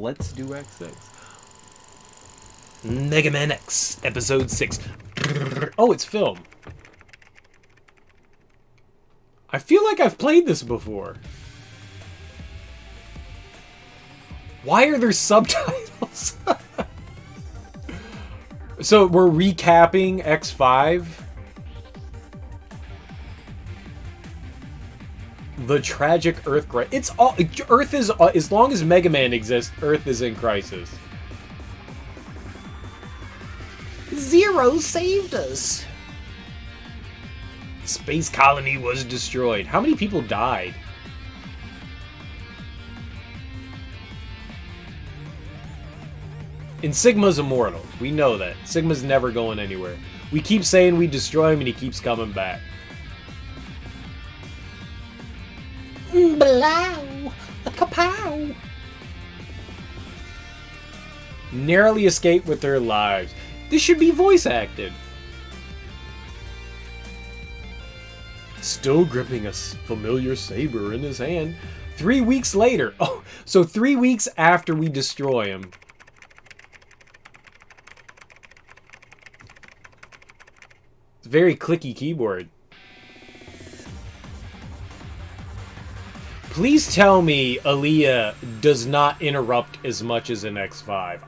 Let's do X6. Mega Man X, Episode 6. Oh, it's film. I feel like I've played this before. Why are there subtitles? So we're recapping X5. The tragic Earth crisis. It's all Earth is as long as Mega Man exists, Earth is in crisis. Zero saved us. Space colony was destroyed. How many people died? And Sigma's immortal. We know that. Sigma's never going anywhere. We keep saying we destroy him and he keeps coming back. Blow! Kapow! Narrowly escaped with their lives. This should be voice acted. Still gripping a familiar saber in his hand. 3 weeks later. Oh, so 3 weeks after we destroy him. It's a very clicky keyboard. Please tell me Aaliyah does not interrupt as much as in X5.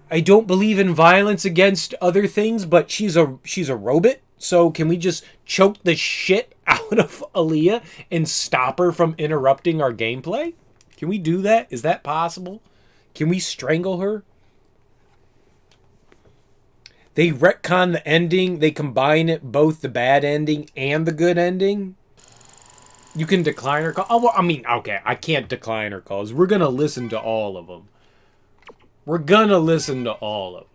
I don't believe in violence against other things, but she's a robot. So can we just choke the shit out of Aaliyah and stop her from interrupting our gameplay? Can we do that? Is that possible? Can we strangle her? They retcon the ending. They combine it, both the bad ending and the good ending. You can decline her call. Oh, well, I mean, okay, I can't decline her calls. We're going to listen to all of them. We're going to listen to all of them.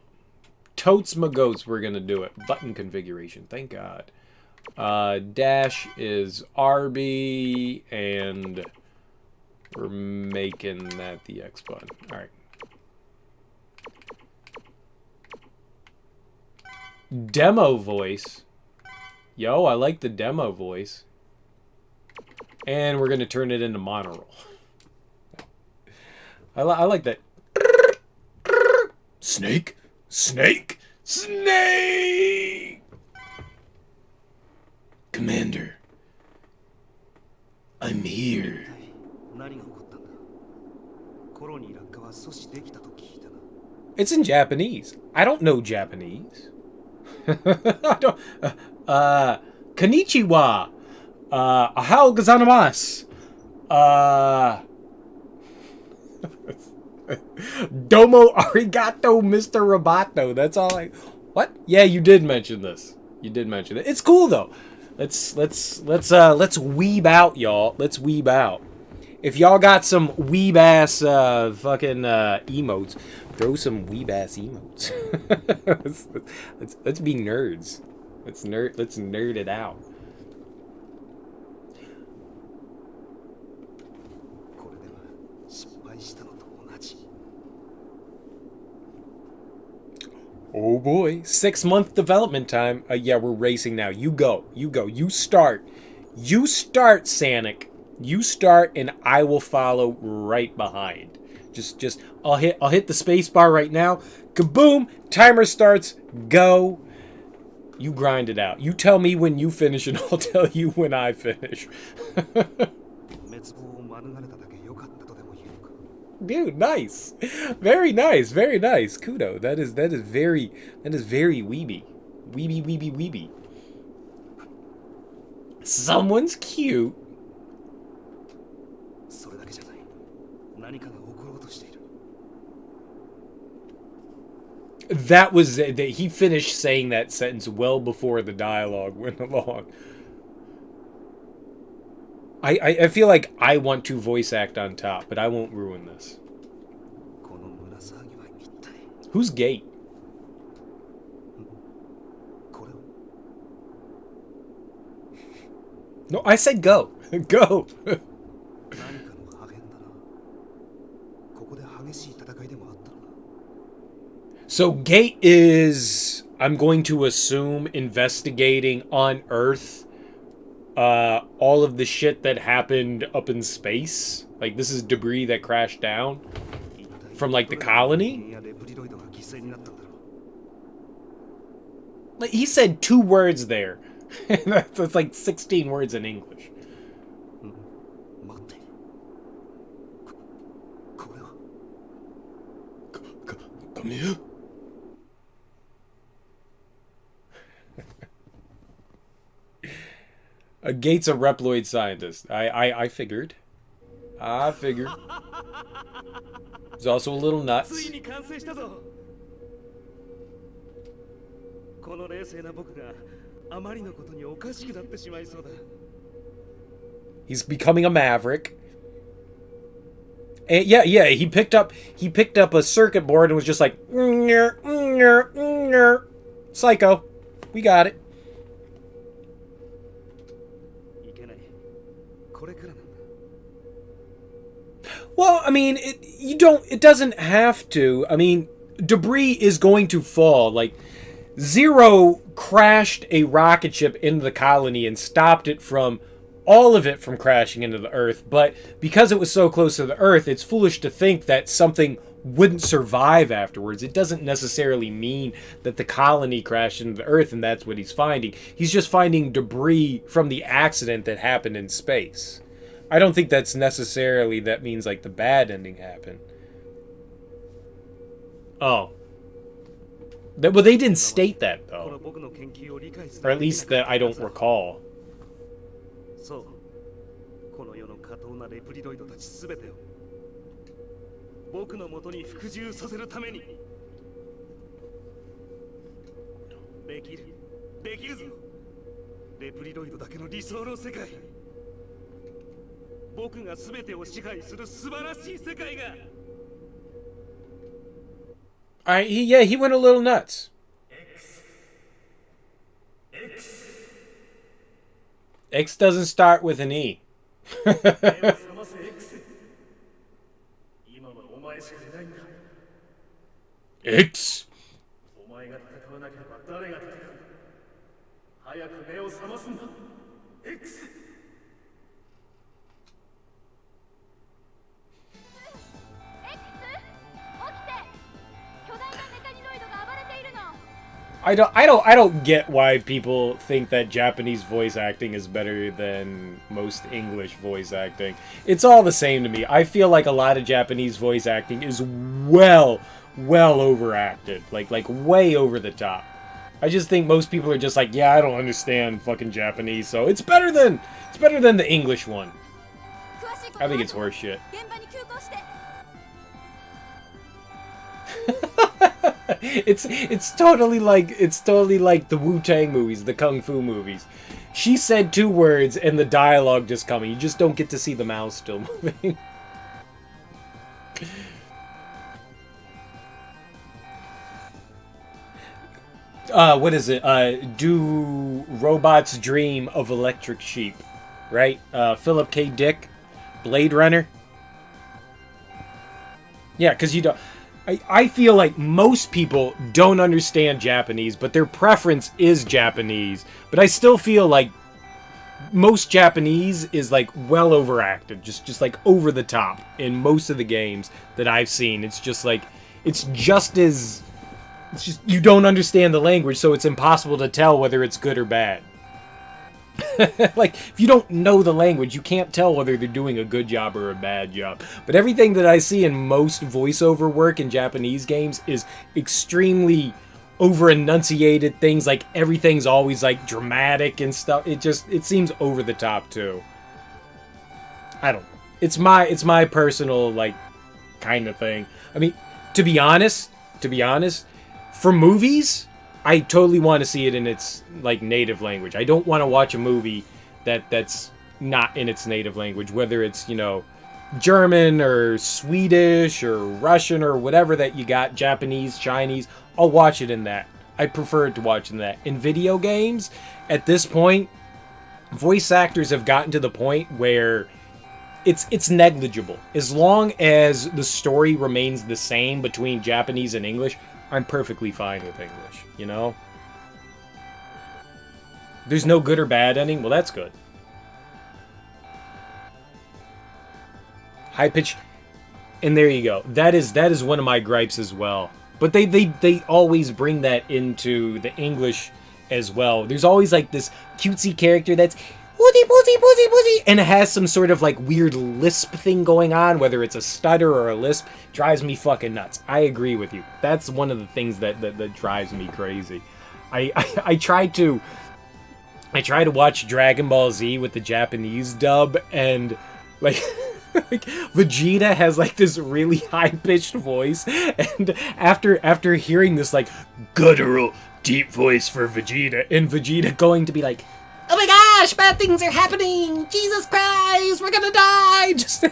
Totes my goats, we're going to do it. Button configuration, thank God. Dash is RB, and we're making that the X button. All right. Demo voice. Yo, I like the demo voice. And we're going to turn it into monorail. I like that. Snake. Snake. Snake. Commander. I'm here. It's in Japanese. I don't know Japanese. I don't. Konnichiwa. Ahau gozaimasu. Domo arigato, Mr. Roboto. That's all I. What? Yeah, you did mention this. You did mention it. It's cool though. Let's weeb out, y'all. Let's weeb out. If y'all got some weeb ass fucking emotes, throw some weeb ass emotes. let's be nerds. Let's nerd it out. Oh boy, 6-month development time. Yeah, we're racing now. You go. You start, Sanic. You start, and I will follow right behind. Just, I'll hit the space bar right now. Kaboom! Timer starts. Go. You grind it out. You tell me when you finish, and I'll tell you when I finish. Dude, nice. Very nice. Very nice. Kudo. That is very weeby. Weeby. Someone's cute. That was he finished saying that sentence well before the dialogue went along. I feel like I want to voice act on top, but I won't ruin this. Who's Gate? No, I said go. Go. So Gate is, I'm going to assume, investigating on Earth all of the shit that happened up in space. Like, this is debris that crashed down from, like, the colony? Like, he said 2 words there. That's like 16 words in English. Come here. Gates a Reploid scientist. I figured. I figured. He's also a little nuts. He's becoming a maverick. And yeah, he picked up a circuit board and was just like, psycho. We got it. Well, I mean, it doesn't have to. I mean, debris is going to fall. Like, Zero crashed a rocket ship into the colony and stopped it from, all of it from crashing into the Earth. But because it was so close to the Earth, it's foolish to think that something wouldn't survive afterwards. It doesn't necessarily mean that the colony crashed into the Earth and that's what he's finding. He's just finding debris from the accident that happened in space. I don't think that's necessarily, that means like the bad ending happened. Oh. Well, they didn't state that, though. Or at least that I don't recall. He went a little nuts. X doesn't start with an E. X. I don't get why people think that Japanese voice acting is better than most English voice acting. It's all the same to me. I feel like a lot of Japanese voice acting is well overacted. Like way over the top. I just think most people are just like, yeah, I don't understand fucking Japanese, so it's better than the English one. I think it's horseshit. It's totally like the Wu-Tang movies, the Kung Fu movies. She said 2 words and the dialogue just coming. You just don't get to see the mouth still moving. What is it? Do robots dream of electric sheep? Right? Philip K. Dick, Blade Runner. Yeah, because you don't... I feel like most people don't understand Japanese, but their preference is Japanese. But I still feel like most Japanese is like well overacted, just like over the top in most of the games that I've seen. It's just like, it's just you don't understand the language, so it's impossible to tell whether it's good or bad. Like, if you don't know the language, you can't tell whether they're doing a good job or a bad job. But everything that I see in most voiceover work in Japanese games is extremely over-enunciated things. Like, everything's always, like, dramatic and stuff. It seems over the top, too. I don't know. It's my personal, like, kind of thing. I mean, to be honest, for movies, I totally want to see it in its, like, native language. I don't want to watch a movie that's not in its native language, whether it's, you know, German or Swedish or Russian or whatever that you got, Japanese, Chinese. I'll watch it in that. I prefer to watch in that. In video games, at this point, voice actors have gotten to the point where it's negligible. As long as the story remains the same between Japanese and English, I'm perfectly fine with English, you know? There's no good or bad ending? Well, that's good. high pitch. And there you go. That is one of my gripes as well. But they always bring that into the English as well. There's always like this cutesy character that's pussy, pussy, pussy, pussy, and it has some sort of like weird lisp thing going on, whether it's a stutter or a lisp. Drives me fucking nuts. I agree with you. That's one of the things that drives me crazy. I try to watch Dragon Ball Z with the Japanese dub, and like like Vegeta has like this really high-pitched voice, and after hearing this like guttural deep voice for Vegeta, and Vegeta going to be like, oh my gosh, bad things are happening, Jesus Christ, we're gonna die, just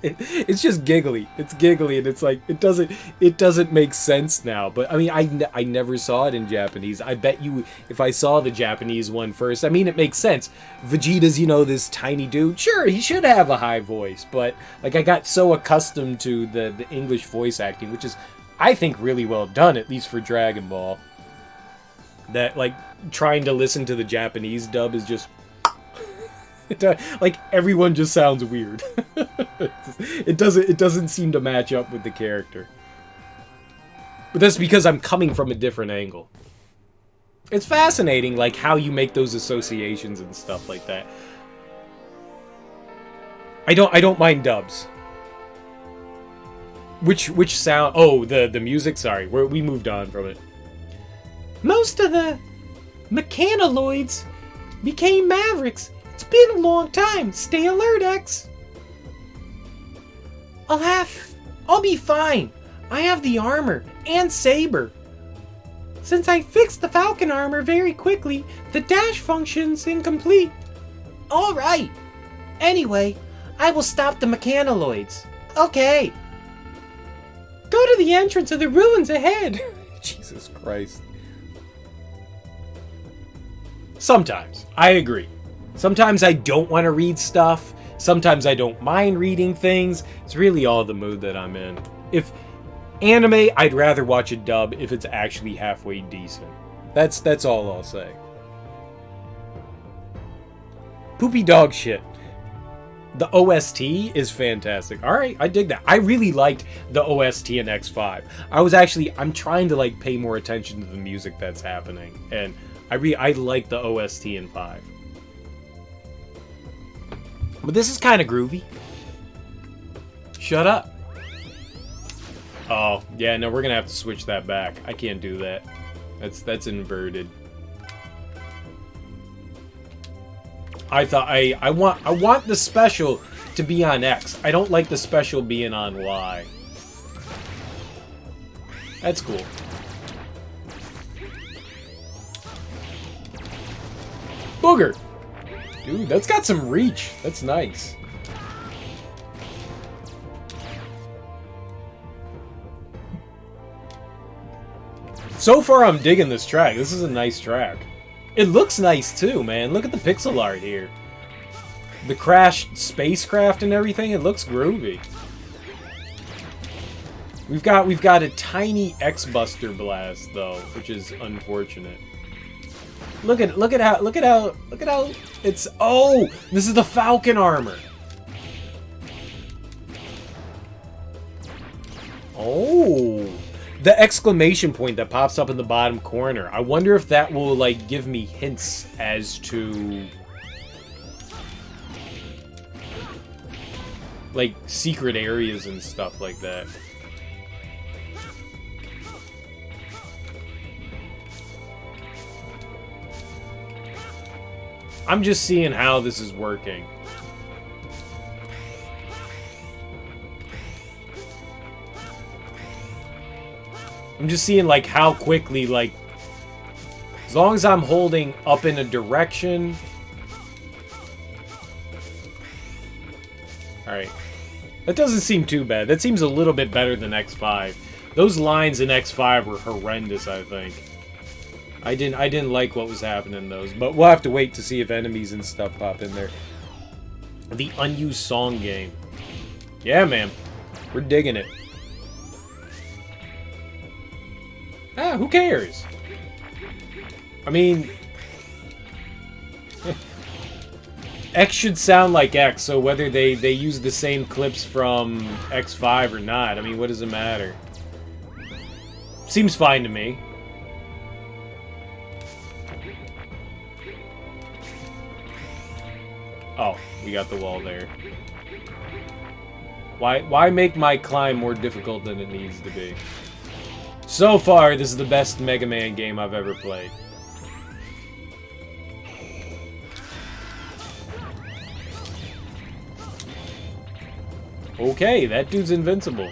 it's just giggly. It's giggly, and it's like it doesn't make sense now. But I mean, I never saw it in Japanese. I bet you if I saw the Japanese one first, I mean, it makes sense. Vegeta's, you know, this tiny dude. Sure, he should have a high voice, but like I got so accustomed to the English voice acting, which is, I think, really well done, at least for Dragon Ball, that like trying to listen to the Japanese dub is just like everyone just sounds weird. It doesn't seem to match up with the character. But that's because I'm coming from a different angle. It's fascinating, like how you make those associations and stuff like that. I don't mind dubs. Which sound? Oh, the music. Sorry, we moved on from it. Most of the mechanaloids became Mavericks. It's been a long time. Stay alert, X. I'll be fine. I have the armor and saber. Since I fixed the Falcon armor very quickly, the dash function's incomplete. All right. Anyway, I will stop the mechanaloids. Okay. Go to the entrance of the ruins ahead. Jesus Christ. Sometimes. I agree. Sometimes I don't want to read stuff. Sometimes I don't mind reading things. It's really all the mood that I'm in. If anime, I'd rather watch a dub if it's actually halfway decent. That's all I'll say. Poopy dog shit. The OST is fantastic. Alright, I dig that. I really liked the OST in X5. I'm trying to like pay more attention to the music that's happening. And I like the OST in 5. But this is kind of groovy. Shut up. Oh, yeah, no, we're gonna have to switch that back. I can't do that. That's inverted. I want the special to be on X. I don't like the special being on Y. That's cool. Booger! Dude, that's got some reach. That's nice. So far, I'm digging this track. This is a nice track. It looks nice, too, man. Look at the pixel art here. The crashed spacecraft and everything, it looks groovy. We've got a tiny X-Buster blast, though, which is unfortunate. Look at how it's, oh, this is the Falcon armor. Oh, the exclamation point that pops up in the bottom corner. I wonder if that will like give me hints as to like secret areas and stuff like that. I'm just seeing how this is working. I'm just seeing, like, how quickly, like, as long as I'm holding up in a direction. Alright. That doesn't seem too bad. That seems a little bit better than X5. Those lines in X5 were horrendous, I think. I didn't like what was happening in those, but we'll have to wait to see if enemies and stuff pop in there. The unused song game. Yeah, man. We're digging it. Ah, who cares? I mean... X should sound like X, so whether they use the same clips from X5 or not, I mean, what does it matter? Seems fine to me. Oh, we got the wall there. Why make my climb more difficult than it needs to be? So far, this is the best Mega Man game I've ever played. Okay, that dude's invincible.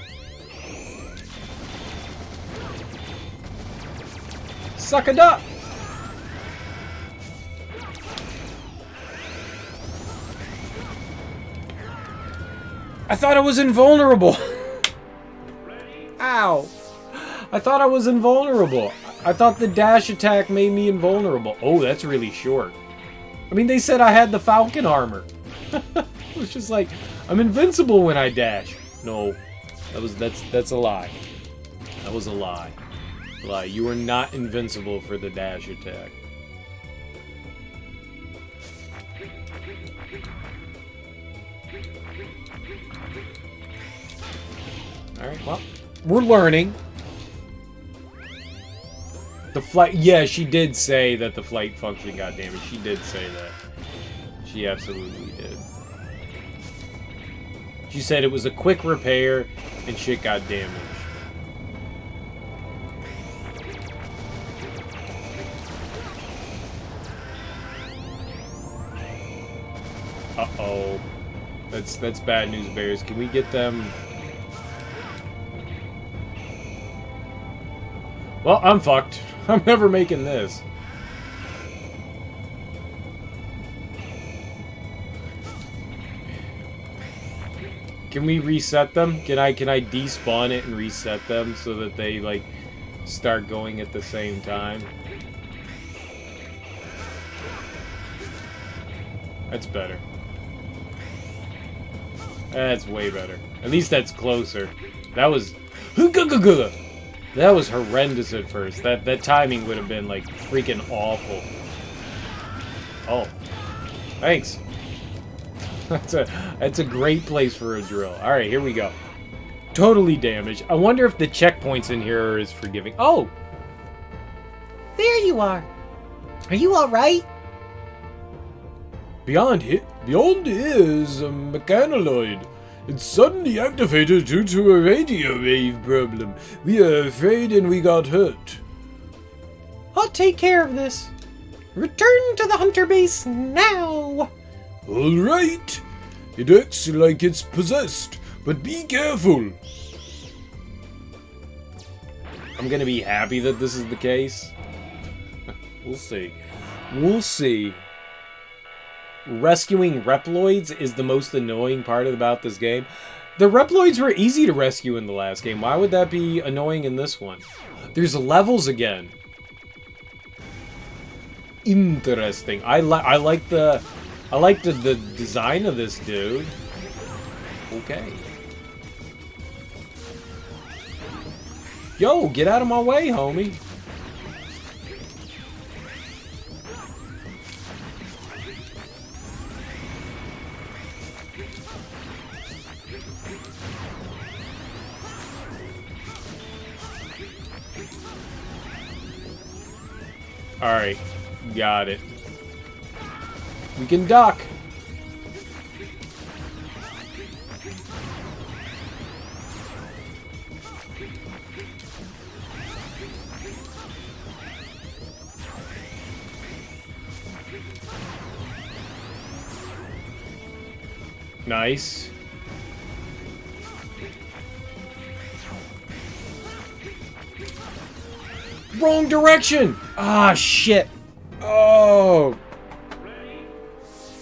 Suck it up! I thought I was invulnerable! Ow! I thought I was invulnerable. I thought the dash attack made me invulnerable. Oh, that's really short. I mean, they said I had the Falcon armor. It was just like, I'm invincible when I dash. No, that's a lie. That was a lie. Lie. You are not invincible for the dash attack. Alright, well, we're learning. The flight... Yeah, she did say that the flight function got damaged. She did say that. She absolutely did. She said it was a quick repair and shit got damaged. Uh-oh. That's bad news, Bears. Can we get them... Well, I'm fucked. I'm never making this. Can we reset them? Can I despawn it and reset them so that they, like, start going at the same time? That's better. That's way better. At least that's closer. That was... That was horrendous at first. That timing would have been, like, freaking awful. Oh. Thanks. That's a great place for a drill. Alright, here we go. Totally damaged. I wonder if the checkpoints in here are as forgiving. Oh! There you are. Are you alright? Beyond is a mechanoid. It's suddenly activated due to a radio wave problem. We are afraid and we got hurt. I'll take care of this. Return to the hunter base now. Alright. It acts like it's possessed, but be careful. I'm gonna be happy that this is the case. We'll see. We'll see. Rescuing Reploids is the most annoying part about this game. The Reploids were easy to rescue in the last game. Why would that be annoying in this one? There's levels again. Interesting. I like the design of this dude. Okay. Yo, get out of my way, homie. Alright, got it. We can duck. Nice. Wrong direction! Ah, shit. Oh.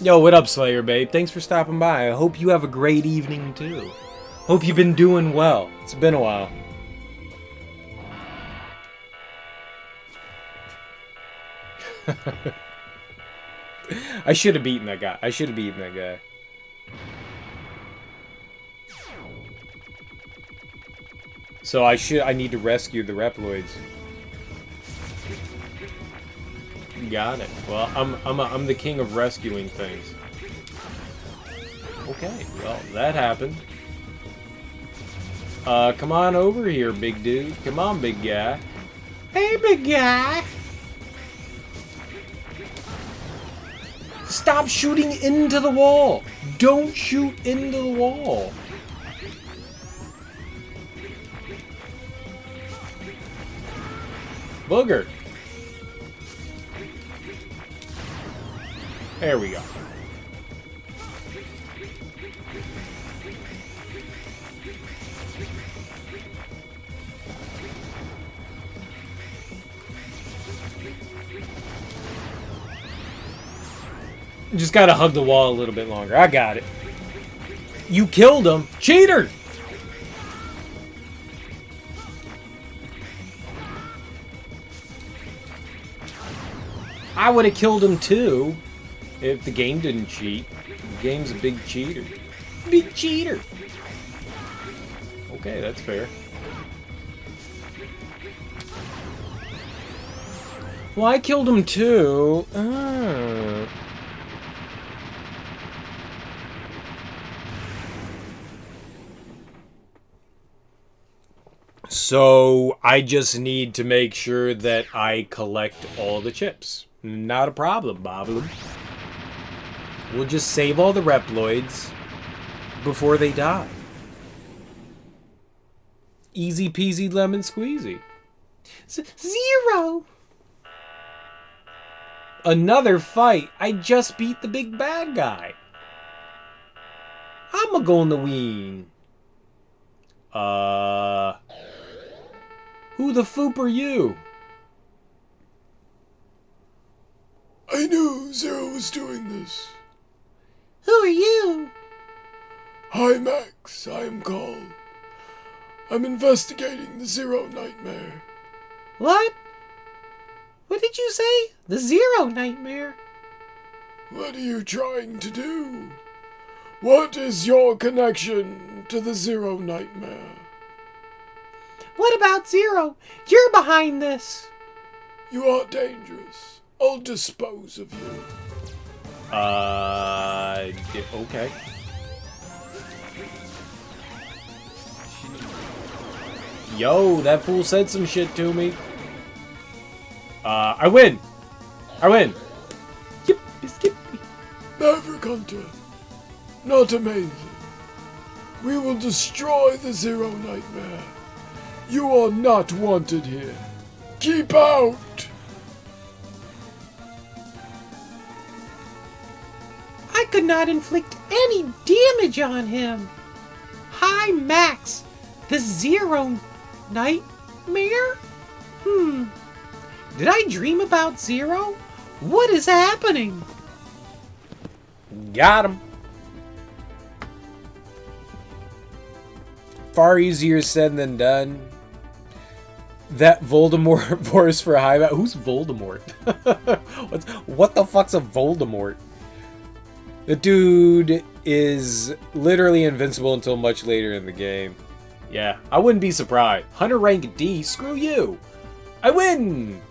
Yo, what up, Slayer babe? Thanks for stopping by. I hope you have a great evening, too. Hope you've been doing well. It's been a while. I should have beaten that guy. I should have beaten that guy. So I need to rescue the Reploids. Got it. Well, I'm the king of rescuing things. Okay, well, that happened. Come on over here, big dude. Come on, big guy. Hey, big guy. Stop shooting into the wall. Don't shoot into the wall. Booger. There we go. Just gotta hug the wall a little bit longer. I got it. You killed him. Cheater! I would have killed him too if the game didn't cheat. The game's a big cheater. Big cheater. Okay, that's fair. Well, I killed him too. So, I just need to make sure that I collect all the chips. Not a problem, Bob. We'll just save all the Reploids before they die. Easy peasy lemon squeezy. Zero. Another fight. I just beat the big bad guy. I'ma go on the ween. Who the foop are you? I knew Zero was doing this. Who are you? Hi, Max. I'm called. I'm investigating the Zero Nightmare. What? What did you say? The Zero Nightmare? What are you trying to do? What is your connection to the Zero Nightmare? What about Zero? You're behind this. You are dangerous. I'll dispose of you. Okay. Yo, that fool said some shit to me. I win! I win! Skip. Maverick Hunter. Not amazing. We will destroy the Zero Nightmare. You are not wanted here. Keep out! I could not inflict any damage on him. Hi, Max. The Zero Nightmare? Did I dream about Zero? What is happening? Got him. Far easier said than done. That Voldemort voice for high. Who's Voldemort? What the fuck's a Voldemort? The dude is literally invincible until much later in the game. Yeah, I wouldn't be surprised. Hunter rank D, screw you. I win!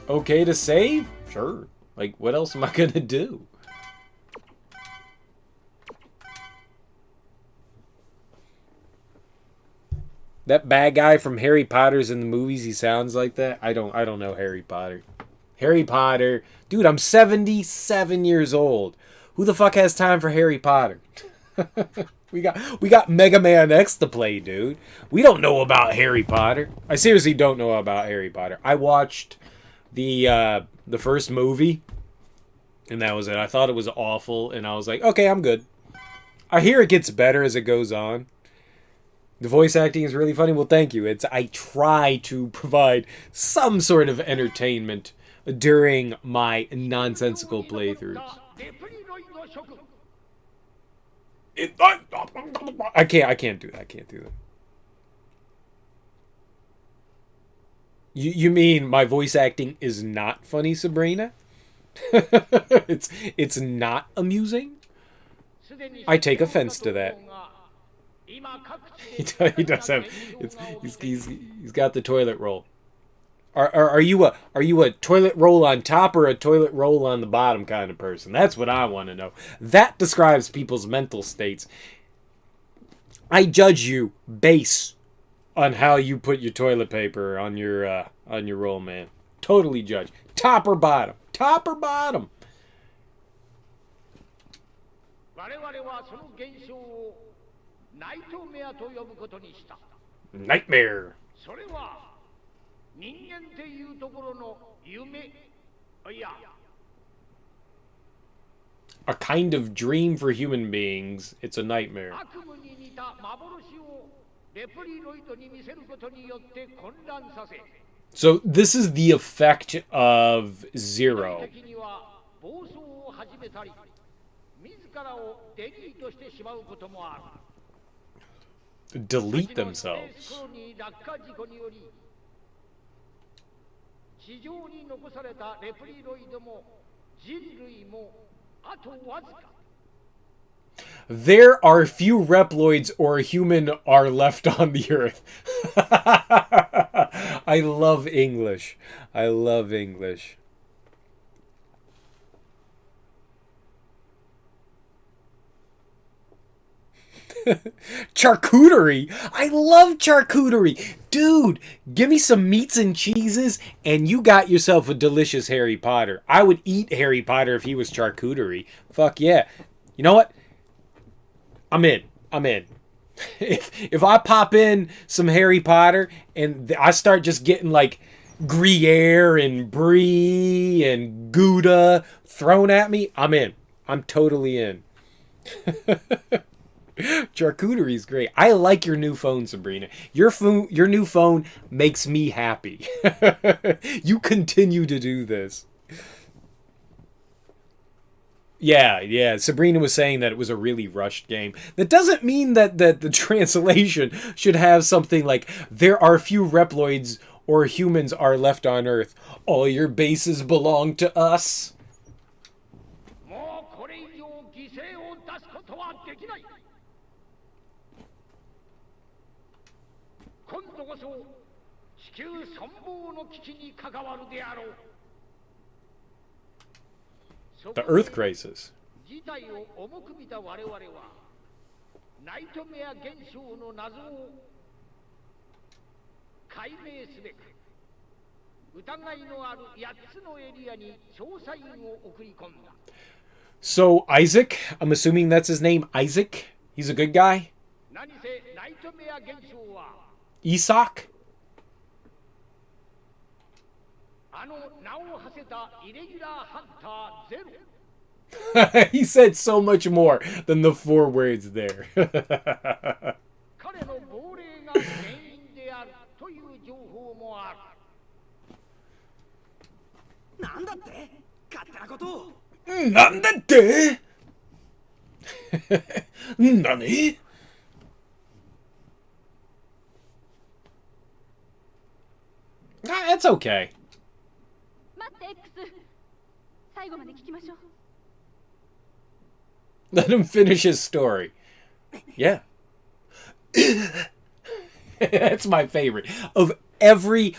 Okay to save? Sure. Like, what else am I gonna do? That bad guy from Harry Potter's in the movies, he sounds like that. I don't know Harry Potter. Harry Potter. Dude, I'm 77 years old. Who the fuck has time for Harry Potter? We got Mega Man X to play, dude. We don't know about Harry Potter. I seriously don't know about Harry Potter. I watched the first movie, and that was it. I thought it was awful, and I was like, okay, I'm good. I hear it gets better as it goes on. The voice acting is really funny. Well, thank you. I try to provide some sort of entertainment during my nonsensical playthroughs. I can't do that. I can't do that. You mean my voice acting is not funny, Sabrina? It's not amusing? I take offense to that. He does have. He's got the toilet roll. Are you a toilet roll on top or a toilet roll on the bottom kind of person? That's what I want to know. That describes people's mental states. I judge you based on how you put your toilet paper on your roll, man. Totally judge. Top or bottom? Top or bottom? 我々はその現象をナイトメアと呼ぶことにした。Nightmare. それは人間っていうところの夢、いや、 A kind of dream for human beings. It's a nightmare. 悪夢に似た幻をレプリロイドに見せることによって混乱させ。 So this is the effect of 具 Zero. 体的には暴走を始めたり、自らをデリートしてしまうこともある。 Delete 先のスペー themselves. スコロニー落下事故により、地上に残されたレプリロイドも人類もあとわずか。 There are few Reploids or human are left on the earth. I love English. I love English. Charcuterie. I love charcuterie. Dude, give me some meats and cheeses and you got yourself a delicious Harry Potter. I would eat Harry Potter if he was charcuterie. Fuck yeah. You know what? I'm in. I'm in. If I pop in some Harry Potter and I start just getting like Gruyere and Brie and Gouda thrown at me, I'm in. I'm totally in. Charcuterie is great. I like your new phone, Sabrina. Your new phone makes me happy. You continue to do this. Yeah. Sabrina was saying that it was a really rushed game. That doesn't mean that the translation should have something like, there are few Reploids or humans are left on Earth. All your bases belong to us. もうこれ以上犠牲を出すことはできない。今度こそ地球存亡の危機に関わるであろう。 The Earth crisis. 事態を重く見た我々はナイトメア現象の謎を解明すべく疑いのある8つのエリアに調査員を送り込んだ。 So Isaac, I'm assuming that's his name, Isaac? He's a good guy? 何せナイトメア現象は Isak? あの名を馳せたイレギュラーハンターゼロ。 He said so much more than the 4 words there. 彼の亡霊が原因であるという情報もある。なんだって勝手なことを。なんだって？何？ It's okay. 待って X 最後まで聞きましょう。 Let him finish his story. Yeah. That's my favorite. Of every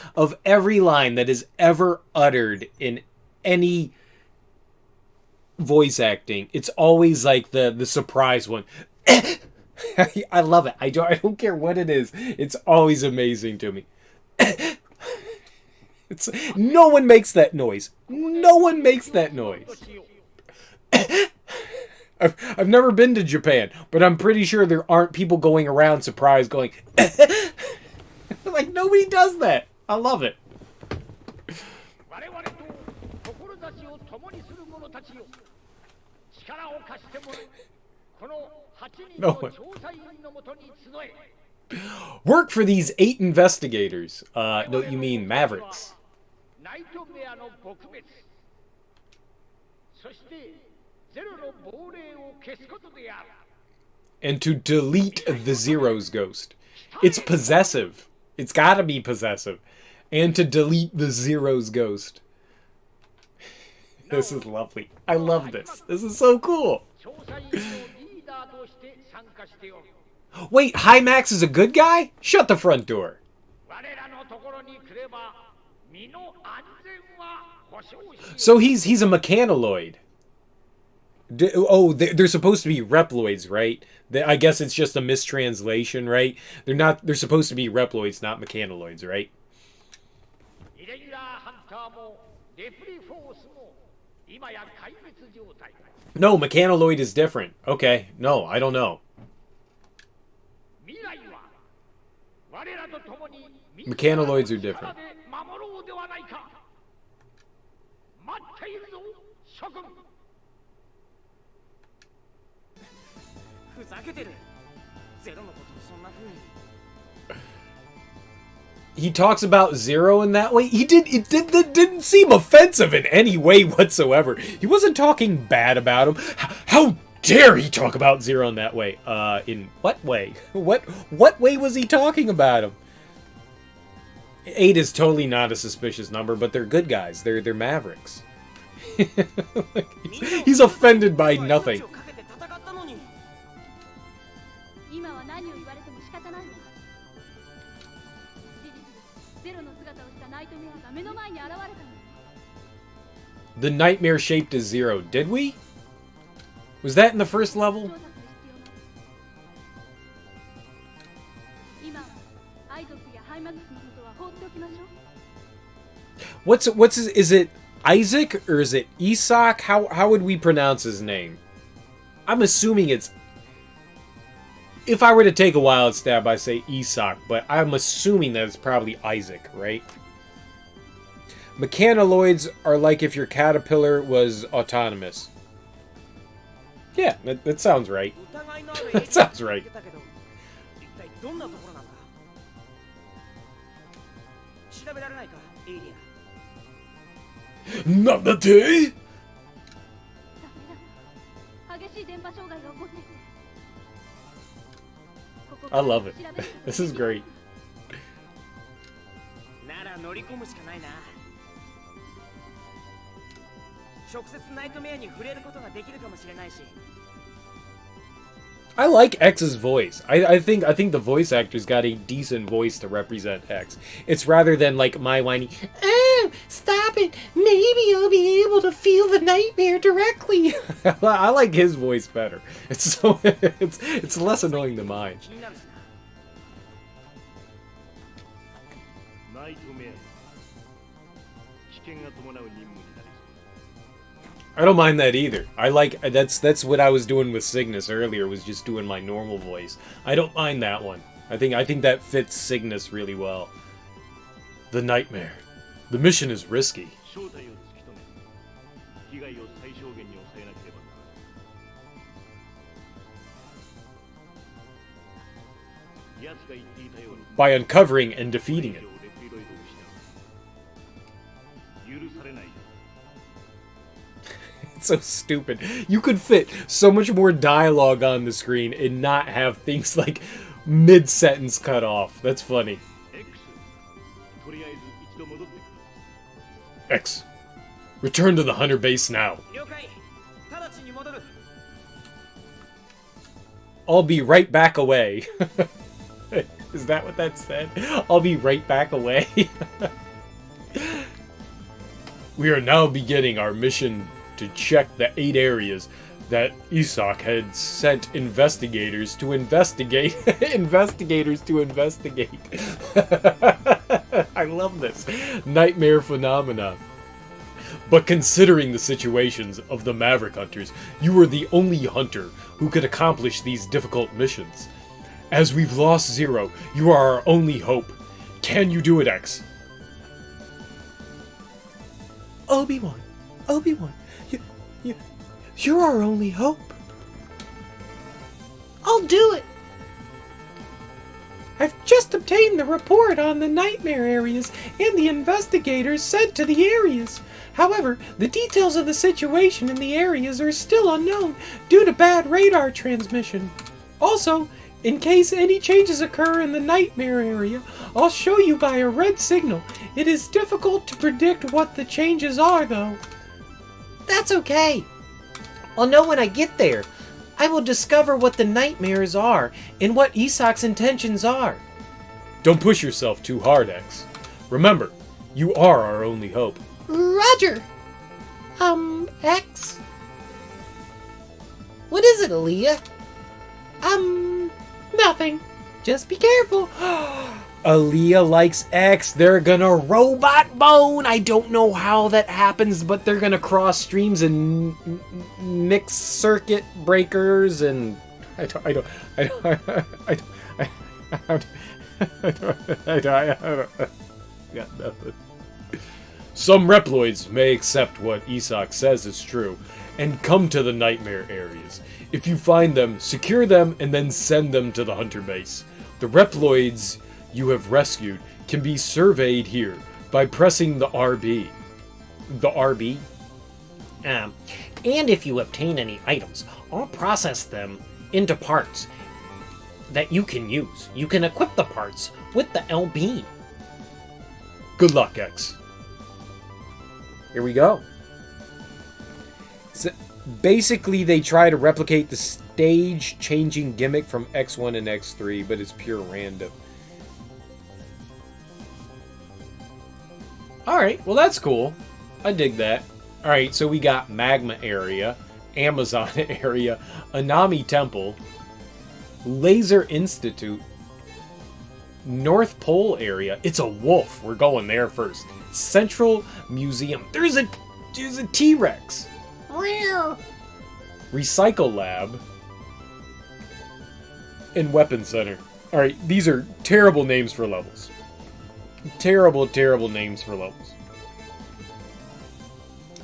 line that is ever uttered in any voice acting, it's always like the surprise one. I love it. I don't care what it is. It's always amazing to me. No one makes that noise. No one makes that noise. I've never been to Japan, but I'm pretty sure there aren't people going around surprised going, like, nobody does that. I love it. No one. Work for these 8 investigators. No, you mean Mavericks. And to delete the Zero's ghost. It's possessive. It's gotta be possessive. And to delete the Zero's ghost. This is lovely. I love this. This is so cool. Wait, Hymax is a good guy? Shut the front door. 身の安全は保証し So he's a mechanoloid. They're supposed to be Reploids, right? I guess it's just a mistranslation, right? They're supposed to be Reploids, not mechanoloids, right? イレギュラーハンターもデプリフォースも今や壊滅状態 No, mechanoloid is different. Okay, no, I don't know. 未来は我らと共に Mechanoloids are different. 守ろうではないか待っているぞ諸君 ふざけてるゼロのことをそんな風に He talks about Zero in that way. It didn't seem offensive in any way whatsoever. He wasn't talking bad about him. How dare he talk about Zero in that way? In what way? What way was he talking about him? 8 is totally not a suspicious number, but they're good guys. They're mavericks. He's offended by nothing. 今は何を言われても仕方ないわ。事実、ゼロの姿をしたナイトメアが目の前に現れたの。 The nightmare shaped as Zero. Did we? Was that in the first level? 調査する必要がある。今はアイゾクやハイマグスのことは放っておきましょう。What's his, is it Isaac or is it Isak? How would we pronounce his name? I'm assuming it's, if I were to take a wild stab, I say Isak, but I'm assuming that it's probably Isaac, right? Mechanoloids are like if your caterpillar was autonomous. Yeah, that sounds right. 疑いのある That sounds right. だけど一体どんなところなんだ調べられないかエイリアン なんだって？ダメだ。激しい電波障害が起こってる。ここから I love it. 調べることができる This is great. なら乗り込むしかないな直接ナイトメアに触れることができるかもしれないし I like X's voice. I think the voice actor's got a decent voice to represent X. It's rather than like my whiny, Oh, stop it. Maybe I'll be able to feel the nightmare directly. I like his voice better. It's less annoying than mine. 気になるしなナイトメア危険が伴う任務になりそう I don't mind that either. I like that's what I was doing with Cygnus earlier, was just doing my normal voice. I don't mind that one. I think that fits Cygnus really well. The nightmare. The mission is risky. 正体を突き止め被害を最小限に抑えなければならん奴が言っていたように By uncovering and defeating it. レプリロイドを失う許されない It's so stupid. You could fit so much more dialogue on the screen and not have things like mid-sentence cut off. That's funny. X とりあえず一度戻ってくる X. Return to the hunter base now. 了解直ちに戻る I'll be right back away. Is that what that said? I'll be right back away. We are now beginning our mission to check the 8 areas that Isak had sent investigators to investigate. Investigators to investigate. I love this. Nightmare phenomenon. But considering the situations of the Maverick Hunters, you are the only hunter who could accomplish these difficult missions. As we've lost Zero, you are our only hope. Can you do it, X? Obi-Wan. Obi-Wan. You're our only hope. I'll do it. I've just obtained the report on the nightmare areas and the investigators sent to the areas. However, the details of the situation in the areas are still unknown due to bad radar transmission. Also, in case any changes occur in the nightmare area, I'll show you by a red signal. It is difficult to predict what the changes are, though. That's okay. I'll know when I get there. I will discover what the nightmares are and what Isak's intentions are. Don't push yourself too hard, X. Remember, You are our only hope. Roger. X? What is it, Aaliyah? Nothing. Just be careful. Aaliyah likes X. They're gonna robot bone. I don't know how that happens, but they're gonna cross streams and mix circuit breakers and I don't. Got nothing. Some Reploids may accept what Isak says is true and come to the nightmare areas. If you find them, secure them and then send them to the hunter base. The Reploids you have rescued can be surveyed here by pressing the RB. The RB? And if you obtain any items, I'll process them into parts that you can use. You can equip the parts with the LB. Good luck, X. Here we go. So basically, they try to replicate the stage-changing gimmick from X1 and X3, but it's pure random. Alright, well that's cool. I dig that. Alright, so we got Magma area, Amazon area, Anami Temple, Laser Institute, North Pole area. It's a wolf. We're going there first. Central Museum. There's a T-Rex. Recycle Lab. And Weapon Center. Alright, these are terrible names for levels. Terrible names for levels.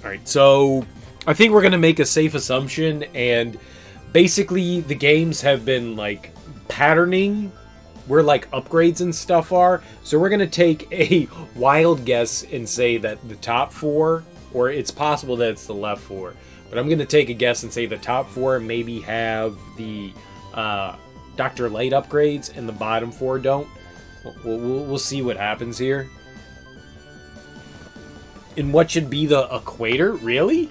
Alright, so I think we're going to make a safe assumption, and basically the games have been, like, patterning where, like, upgrades and stuff are. So we're going to take a wild guess and say that the top 4, or it's possible that it's the left 4, but I'm going to take a guess and say the top 4 maybe have the Dr. Light upgrades and the bottom 4 don't. We'll see what happens here. And what should be the equator? Really?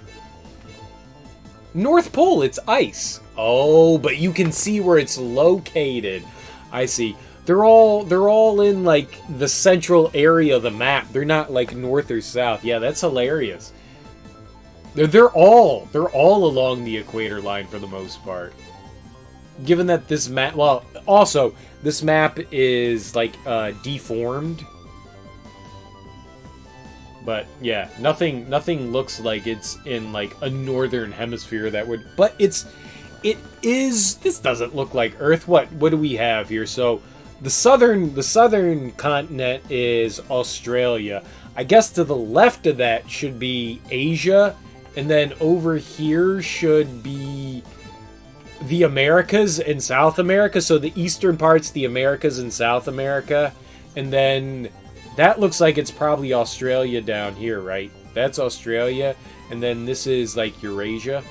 North Pole, it's ice. Oh, but you can see where it's located. I see. They're all in, like, the central area of the map. They're not, like, north or south. Yeah, that's hilarious. They're all along the equator line for the most part. Given that this map, well, also this map is like deformed, but yeah, nothing looks like it's in like a northern hemisphere that would. But it is. This doesn't look like Earth. What do we have here? So the southern continent is Australia. I guess to the left of that should be Asia, and then over here should be the Americas and South America. So the eastern part's the Americas and South America. And then that looks like it's probably Australia down here, right? That's Australia. And then this is like Eurasia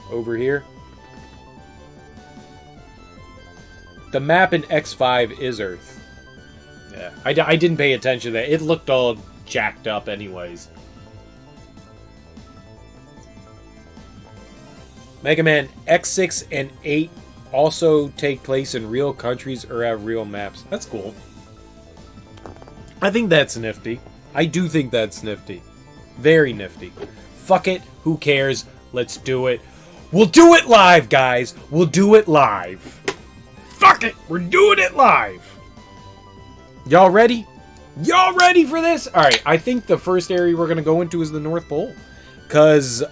over here. The map in X5 is Earth. Yeah, I didn't pay attention to that. It looked all jacked up anyways. Mega Man X6 and 8 also take place in real countries or have real maps. That's cool. I think that's nifty. I do think that's nifty. Very nifty. Fuck it. Who cares? Let's do it. We'll do it live, guys. We'll do it live. Fuck it. We're doing it live. Y'all ready? Y'all ready for this? Alright, I think the first area we're going to go into is the North Pole. Because,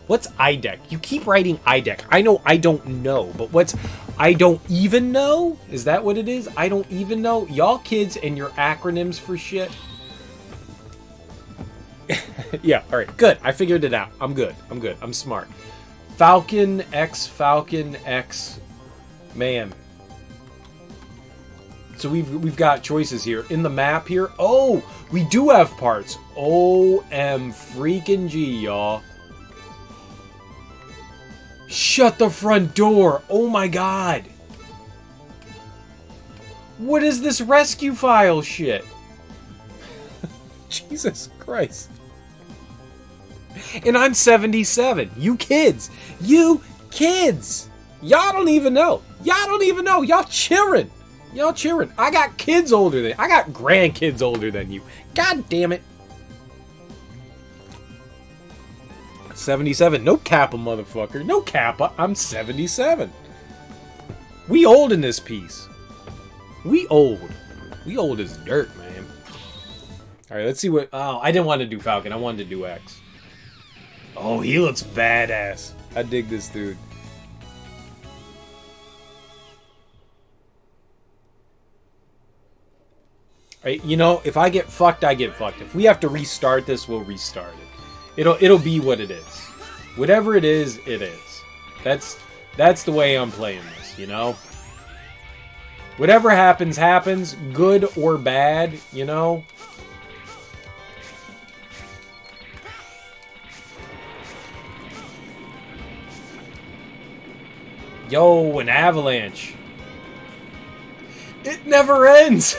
what's IDEC? You keep writing IDEC. I know I don't know, but what's I don't even know? Is that what it is? I don't even know? Y'all kids and your acronyms for shit. Yeah, alright, good. I figured it out. I'm good. I'm smart. Falcon X. Man. So we've got choices here. In the map here. Oh, we do have parts. OM freaking G, y'all. Shut the front door. Oh my god. What is this rescue file shit? Jesus Christ. And I'm 77. You kids. Y'all don't even know. Y'all children. Y'all cheering. I got kids older than... I got grandkids older than you. God damn it. 77. No kappa, motherfucker. No kappa. I'm 77. We old in this piece. We old. We old as dirt, man. Alright, let's see what... Oh, I didn't want to do Falcon. I wanted to do X. Oh, he looks badass. I dig this dude. Right, you know, if I get fucked, I get fucked. If we have to restart this, we'll restart it. It'll be what it is. Whatever it is, it is. That's the way I'm playing this, you know? Whatever happens, happens. Good or bad, you know? Yo, an avalanche. It never ends!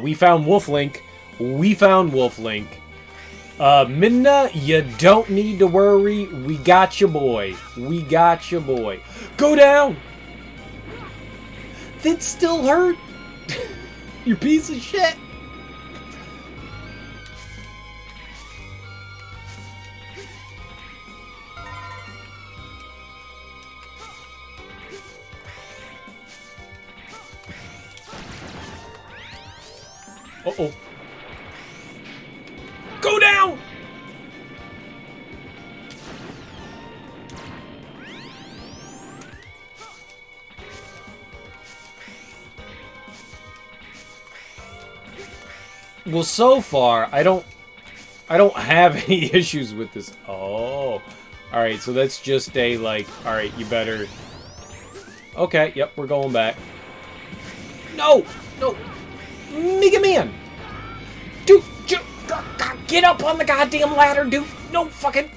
We found Wolflink. We found Wolflink. Midna, you don't need to worry. We got you, boy. We got you, boy. Go down! That still hurt? You piece of shit! Uh-oh. Go down! Well, so far, I don't have any issues with this. Oh. Alright, so that's just a, like, alright, you better... Okay, yep, we're going back. No! No! Mega Man! Dude, get up on the goddamn ladder, dude! No fucking...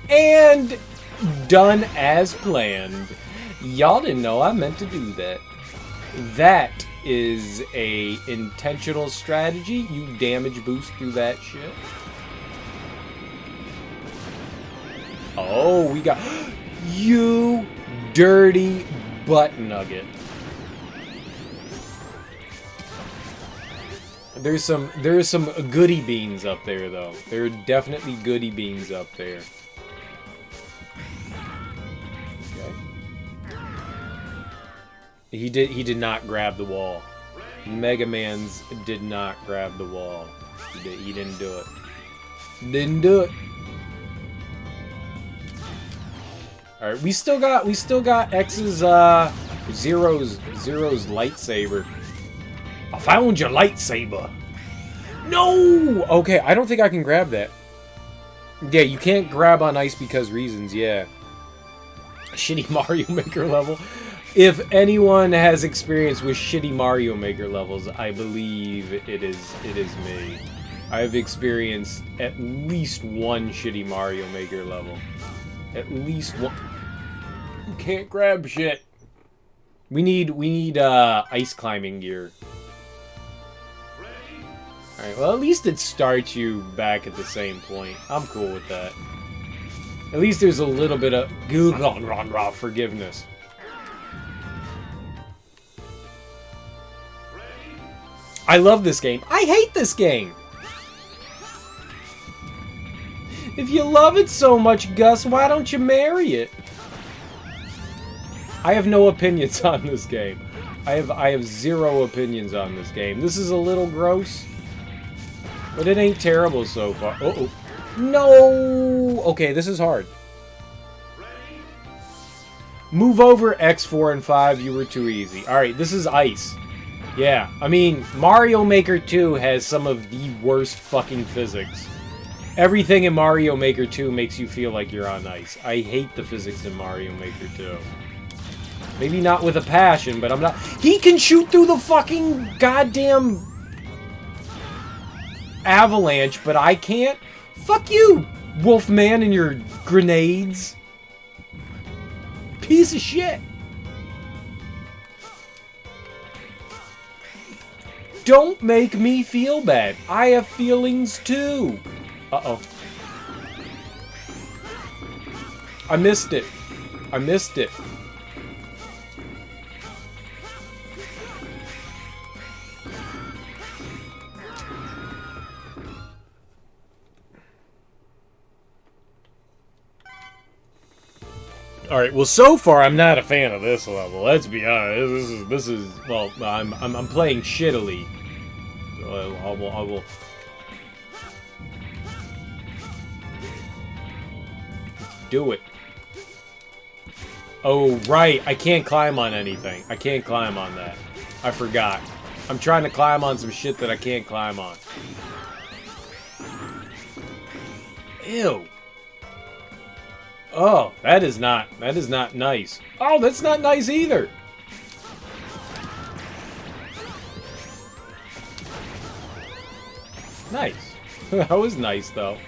And... done as planned. Y'all didn't know I meant to do that. That is a intentional strategy. You damage boost through that shit. Oh, we got... You dirty butt nugget. There's some goody beans up there, though. There are definitely goody beans up there. Okay. He did not grab the wall. Mega Man's did not grab the wall. He didn't do it. Didn't do it. All right, we still got X's Zero's lightsaber. I found your lightsaber. No! Okay, I don't think I can grab that. Yeah, you can't grab on ice because reasons, yeah. Shitty Mario Maker level. If anyone has experience with shitty Mario Maker levels, I believe it is me. I've experienced at least one shitty Mario Maker level. At least one. You can't grab shit. We need ice climbing gear. Alright, well, at least it starts you back at the same point. I'm cool with that. At least there's a little bit of forgiveness. I love this game. I hate this game! If you love it so much, Gus, why don't you marry it? I have no opinions on this game. I have zero opinions on this game. This is a little gross. But it ain't terrible so far. Uh-oh. No! Okay, this is hard. Move over X4 and 5, you were too easy. Alright, this is ice. Yeah, I mean, Mario Maker 2 has some of the worst fucking physics. Everything in Mario Maker 2 makes you feel like you're on ice. I hate the physics in Mario Maker 2. Maybe not with a passion, but I'm not... He can shoot through the fucking goddamn... avalanche, but I can't. Fuck you, Wolfman, and your grenades. Piece of shit. Don't make me feel bad. I have feelings too. Uh-oh. I missed it. I missed it. All right. Well, so far I'm not a fan of this level. Let's be honest. This is well. I'm playing shittily. So I will. Do it. Oh, right. I can't climb on anything. I can't climb on that. I forgot. I'm trying to climb on some shit that I can't climb on. Ew. Oh, that is not nice. Oh, that's not nice either. Nice. That was nice, though.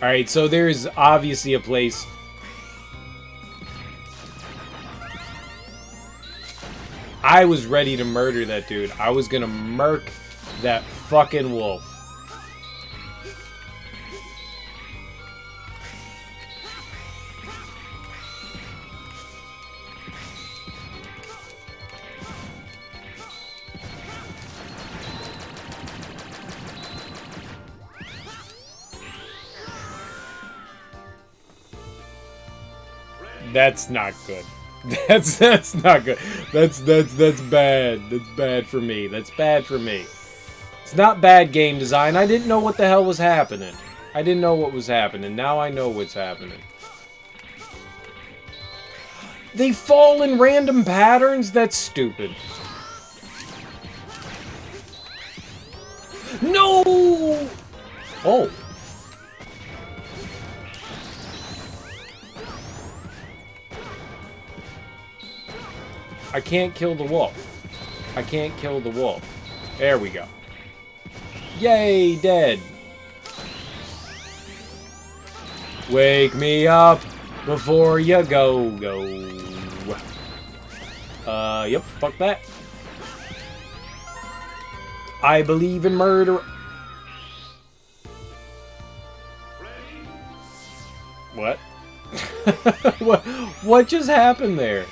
Alright, so there's obviously a place. I was ready to murder that dude. I was gonna murk that fucking wolf. That's not good. That's not good. That's bad. That's bad for me. That's bad for me. It's not bad game design. I didn't know what the hell was happening. I didn't know what was happening. Now I know what's happening. They fall in random patterns? That's stupid. No! Oh. I can't kill the wolf. I can't kill the wolf. There we go. Yay, dead. Wake me up before you go. Yep, fuck that. I believe in murder. What? What just happened there?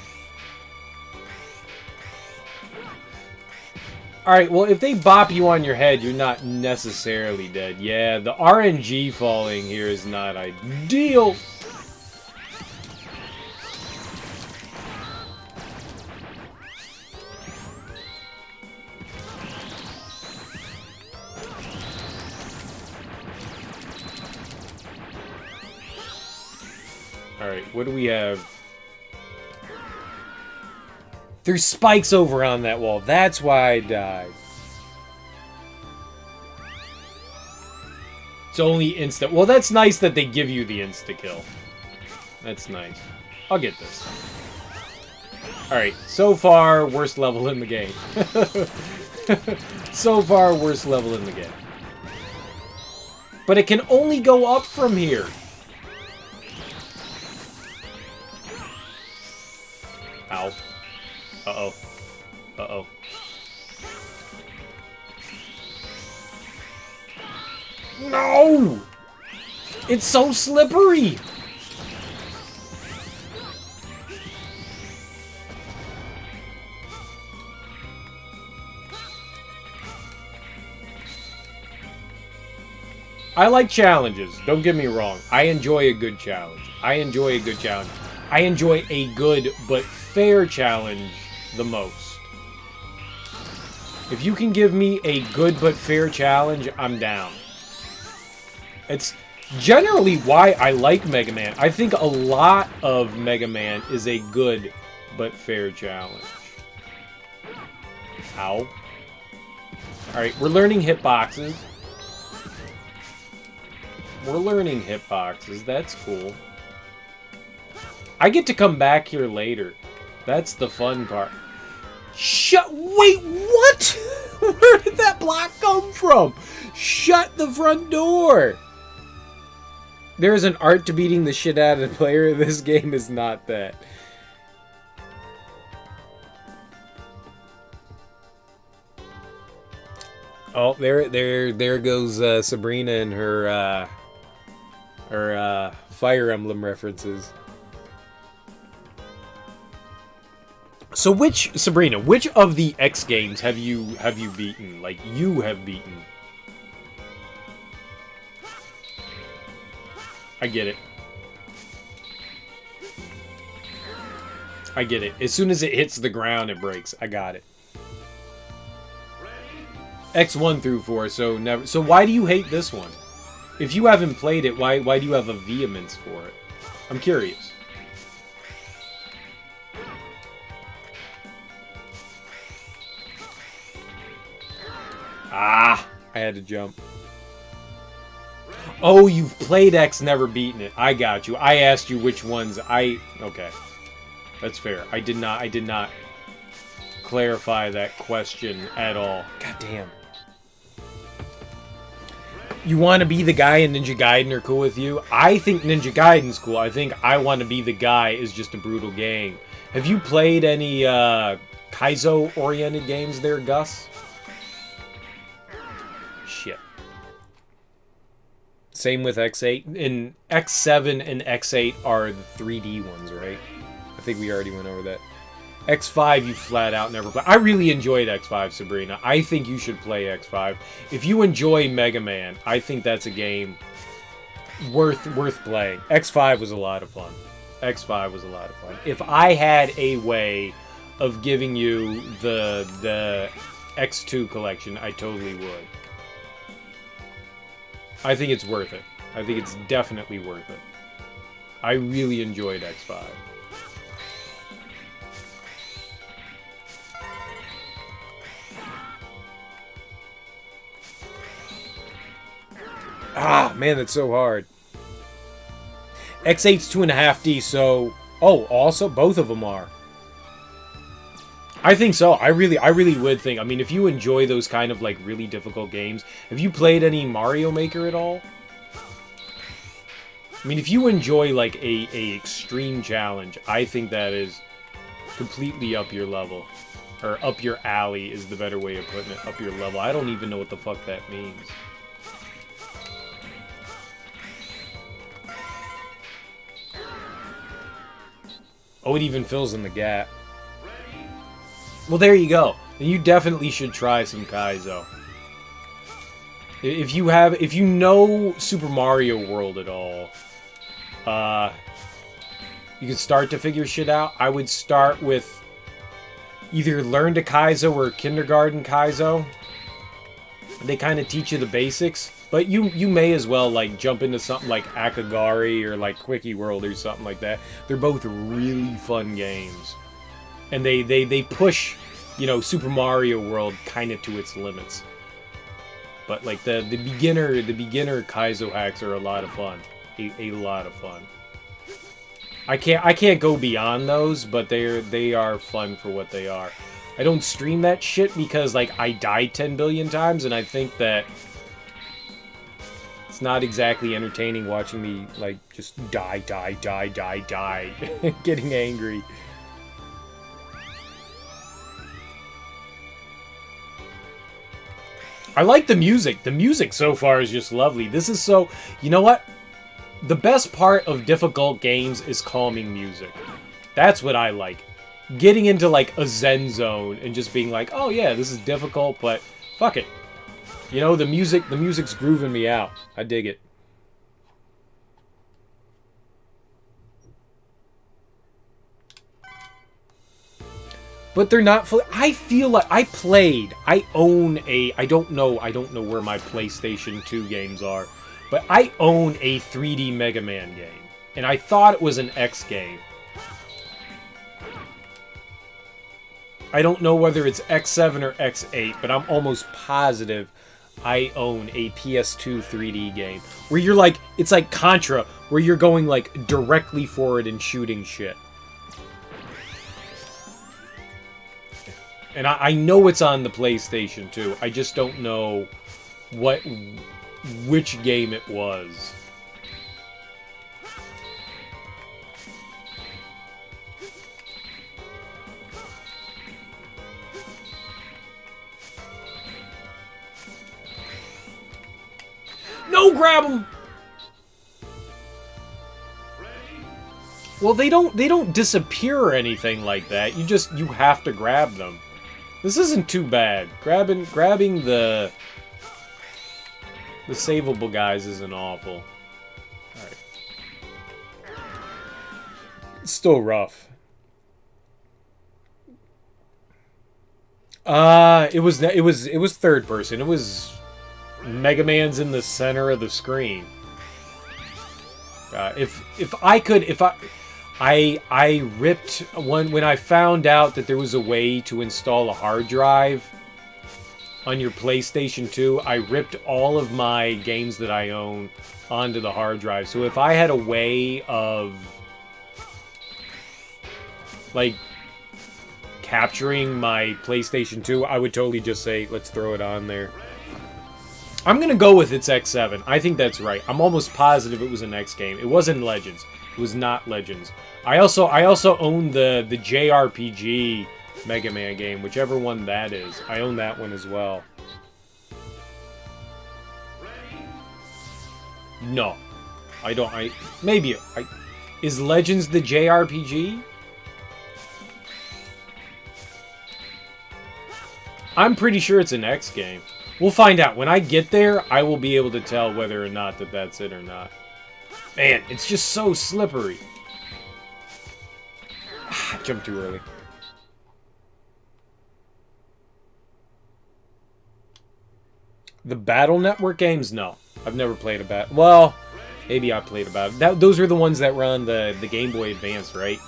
Alright, well, if they bop you on your head, you're not necessarily dead. Yeah, the RNG falling here is not ideal. Alright, what do we have? There's spikes over on that wall. That's why I died. It's only instant. Well, that's nice that they give you the insta-kill. That's nice. I'll get this. Alright, so far, worst level in the game. So far, worst level in the game. But it can only go up from here. Ow. Uh-oh. Uh-oh. No! It's so slippery! I like challenges. Don't get me wrong. I enjoy a good challenge. I enjoy a good challenge. I enjoy a good but fair challenge the most. If you can give me a good but fair challenge, I'm down. It's generally why I like Mega Man. I think a lot of Mega Man is a good but fair challenge. Ow. Alright, we're learning hitboxes. We're learning hitboxes. That's cool. I get to come back here later. That's the fun part. Wait, what? Where did that block come from? Shut the front door. There's an art to beating the shit out of the player. This game is not that. Oh, there goes Sabrina and her Fire Emblem references. So Sabrina, which of the X games have you beaten? Like, you have beaten? I get it. I get it. As soon as it hits the ground, it breaks. I got it. X1 through 4, so never. So why do you hate this one? If you haven't played it, why do you have a vehemence for it? I'm curious. Ah, I had to jump. Oh, you've played X, never beaten it. I got you. I asked you which ones. Okay. That's fair. I did not clarify that question at all. God damn. You want to be the guy in Ninja Gaiden are cool with you? I think Ninja Gaiden's cool. I think I want to be the guy is just a brutal game. Have you played any Kaizo-oriented games there, Gus? Shit. Same with X8. And X7 and X8 are the 3D ones, right? I think we already went over that. X5 you flat out never played. I really enjoyed X5, Sabrina. I think you should play X5. If you enjoy Mega Man, I think that's a game worth playing. X5 was a lot of fun. X5 was a lot of fun. If I had a way of giving you the X2 collection, I totally would. I think it's worth it. I think it's definitely worth it. I really enjoyed X5. Ah, man, that's so hard. X8's 2.5D, so... Oh, also, both of them are. I think so. I really would think. I mean, if you enjoy those kind of, like, really difficult games... Have you played any Mario Maker at all? I mean, if you enjoy, like, a extreme challenge, I think that is completely up your level. Or up your alley is the better way of putting it. Up your level. I don't even know what the fuck that means. Oh, it even fills in the gap. Well, there you go. And you definitely should try some Kaizo. If you know Super Mario World at all, you can start to figure shit out. I would start with either Learn to Kaizo or Kindergarten Kaizo. They kind of teach you the basics. But you may as well, like, jump into something like Akagari or, like, Quickie World or something like that. They're both really fun games. And they push, you know, Super Mario World kind of to its limits. But, like, the beginner Kaizo hacks are a lot of fun. A lot of fun. I can't go beyond those, but they are fun for what they are. I don't stream that shit because, like, I died 10 billion times, and I think that... It's not exactly entertaining watching me, like, just die, getting angry. I like the music. The music so far is just lovely. This is so... You know what? The best part of difficult games is calming music. That's what I like. Getting into, like, a zen zone and just being like, oh yeah, this is difficult, but fuck it. You know, the music's grooving me out. I dig it. But they're not fully... I feel like I own a... I don't know where my PlayStation 2 games are, but I own a 3D Mega Man game. And I thought it was an X game. I don't know whether it's X7 or X8, but I'm almost positive I own a PS2 3D game. Where you're like... It's like Contra, where you're going, like, directly forward and shooting shit. And I know it's on the PlayStation 2. I just don't know which game it was. No, grab them. Well, they don't disappear or anything like that. You have to grab them. This isn't too bad. Grabbing the savable guys isn't awful. Alright. It's still rough. It was third person. It was Mega Man's in the center of the screen. I ripped when I found out that there was a way to install a hard drive on your PlayStation 2, I ripped all of my games that I own onto the hard drive. So if I had a way of like capturing my PlayStation 2, I would totally just say, let's throw it on there. I'm gonna go with it's X7. I think that's right. I'm almost positive it was an X game. It wasn't Legends. It was not Legends. I also own the JRPG Mega Man game, whichever one that is. I own that one as well. No. I don't. Is Legends the JRPG? I'm pretty sure it's an X game. We'll find out. When I get there, I will be able to tell whether or not that's it or not. Man, it's just so slippery. I jumped too early. The Battle Network games? No. I've never played a Battle... Well, maybe I played a Battle... Those are the ones that run the Game Boy Advance, right?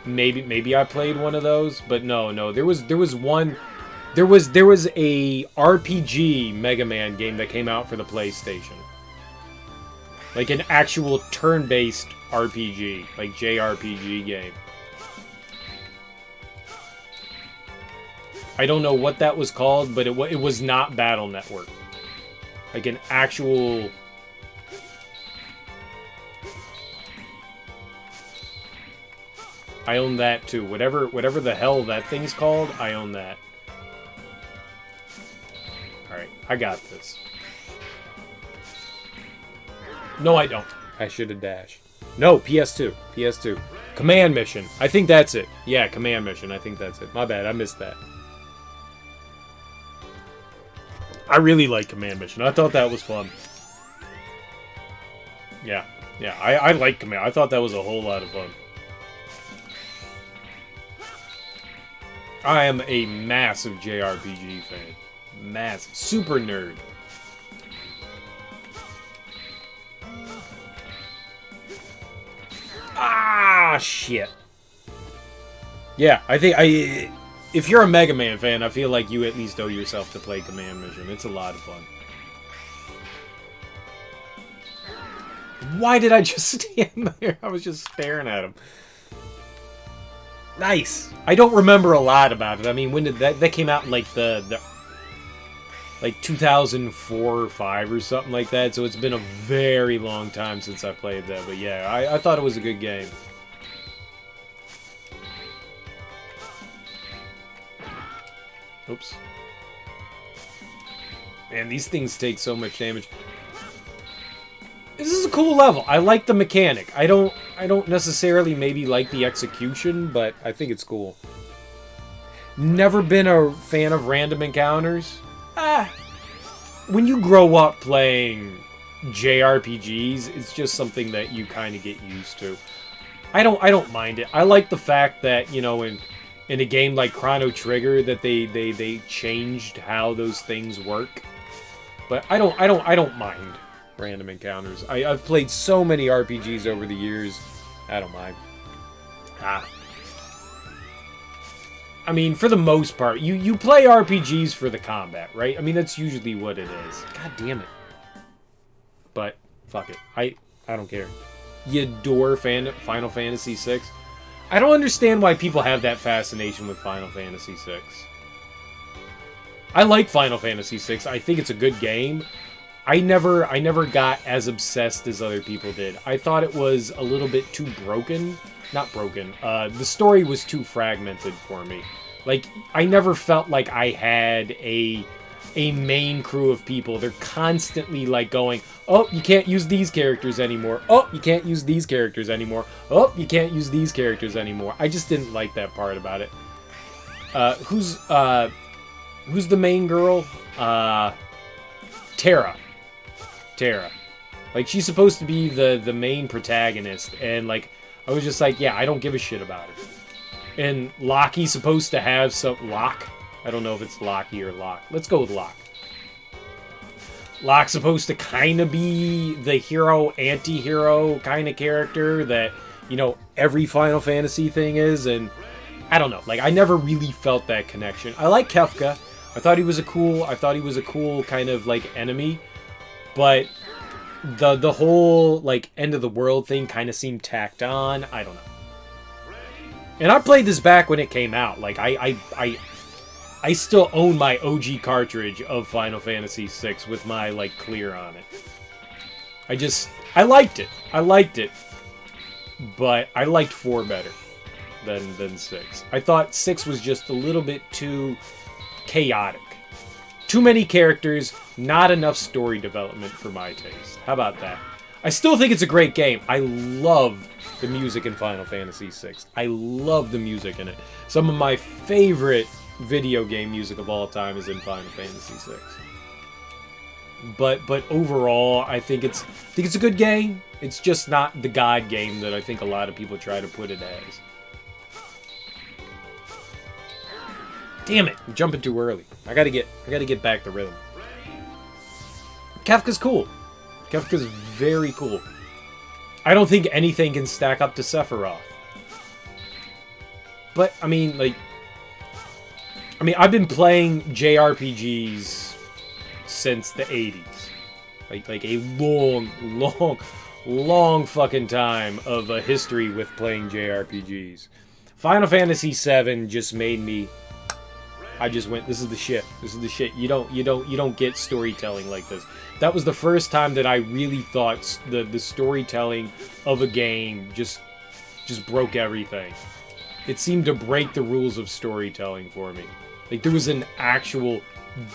Maybe I played one of those, but no. There was one... There was a RPG Mega Man game that came out for the PlayStation. Like an actual turn-based RPG. Like JRPG game. I don't know what that was called, but it was not Battle Network. Like an actual... I own that too. Whatever the hell that thing's called, I own that. Alright, I got this. No, I don't. I should have dashed. No, PS2. PS2. Command Mission. I think that's it. Yeah, Command Mission. I think that's it. My bad, I missed that. I really like Command Mission. I thought that was fun. Yeah, I like Command. I thought that was a whole lot of fun. I am a massive JRPG fan. Massive. Super nerd. Ah, shit. Yeah, I think if you're a Mega Man fan, I feel like you at least owe yourself to play Command Mission. It's a lot of fun. Why did I just stand there? I was just staring at him. Nice. I don't remember a lot about it. I mean, when did that came out in like like 2004 or 5 or something like that, so it's been a very long time since I played that, but yeah, I thought it was a good game. Oops. Man, these things take so much damage. This is a cool level. I like the mechanic. I don't necessarily maybe like the execution, but I think it's cool. Never been a fan of random encounters. When you grow up playing JRPGs, it's just something that you kind of get used to. I don't mind it. I like the fact that, you know, in a game like Chrono Trigger that they changed how those things work. But I don't mind random encounters. I've played so many RPGs over the years. I don't mind. I mean, for the most part, you play RPGs for the combat, right? I mean, that's usually what it is. God damn it. But, fuck it. I don't care. You adore Final Fantasy VI? I don't understand why people have that fascination with Final Fantasy VI. I like Final Fantasy VI. I think it's a good game. I never got as obsessed as other people did. I thought it was a little bit too broken. Not broken. The story was too fragmented for me. Like, I never felt like I had a main crew of people. They're constantly like going, oh, you can't use these characters anymore. Oh, you can't use these characters anymore. Oh, you can't use these characters anymore. I just didn't like that part about it. Who's the main girl? Terra. Like, she's supposed to be the main protagonist, and like, I was just like, yeah, I don't give a shit about her. And Lockie's supposed to have some... Locke? I don't know if it's Lockie or Locke. Let's go with Locke. Locke's supposed to kind of be the hero, anti-hero kind of character that, you know, every Final Fantasy thing is, and I don't know. Like, I never really felt that connection. I like Kefka. I thought he was a cool kind of, like, enemy, but the whole, like, end of the world thing kind of seemed tacked on. I don't know. And I played this back when it came out. Like, I still own my OG cartridge of Final Fantasy VI with my, like, clear on it. I liked it. But I liked 4 better than 6. I thought 6 was just a little bit too chaotic. Too many characters, not enough story development for my taste. How about that? I still think it's a great game. I love the music in Final Fantasy VI. I love the music in it. Some of my favorite video game music of all time is in Final Fantasy VI. But overall, I think it's a good game. It's just not the God game that I think a lot of people try to put it as. Damn it! I'm jumping too early. I gotta get back the rhythm. Kefka's cool. Kefka's very cool. I don't think anything can stack up to Sephiroth. But I mean, I've been playing JRPGs since the 80s. Like a long fucking time of a history with playing JRPGs. Final Fantasy VII just made me... I just went, this is the shit. This is the shit. You don't get storytelling like this. That was the first time that I really thought the storytelling of a game just broke everything. It seemed to break the rules of storytelling for me. Like, there was an actual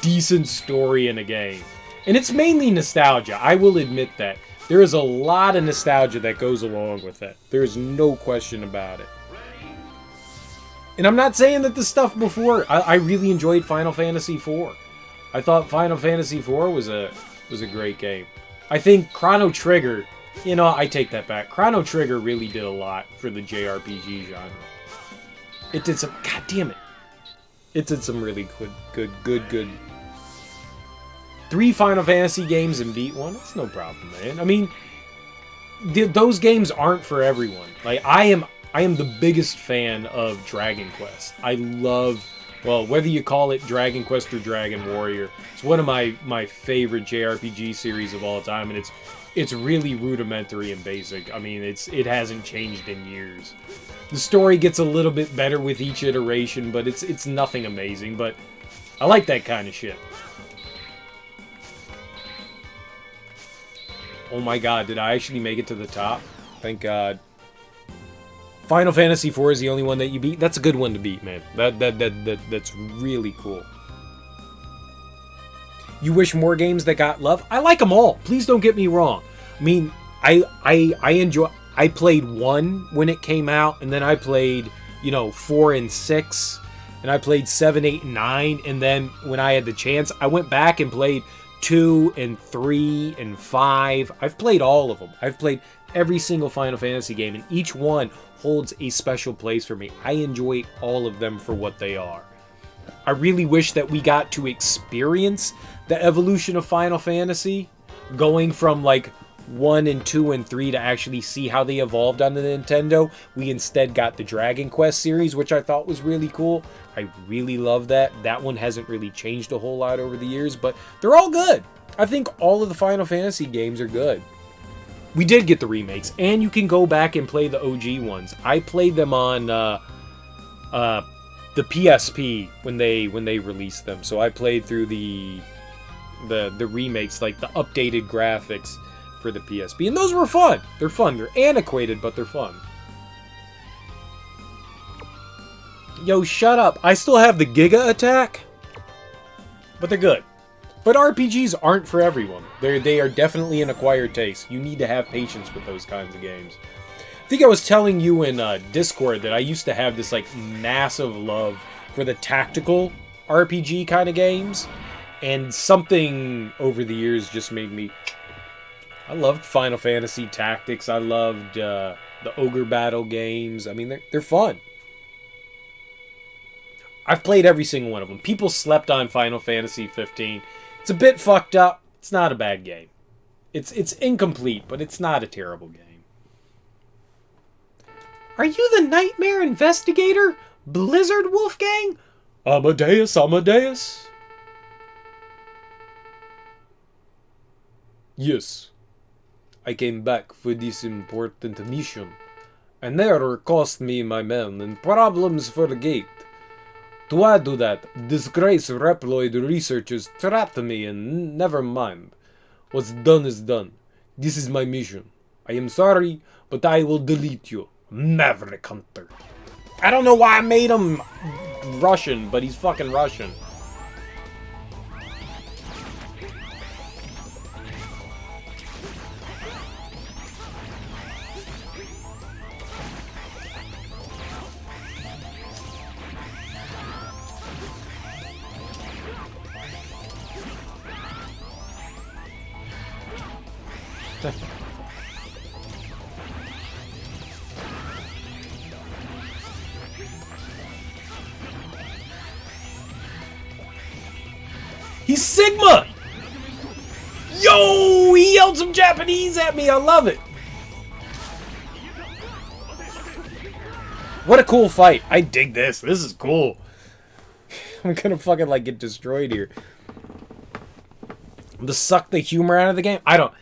decent story in a game. And it's mainly nostalgia, I will admit that. There is a lot of nostalgia that goes along with it. There is no question about it. And I'm not saying that the stuff before... I really enjoyed Final Fantasy IV. I thought Final Fantasy IV was a great game. I think Chrono Trigger... You know, I take that back. Chrono Trigger really did a lot for the JRPG genre. It did some... God damn it. It did some really good... 3 Final Fantasy games and beat 1? That's no problem, man. I mean, those games aren't for everyone. Like, I am the biggest fan of Dragon Quest. I love, well, whether you call it Dragon Quest or Dragon Warrior, it's one of my favorite JRPG series of all time, and it's really rudimentary and basic. I mean, it hasn't changed in years. The story gets a little bit better with each iteration, but it's nothing amazing, but I like that kind of shit. Oh my god, did I actually make it to the top? Thank god. Final Fantasy IV is the only one that you beat? That's a good one to beat, man. That's really cool. You wish more games that got love? I like them all. Please don't get me wrong. I mean, I enjoy... I played 1 when it came out, and then I played, 4 and 6, and I played 7, 8, and 9, and then when I had the chance, I went back and played 2 and 3 and 5. I've played all of them. I've played every single Final Fantasy game, and each one holds a special place for me. I enjoy all of them for what they are. I really wish that we got to experience the evolution of Final Fantasy, going from like 1 and 2 and 3 to actually see how they evolved on the Nintendo. We instead got the Dragon Quest series, which I thought was really cool. I really love that. That one hasn't really changed a whole lot over the years, but they're all good. I think all of the Final Fantasy games are good. We did get the remakes, and you can go back and play the OG ones. I played them on the PSP when they released them. So I played through the remakes, like the updated graphics for the PSP, and those were fun. They're fun. They're antiquated, but they're fun. Yo, shut up. I still have the Giga attack, but they're good. But RPGs aren't for everyone. They are definitely an acquired taste. You need to have patience with those kinds of games. I think I was telling you in Discord that I used to have this like massive love for the tactical RPG kind of games, and something over the years just made me... I loved Final Fantasy Tactics. I loved the Ogre Battle games. I mean, they're fun. I've played every single one of them. People slept on Final Fantasy 15. It's a bit fucked up. It's not a bad game. It's incomplete, but it's not a terrible game. Are you the Nightmare Investigator? Blizzard Wolfgang? Amadeus? Yes. I came back for this important mission. An error cost me my men and problems for the gate. To add to that, disgraced Reploid researchers trapped me and never mind. What's done is done. This is my mission. I am sorry, but I will delete you. Maverick Hunter. I don't know why I made him Russian, but he's fucking Russian. He's Sigma! Yo! He yelled some Japanese at me. I love it. What a cool fight. I dig this. This is cool. I'm gonna fucking like get destroyed here. To suck the humor out of the game. I don't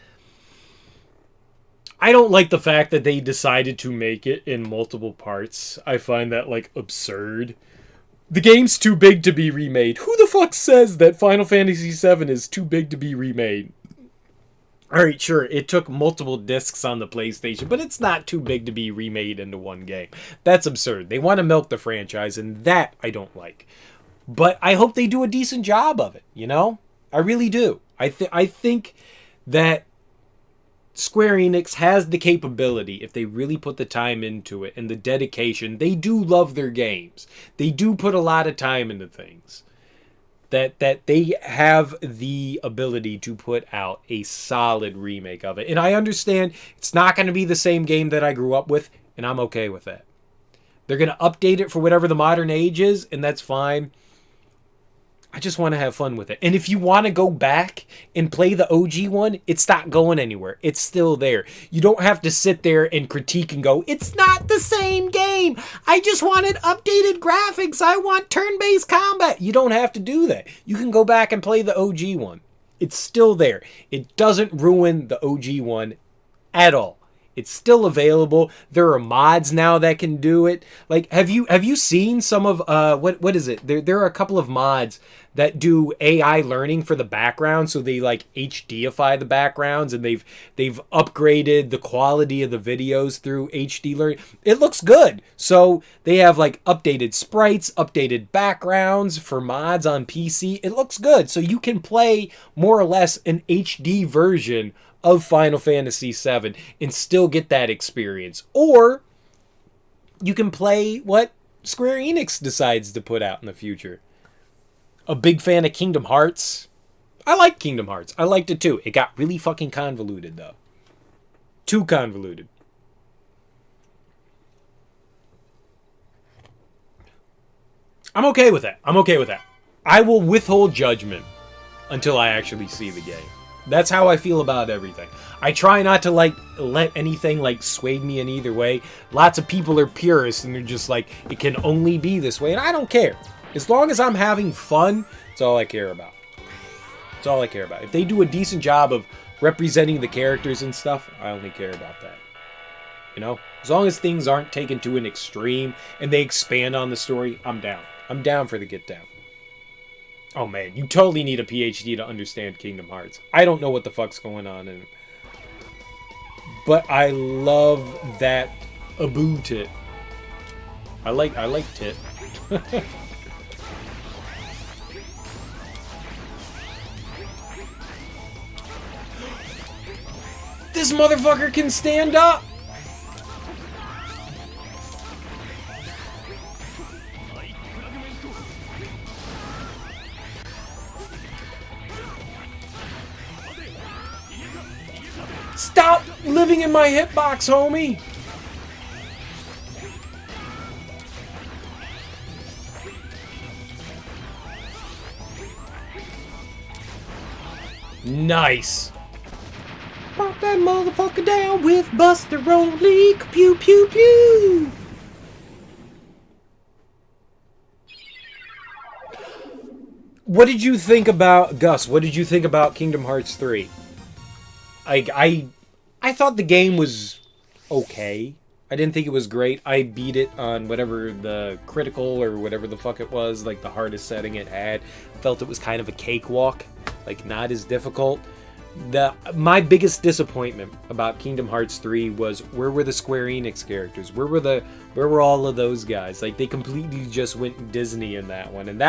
like the fact that they decided to make it in multiple parts. I find that like absurd. The game's too big to be remade. Who the fuck says that Final Fantasy VII is too big to be remade? Alright, sure, it took multiple discs on the PlayStation, but it's not too big to be remade into one game. That's absurd. They want to milk the franchise, and that I don't like. But I hope they do a decent job of it, you know? I really do. I think that Square Enix has the capability, if they really put the time into it and the dedication. They do love their games. They do put a lot of time into things. That they have the ability to put out a solid remake of it. And I understand it's not going to be the same game that I grew up with, and I'm okay with that. They're going to update it for whatever the modern age is, and that's fine. I just want to have fun with it. And if you want to go back and play the OG one, it's not going anywhere. It's still there. You don't have to sit there and critique and go, it's not the same game. I just wanted updated graphics. I want turn-based combat. You don't have to do that. You can go back and play the OG one. It's still there. It doesn't ruin the OG one at all. It's still available. There are mods now that can do it. Like, have you seen some of what is it? There are a couple of mods that do AI learning for the background, so they like HDify the backgrounds, and they've upgraded the quality of the videos through HD learning. It looks good. So they have like updated sprites, updated backgrounds for mods on PC. It looks good. So you can play more or less an HD version of Final Fantasy VII and still get that experience. Or you can play what Square Enix decides to put out in the future. A big fan of Kingdom Hearts. I like Kingdom Hearts. I liked it too. It got really fucking convoluted though. Too convoluted. I'm okay with that. I will withhold judgment until I actually see the game. That's how I feel about everything. I try not to like let anything like sway me in either way. Lots of people are purists and they're just like, it can only be this way, and I don't care. As long as I'm having fun, that's all I care about. That's all I care about. If they do a decent job of representing the characters and stuff, I only care about that. You know? As long as things aren't taken to an extreme and they expand on the story, I'm down. I'm down for the get down. Oh man, you totally need a PhD to understand Kingdom Hearts. I don't know what the fuck's going on in it. But I love that Abu tit. I like tit. This motherfucker can stand up! Stop living in my hitbox, homie! Nice! Brought that motherfucker down with Buster Roley. Pew pew pew. What did you think about Gus? What did you think about Kingdom Hearts 3? I thought the game was okay. I didn't think it was great. I beat it on whatever the critical or whatever the fuck it was, like the hardest setting it had. Felt it was kind of a cakewalk, like not as difficult. My biggest disappointment about Kingdom Hearts 3 was where were the Square Enix characters? Where were all of those guys? Like they completely just went Disney in that one, and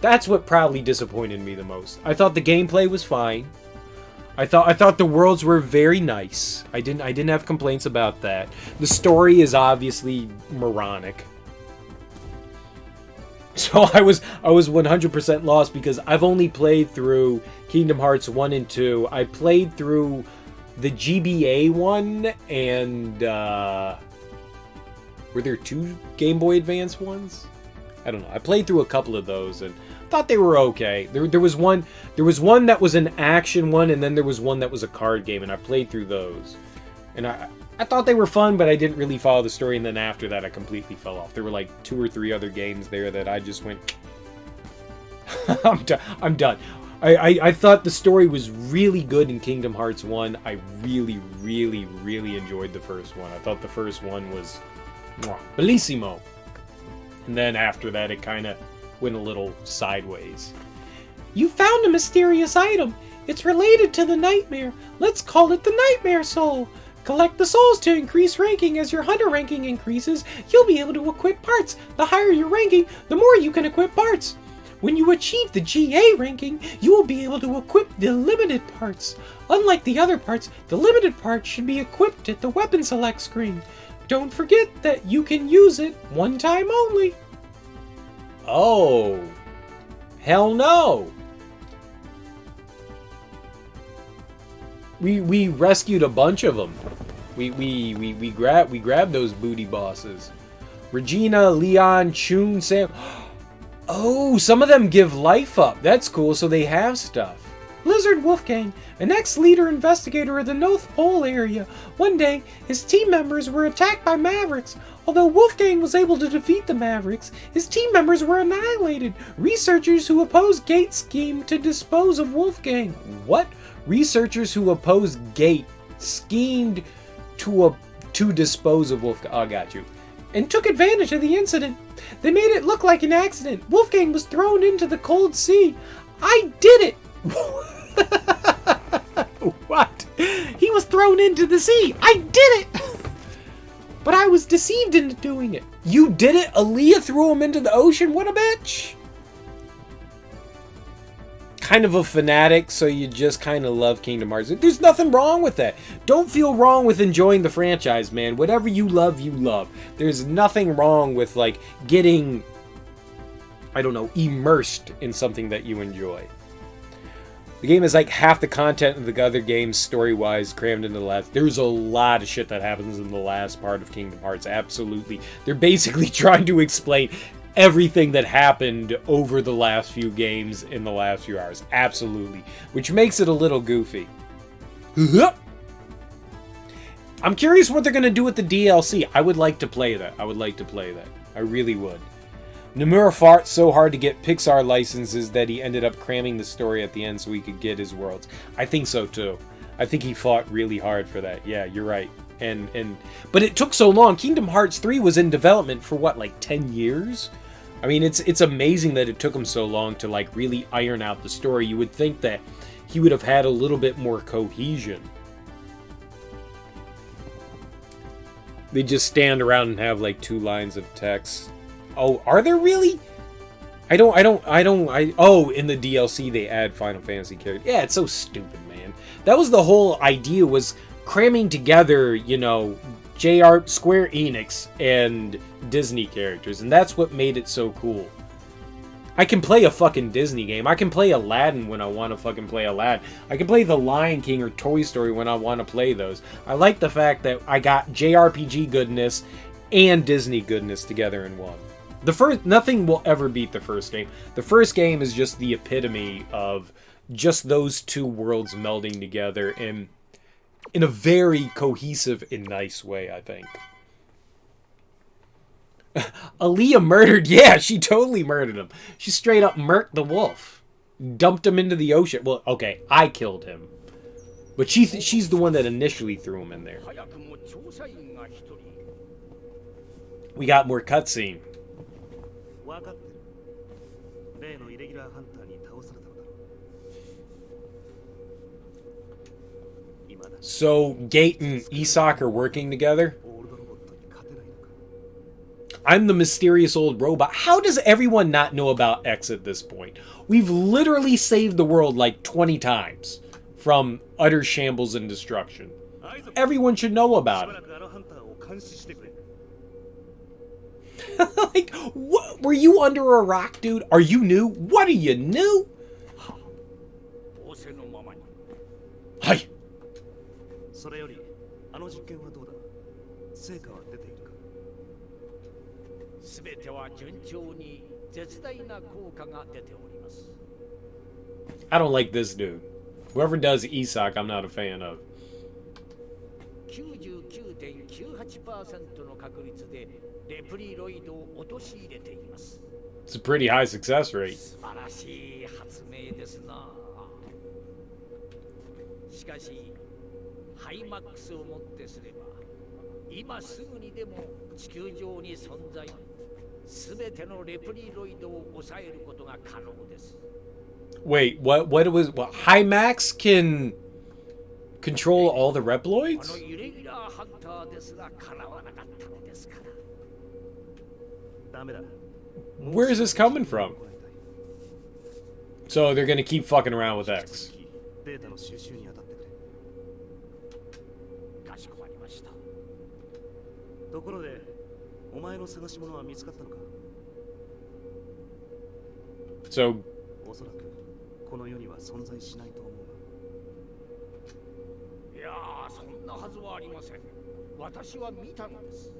that's what probably disappointed me the most. I thought the gameplay was fine. I thought the worlds were very nice. I didn't have complaints about that. The story is obviously moronic. So I was 100% lost because I've only played through Kingdom Hearts 1 and 2. I played through the GBA one and were there 2 Game Boy Advance ones? I don't know. I played through a couple of those and thought they were okay. There was one that was an action one, and then there was one that was a card game, and I played through those. And I thought they were fun, but I didn't really follow the story, and then after that I completely fell off. There were like 2 or 3 other games there that I just went I'm done. I thought the story was really good in Kingdom Hearts 1. I really, really, really enjoyed the first one. I thought the first one was bellissimo. And then after that it kind of went a little sideways. You found a mysterious item. It's related to the nightmare. Let's call it the Nightmare Soul. Collect the souls to increase ranking. As your hunter ranking increases, you'll be able to equip parts. The higher your ranking, the more you can equip parts. When you achieve the GA ranking, you will be able to equip the limited parts. Unlike the other parts, the limited parts should be equipped at the weapon select screen. Don't forget that you can use it one time only. Oh, hell no. We rescued a bunch of them. We grabbed those booty bosses. Regina, Leon, Chun, Sam. Oh, some of them give life up. That's cool, so they have stuff. Lizard Wolfgang, an ex-leader investigator of the North Pole area. One day, his team members were attacked by Mavericks. Although Wolfgang was able to defeat the Mavericks, his team members were annihilated. Researchers who opposed Gates' scheme to dispose of Wolfgang. What? Researchers who opposed Gate schemed to dispose of Wolfgang. Oh, got you. And took advantage of the incident. They made it look like an accident. Wolfgang was thrown into the cold sea. I did it! What? He was thrown into the sea. I did it! But I was deceived into doing it. You did it? Aaliyah threw him into the ocean? What a bitch! Kind of a fanatic, so you just kind of love Kingdom Hearts. There's nothing wrong with that. Don't feel wrong with enjoying the franchise, man. Whatever you love, you love. There's nothing wrong with, like, getting, I don't know, immersed in something that you enjoy. The game is like half the content of the other games, story-wise, crammed into the last. There's a lot of shit that happens in the last part of Kingdom Hearts, absolutely. They're basically trying to explain everything that happened over the last few games in the last few hours. Absolutely. Which makes it a little goofy. I'm curious what they're going to do with the DLC. I would like to play that. I really would. Nomura fought so hard to get Pixar licenses that he ended up cramming the story at the end so he could get his worlds. I think so too. I think he fought really hard for that. Yeah, you're right. But it took so long. Kingdom Hearts 3 was in development for what, like 10 years? I mean, it's amazing that it took him so long to like really iron out the story. You would think that he would have had a little bit more cohesion. They just stand around and have like 2 lines of text. Oh, are there really? Oh, in the DLC they add Final Fantasy characters. Yeah, it's so stupid, man. That was the whole idea, was cramming together, you know, JR Square Enix and Disney characters, and that's what made it so cool. I can play a fucking Disney game. I can play Aladdin when I want to fucking play Aladdin. I can play The Lion King or Toy Story when I want to play those. I like the fact that I got JRPG goodness and Disney goodness together in one. Nothing will ever beat the first game. The first game is just the epitome of just those two worlds melding together in a very cohesive and nice way, I think. Aaliyah murdered, yeah, she totally murdered him. She straight up murked the wolf. Dumped him into the ocean. Well, okay, I killed him. But she's the one that initially threw him in there. We got more cutscene. So, Gate and Isak are working together? I'm the mysterious old robot. How does everyone not know about X at this point? We've literally saved the world like 20 times from utter shambles and destruction. Everyone should know about it. Like, what? Were you under a rock, dude? Are you new? What are you new? Hi. それよりあの実験はどうだ成果は出ているかすべては順調に絶大な効果が出ております I don't like this dude. Whoever does Isak, I'm not a fan of. 99.98% の確率でレプリロイドを陥れています It's a pretty high success rate. 素晴らしい発明ですなしかしハイマックスをもってすれば今すぐにでも地球上に存在すべてのレプリロイドを抑えることが可能です Wait, what Hymax can control all the あ Reploids? のイレギュラーハンターですらかなわなかったのですからダメだ Where is this coming from? So they're gonna keep fucking around with X. データの収集に当たってくれかしこまりましたところでお前の探し物は見つかったのか So おそらくこの世には存在しないと思うがいやーそんなはずはありません私は見たのです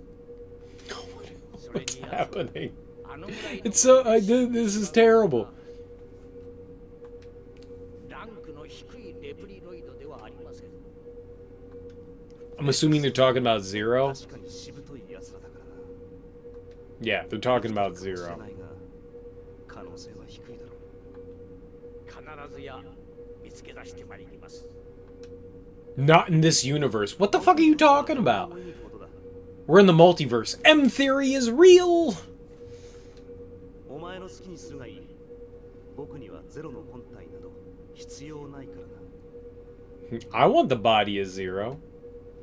それに what's happening? あのぐらいの It's so this is terrible. ランクの低いレプリロイドではありません I'm assuming they're talking about Zero. 確かにしぶとい奴らだからな Yeah, they're talking about 知ら Zero. ないが可能性は低いだろう必ずや見つけ出してまいります Not in this universe. What the fuck are you talking about? いいことだ We're in the multiverse. M theory is real. お前の好きにするがいい僕にはゼロの本体など必要ないからな I want the body of Zero.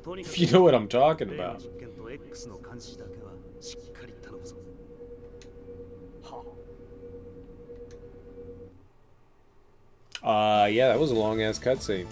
とにか If you know what I'm talking 例の about. 実験と X の監視だけはしっかり頼むぞ Yeah, that was a long ass cutscene.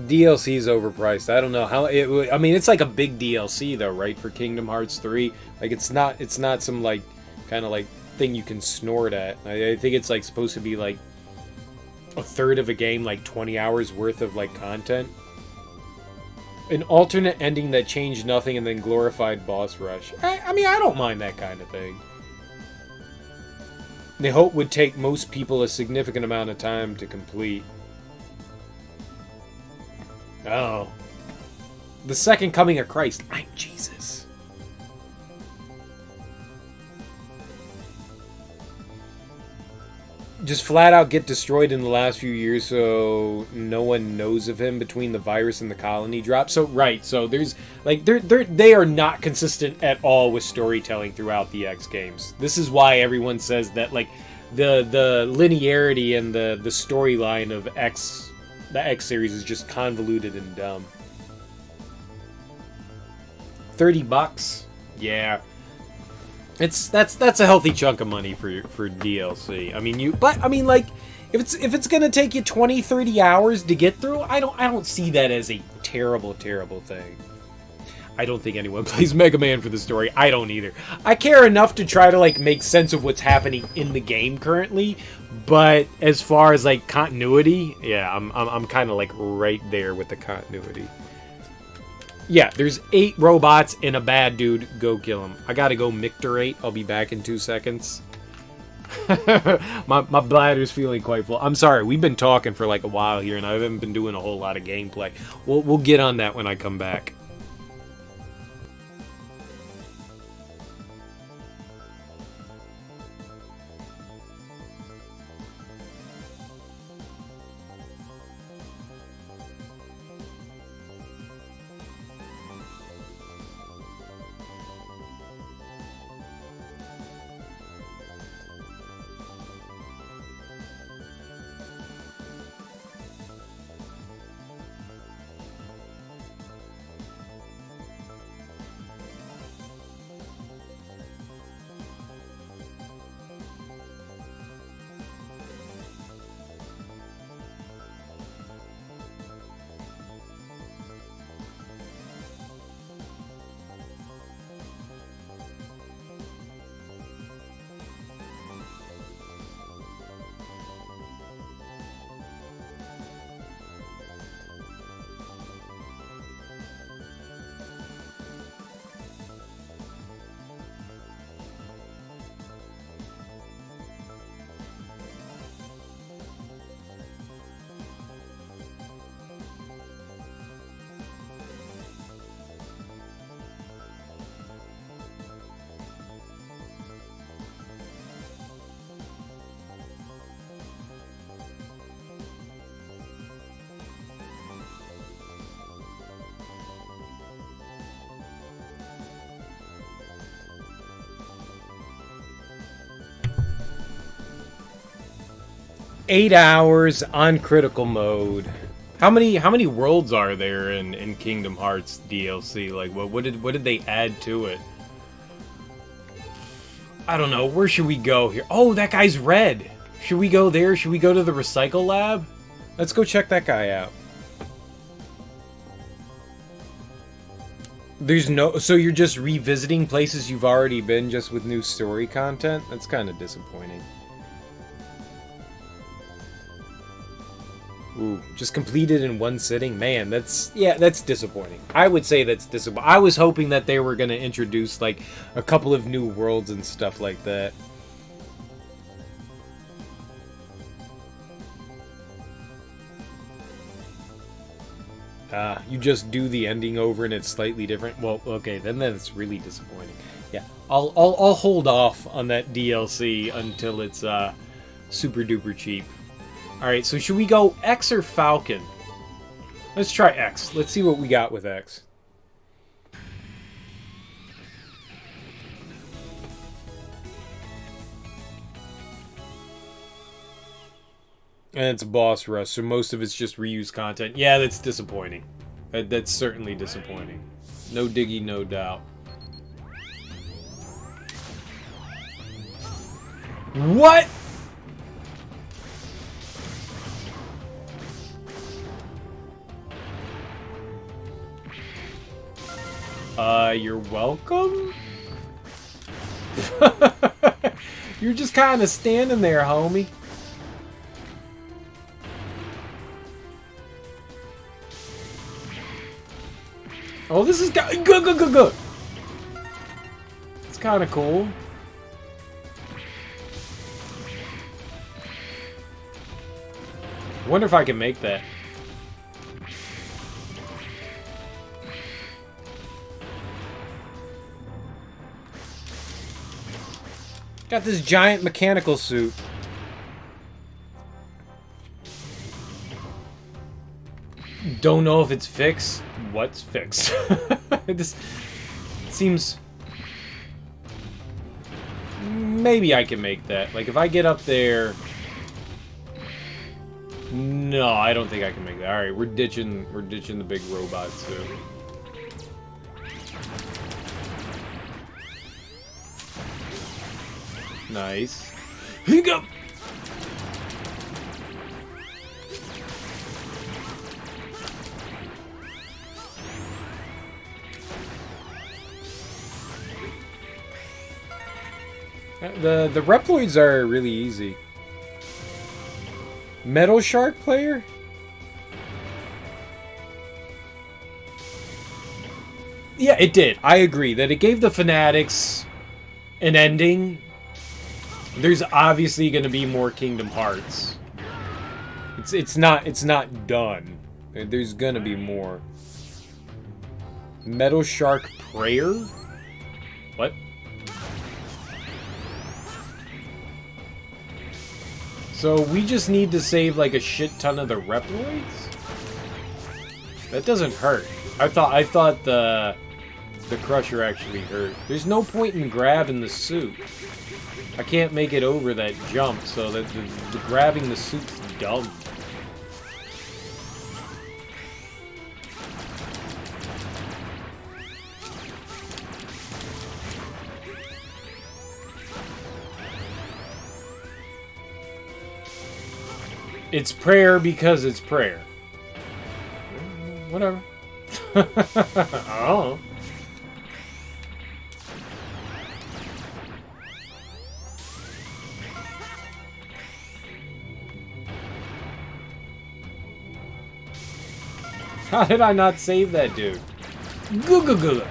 DLC is overpriced. I don't know how I mean, it's like a big DLC though, right? For Kingdom Hearts 3. Like it's not some like kind of like thing you can snort at. I think it's like supposed to be like a third of a game, like 20 hours worth of like content. An alternate ending that changed nothing and then glorified boss rush. I mean, I don't mind that kind of thing. The hope would take most people a significant amount of time to complete. Oh. The second coming of Christ. I'm Jesus. Just flat out get destroyed in the last few years, so no one knows of him between the virus and the colony drop. So right, so there's like they are not consistent at all with storytelling throughout the X games. This is why everyone says that like the linearity and the storyline of X, the X series is just convoluted and dumb. $30? Yeah. That's a healthy chunk of money for DLC. I mean, like, if it's gonna take you 20, 30 hours to get through, I don't see that as a terrible thing. I don't think anyone plays Mega Man for the story. I don't either. I care enough to try to, like, make sense of what's happening in the game currently, but as far as, like, continuity, yeah, I'm kind of, like, right there with the continuity. Yeah, there's 8 robots and a bad dude. Go kill him. I gotta go micturate. I'll be back in 2 seconds. my bladder's feeling quite full. I'm sorry, we've been talking for like a while here, and I haven't been doing a whole lot of gameplay. We'll get on that when I come back. Eight hours on critical mode. How many worlds are there in Kingdom Hearts DLC? Like, what did they add to it? I don't know. Where should we go here? Oh, that guy's red. Should we go there? Should we go to the recycle lab? Let's go check that guy out. There's no... So you're just revisiting places you've already been just with new story content? That's kind of disappointing. Ooh, just completed in one sitting? Man, that's disappointing. I would say that's disappointing. I was hoping that they were going to introduce, like, a couple of new worlds and stuff like that. You just do the ending over and it's slightly different? Well, okay, then that's really disappointing. Yeah, I'll hold off on that DLC until it's super duper cheap. Alright, so should we go X or Falcon? Let's try X. Let's see what we got with X. And it's a boss rush, so most of it's just reused content. Yeah, that's disappointing. That's certainly disappointing. No diggy, no doubt. What? You're welcome? You're just kind of standing there, homie. Oh, this is good. It's kind of cool. Wonder if I can make that. Got this giant mechanical suit. Don't know if it's fixed. What's fixed? This seems... Maybe I can make that. Like, if I get up there... No, I don't think I can make that. Alright, we're ditching the big robots, too. Nice. Go. The Reploids are really easy. Metal Shark player? Yeah, it did. I agree that it gave the Fanatics an ending. There's obviously going to be more Kingdom Hearts. It's not done. There's going to be more. Metal Shark Prayer? What? So we just need to save like a shit ton of the Reploids? That doesn't hurt. I thought the Crusher actually hurt. There's no point in grabbing the suit. I can't make it over that jump, so that the grabbing the suit's dumb. It's prayer because it's prayer. Whatever. Oh. How did I not save that dude? Goo goo goo.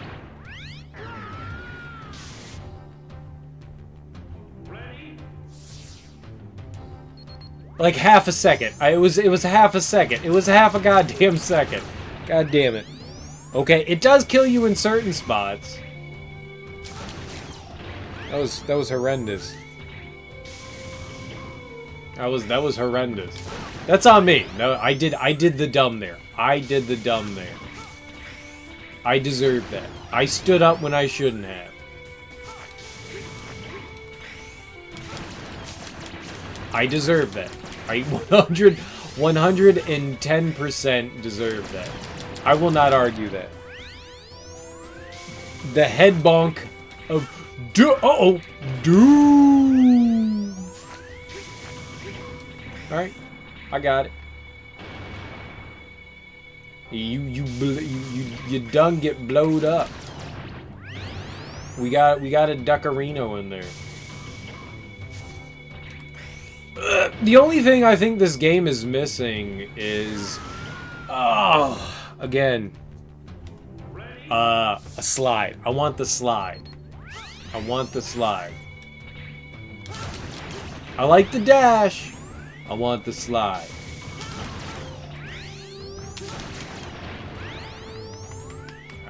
Like half a second. It was half a second. It was half a goddamn second. God damn it. Okay, it does kill you in certain spots. That was horrendous. That was horrendous. That's on me. No, I did the dumb there. I did the dumb there. I deserved that. I stood up when I shouldn't have. I deserve that. I 110% deserve that. I will not argue that. The head bonk of doom. All right, I got it. You done get blowed up. We got a Duckarino in there. The only thing I think this game is missing is, again, a slide. I want the slide. I want the slide. I like the dash. I want the slide.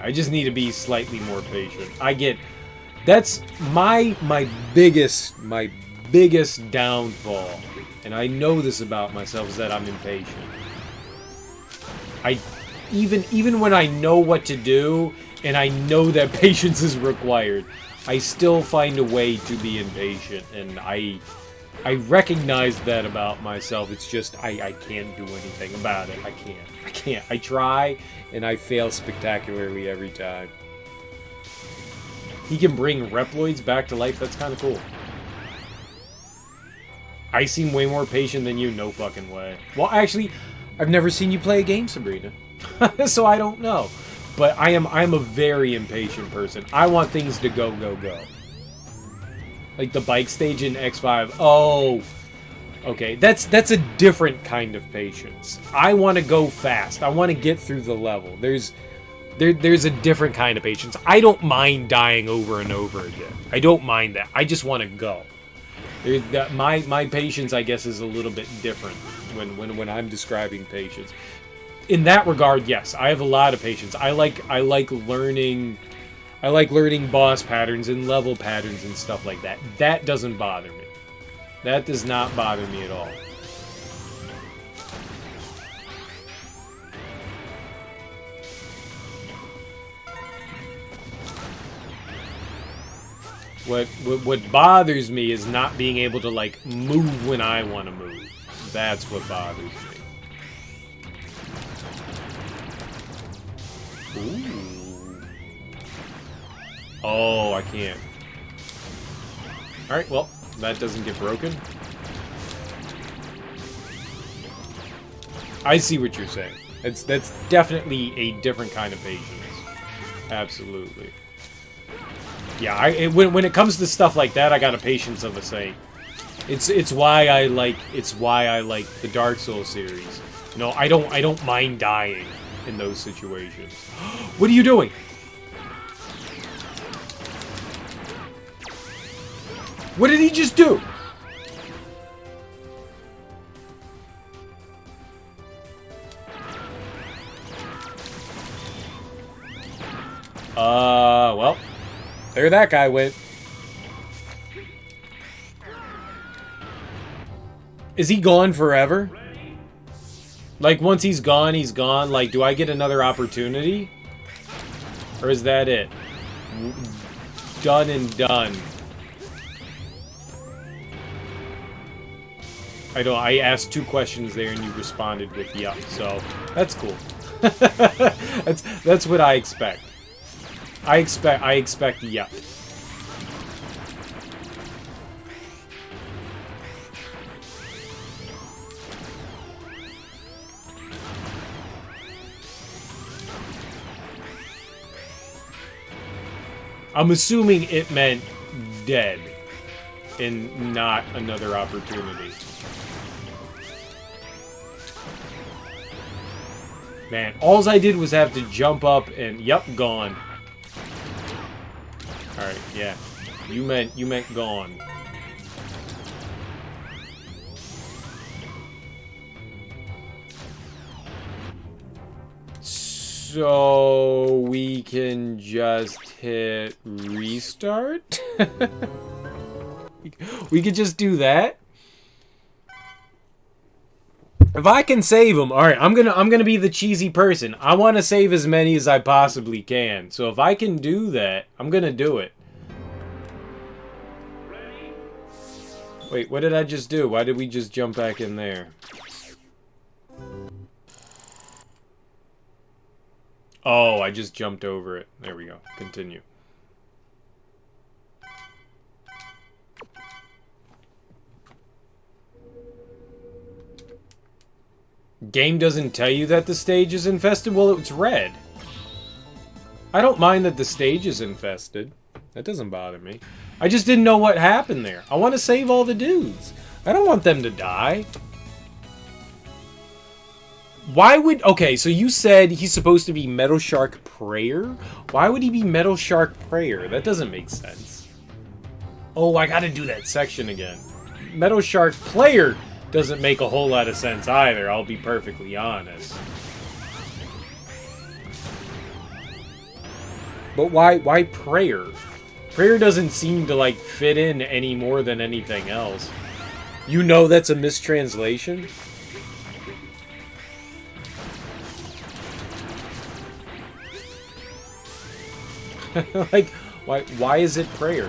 I just need to be slightly more patient. I get, that's my biggest downfall, and I know this about myself, is that I'm impatient. Even when I know what to do and I know that patience is required, I still find a way to be impatient, and I recognize that about myself. It's just I can't do anything about it. I can't. I try and I fail spectacularly every time. He can bring Reploids back to life. That's kind of cool. I seem way more patient than you. No fucking way. Well, actually, I've never seen you play a game, Sabrina, so I don't know. But I'm a very impatient person. I want things to go. Like the bike stage in X5. Oh, okay. That's a different kind of patience. I want to go fast. I want to get through the level. There's a different kind of patience. I don't mind dying over and over again. I don't mind that. I just want to go. My patience, I guess, is a little bit different when I'm describing patience. In that regard, yes, I have a lot of patience. I like learning boss patterns and level patterns and stuff like that. That doesn't bother me. That does not bother me at all. What bothers me is not being able to, like, move when I want to move. That's what bothers me. Ooh. Oh, I can't. Alright, well, that doesn't get broken? I see what you're saying. That's definitely a different kind of patience. Absolutely. Yeah, when it comes to stuff like that, I got a patience of a saint. It's why I like the Dark Souls series. No, I don't mind dying in those situations. What are you doing? What did he just do? Well, there that guy went. Is he gone forever? Like, once he's gone, he's gone. Like, do I get another opportunity? Or is that it? Done and done. I asked 2 questions there and you responded with yup, so that's cool. that's what I expect. I expect yup. I'm assuming it meant dead and not another opportunity. Man, alls I did was have to jump up and yup, gone. Alright, yeah. You meant gone. So we can just hit restart? We could just do that? If I can save them, all right, I'm gonna be the cheesy person. I want to save as many as I possibly can. So if I can do that, I'm gonna do it. Wait, what did I just do? Why did we just jump back in there? Oh, I just jumped over it. There we go. Continue. Game doesn't tell you that the stage is infested? Well, it's red. I don't mind that the stage is infested. That doesn't bother me. I just didn't know what happened there. I want to save all the dudes. I don't want them to die. Why would... Okay, so you said he's supposed to be Metal Shark Prayer? Why would he be Metal Shark Prayer? That doesn't make sense. Oh, I gotta do that section again. Metal Shark Player doesn't make a whole lot of sense either, I'll be perfectly honest. But why prayer? Prayer doesn't seem to, like, fit in any more than anything else. You know that's a mistranslation? Like, why is it prayer?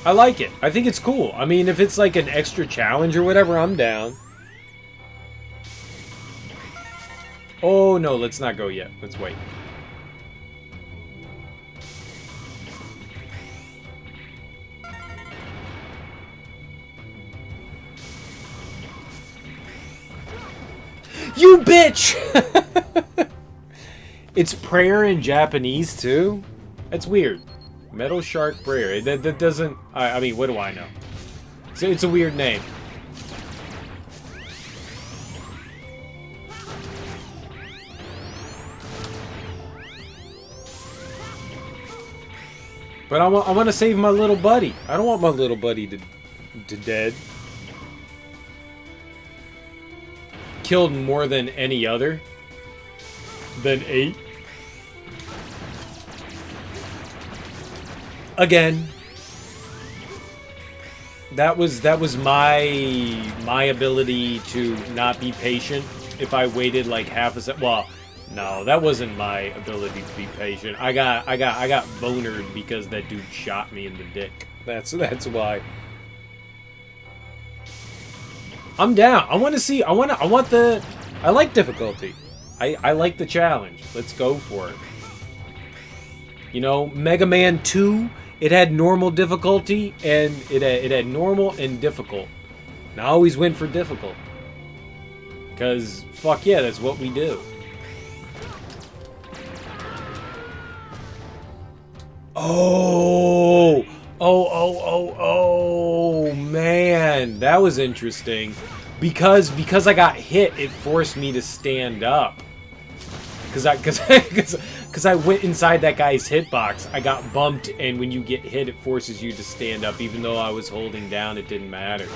I like it. I think it's cool. I mean, if it's like an extra challenge or whatever, I'm down. Oh, no, let's not go yet. Let's wait. You bitch! It's prayer in Japanese, too? That's weird. Metal Shark Prayer. That doesn't... I mean, what do I know? It's a weird name. But I want to save my little buddy. I don't want my little buddy to dead. Killed more than any other. Than 8. Again. That was my ability to not be patient if I waited like half a second. Well, no, that wasn't my ability to be patient. I got bonered because that dude shot me in the dick. That's why. I'm down. I want to see. I like difficulty. I like the challenge. Let's go for it. You know, Mega Man 2, it had normal difficulty, and it had normal and difficult. And I always went for difficult. Because, fuck yeah, that's what we do. Oh, man, that was interesting. Because I got hit, it forced me to stand up. Because I went inside that guy's hitbox. I got bumped, and when you get hit, it forces you to stand up. Even though I was holding down, it didn't matter.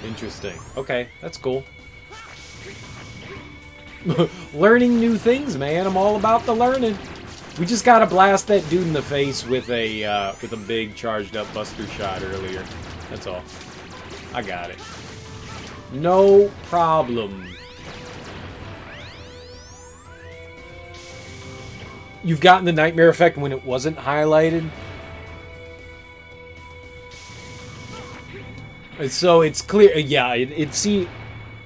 Interesting. Okay, that's cool. Learning new things, man. I'm all about the learning. We just gotta blast that dude in the face with a big charged up Buster Shot earlier. That's all. I got it. No problem. You've gotten the nightmare effect when it wasn't highlighted? And so it's clear. Yeah, it see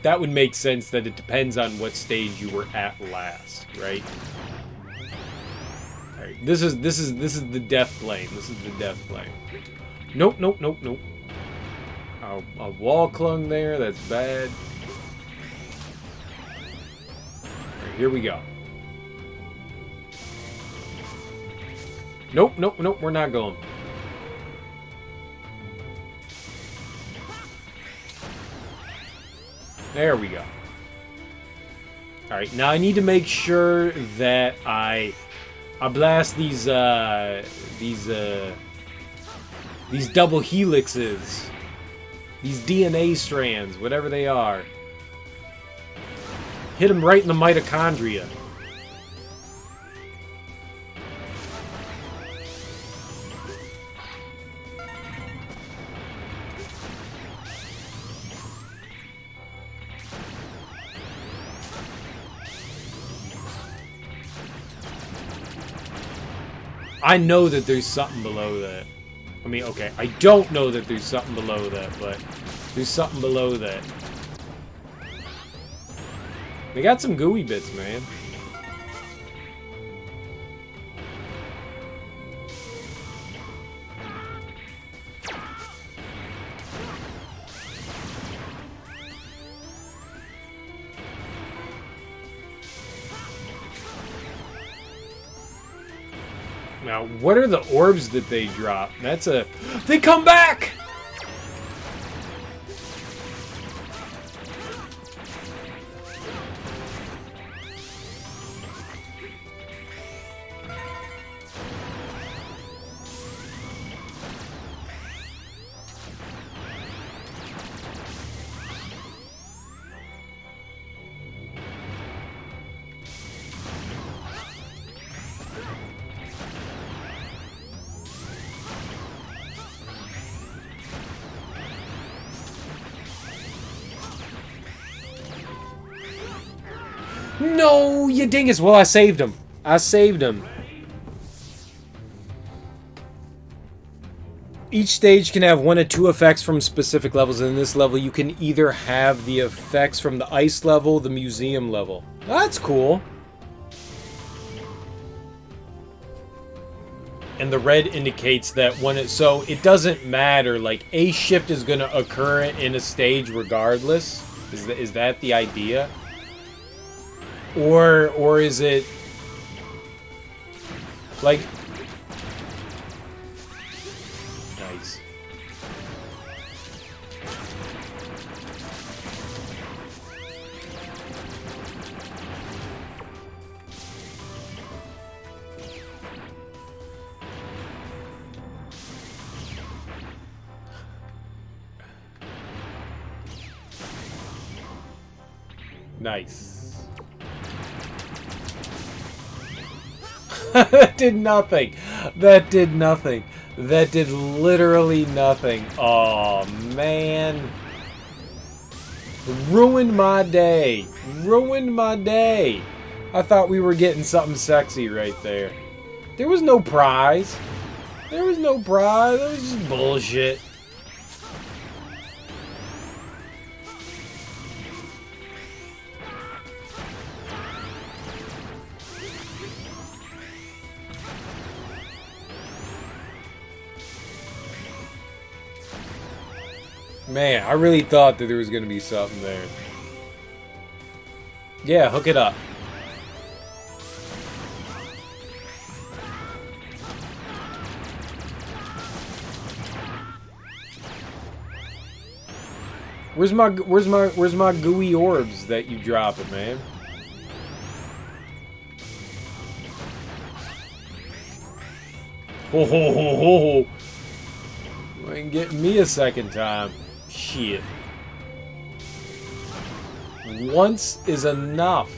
that would make sense that it depends on what stage you were at last, right? Alright, this is the death plane. This is the death plane. Nope. A wall clung there. That's bad. Alright, here we go. Nope. We're not going. There we go. Alright, now I need to make sure that I blast these double helixes. These DNA strands, whatever they are. Hit them right in the mitochondria. I know that there's something below that. I mean, okay, I don't know that there's something below that, but there's something below that. They got some gooey bits, man. Now, what are the orbs that they drop? That's a... They come back! No, you dingus. Well, I saved him. I saved him. Each stage can have one or two effects from specific levels. In this level, you can either have the effects from the ice level, the museum level. That's cool. And the red indicates that when it... So, it doesn't matter. Like, a shift is going to occur in a stage regardless. Is that the idea? Or is it like nice? Nice. That did nothing. That did nothing. That did literally nothing. Oh, man. Ruined my day. Ruined my day. I thought we were getting something sexy right there. There was no prize. There was no prize. That was just bullshit. Man, I really thought that there was going to be something there. Yeah, hook it up. Where's my gooey orbs that you drop it, man? Ho ho ho ho! You ain't getting me a second time. Shit. Once is enough.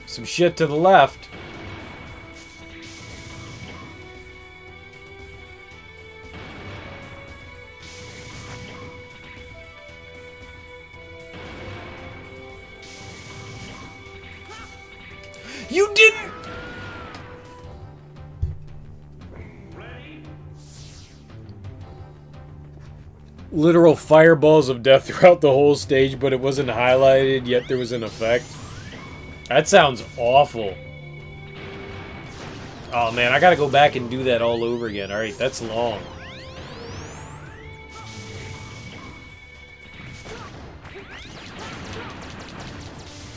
Some shit to the left. You didn't! Literal fireballs of death throughout the whole stage, but it wasn't highlighted, yet there was an effect. That sounds awful. Oh man, I gotta go back and do that all over again. Alright, that's long.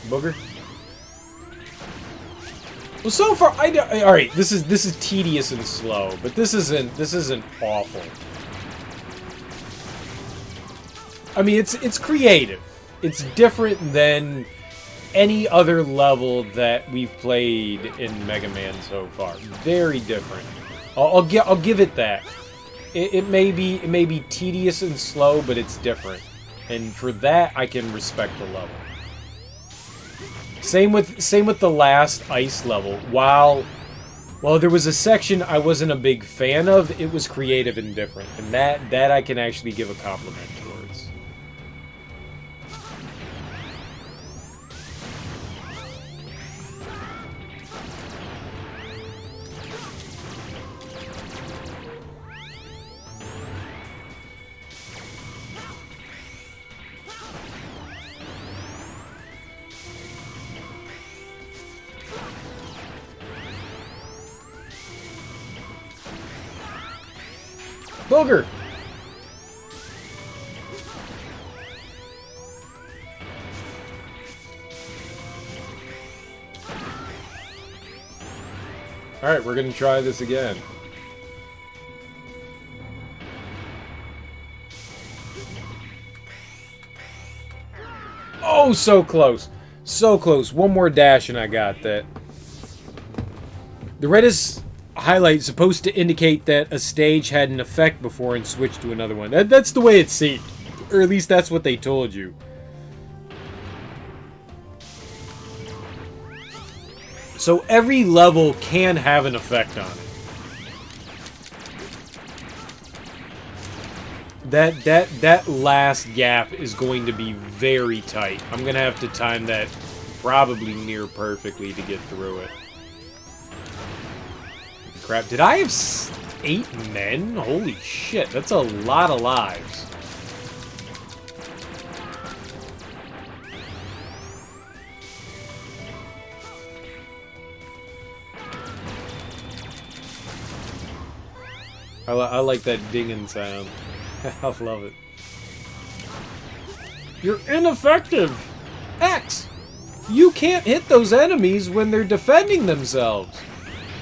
Booger? Well, so far, alright, this is tedious and slow, but this isn't awful. I mean, it's creative. It's different than any other level that we've played in Mega Man so far. Very different. I'll give it that. It may be tedious and slow, but it's different, and for that I can respect the level. Same with the last ice level. While there was a section I wasn't a big fan of, it was creative and different, and that I can actually give a compliment towards. Booger! Alright, we're gonna try this again. Oh, so close! So close. One more dash and I got that. The Redis highlight supposed to indicate that a stage had an effect before and switched to another one. That's the way it seemed. Or at least that's what they told you. So every level can have an effect on it. That last gap is going to be very tight. I'm going to have to time that probably near perfectly to get through it. Crap, did I have 8 men? Holy shit, that's a lot of lives. I like that dinging sound. I love it. You're ineffective! X! You can't hit those enemies when they're defending themselves.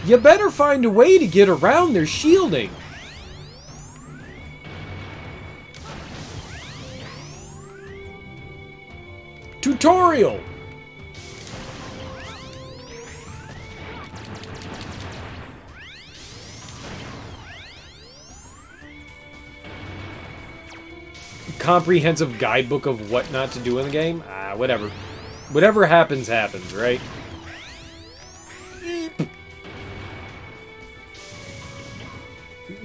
You better find a way to get around their shielding. Tutorial! Comprehensive guidebook of what not to do in the game? Ah, whatever. Whatever happens, happens, right?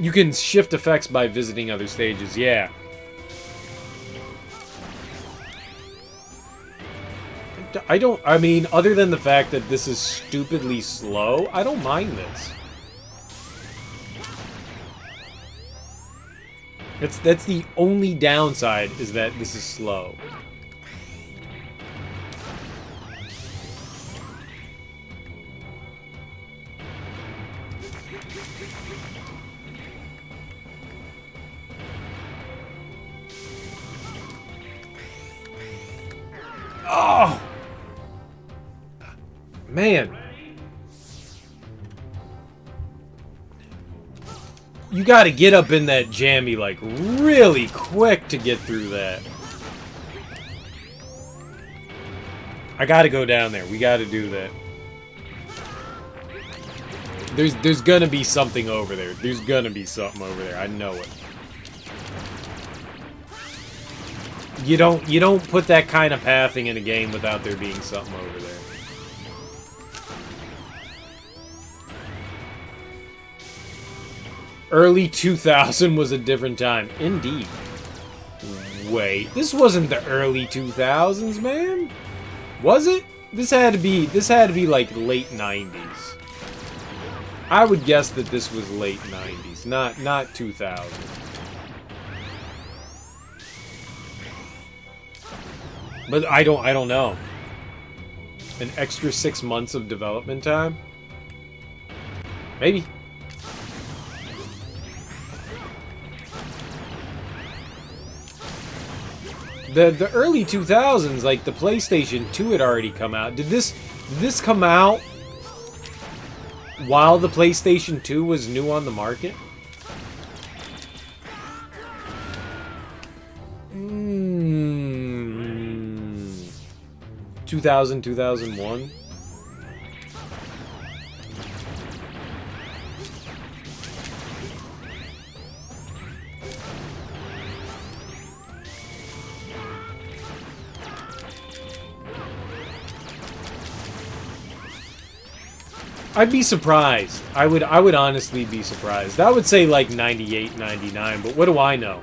You can shift effects by visiting other stages, yeah. I mean, other than the fact that this is stupidly slow, I don't mind this. That's the only downside, is that this is slow. Oh! Man. You gotta get up in that jammy, like, really quick to get through that. I gotta go down there. We gotta do that. There's gonna be something over there. There's gonna be something over there. I know it. You don't put that kind of pathing in a game without there being something over there. Early 2000 was a different time. Indeed. Wait, this wasn't the early 2000s, man. Was it? This had to be like late 90s. I would guess that this was late 90s, not 2000. But I don't know. An extra 6 months of development time? Maybe. The early 2000s, like the PlayStation 2 had already come out. Did this come out while the PlayStation 2 was new on the market? 2000, 2001? I'd be surprised. I would honestly be surprised. I would say like 98, 99, but what do I know?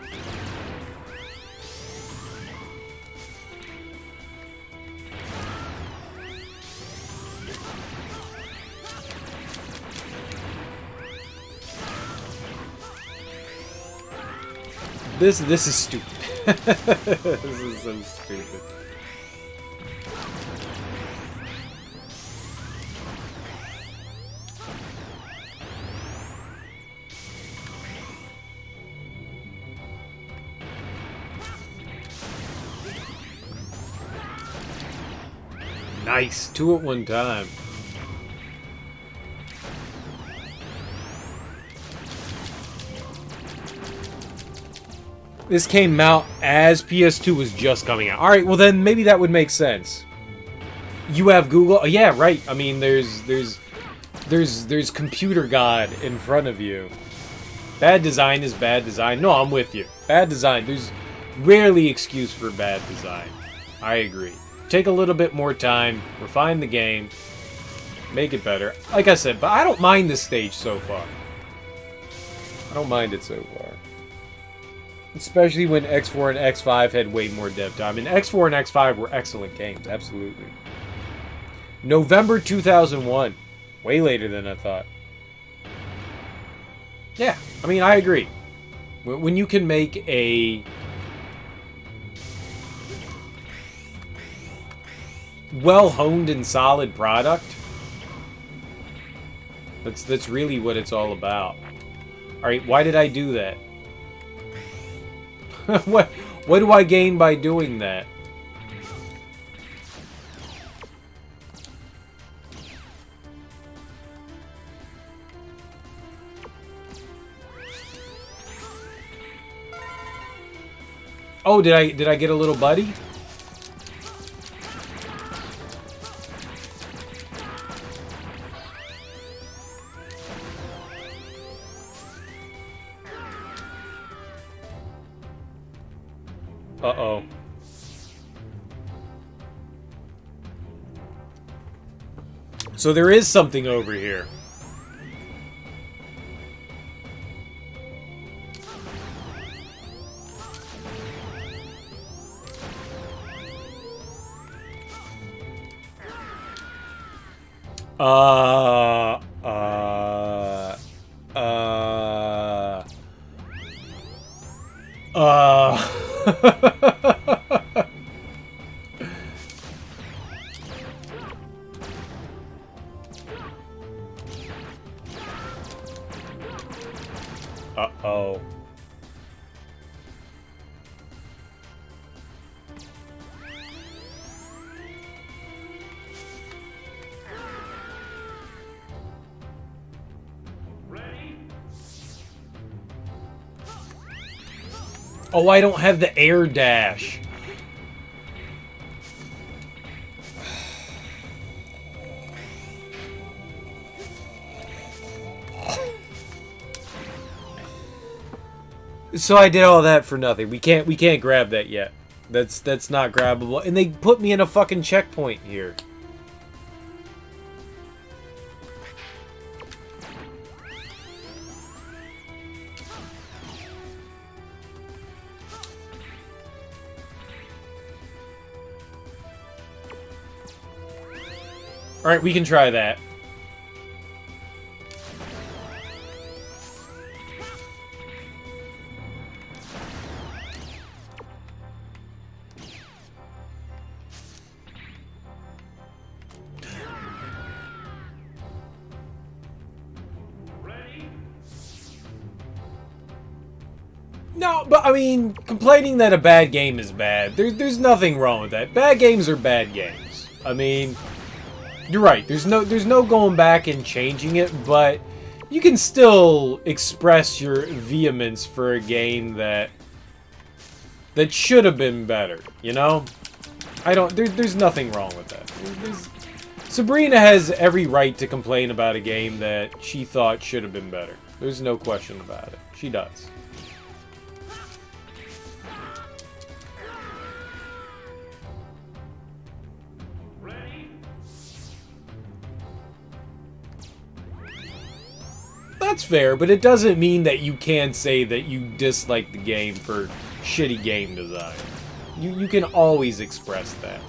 This is stupid. This is so stupid. Nice, 2 at one time. This came out as PS2 was just coming out. Alright, well then maybe that would make sense. You have Google. Oh, yeah, right. I mean, there's Computer God in front of you. Bad design is bad design. No, I'm with you. Bad design. There's rarely excuse for bad design. I agree. Take a little bit more time, refine the game, make it better. Like I said, but I don't mind this stage so far. I don't mind it so far. Especially when X4 and X5 had way more dev time. And X4 and X5 were excellent games, absolutely. November 2001. Way later than I thought. Yeah, I mean, I agree. When you can make a well-honed and solid product, that's really what it's all about. Alright, why did I do that? What do I gain by doing that? Oh, did I get a little buddy? Uh-oh. So there is something over here. Uh-oh. Oh, I don't have the air dash. So I did all that for nothing. We can't grab that yet. That's not grabbable. And they put me in a fucking checkpoint here. Alright, we can try that. No, but I mean, complaining that a bad game is bad, there's nothing wrong with that. Bad games are bad games. I mean, you're right. There's no going back and changing it, but you can still express your vehemence for a game that should have been better. You know, there's nothing wrong with that. Sabrina has every right to complain about a game that she thought should have been better. There's no question about it. She does. That's fair, but it doesn't mean that you can say that you dislike the game for shitty game design. You can always express that.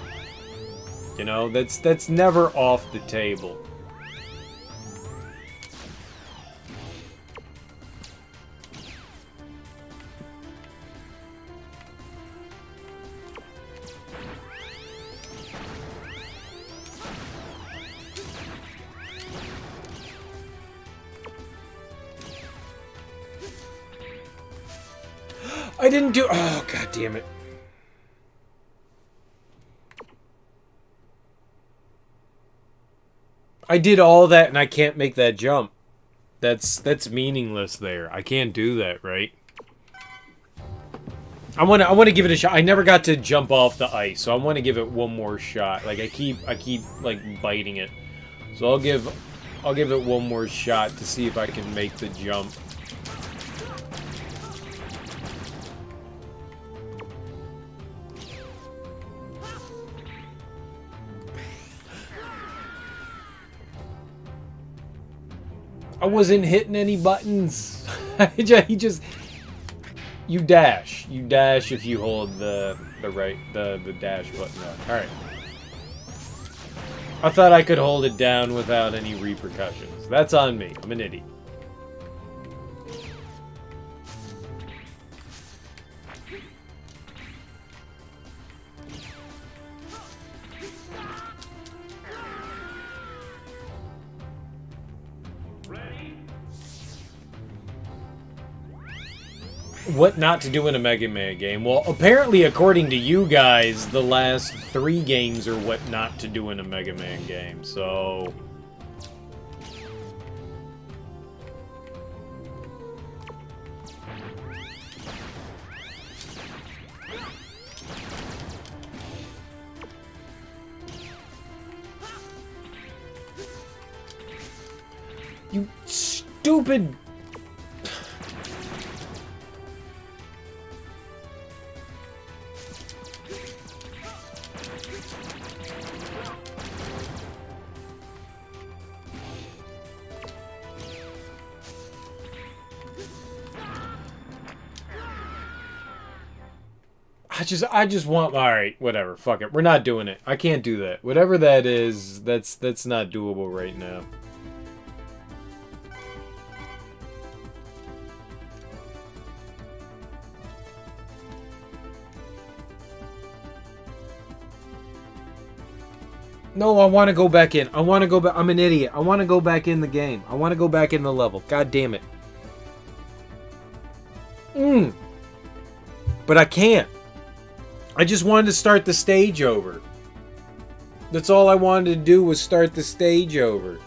You know, that's never off the table. I didn't do... Oh, god damn it. I did all that and I can't make that jump. That's meaningless there. I can't do that, right? I want to give it a shot. I never got to jump off the ice, so I want to give it one more shot. Like I keep like biting it. So I'll give it one more shot to see if I can make the jump. I wasn't hitting any buttons. He just... You dash. You dash if you hold the dash button up. Alright. I thought I could hold it down without any repercussions. That's on me. I'm an idiot. What not to do in a Mega Man game? Well, apparently, according to you guys, the last 3 games are what not to do in a Mega Man game, so... You stupid... I just want... Alright, whatever. Fuck it. We're not doing it. I can't do that. Whatever that is, that's not doable right now. No, I want to go back in. I want to go back... I'm an idiot. I want to go back in the game. I want to go back in the level. God damn it. But I can't. I just wanted to start the stage over. That's all I wanted to do was start the stage over.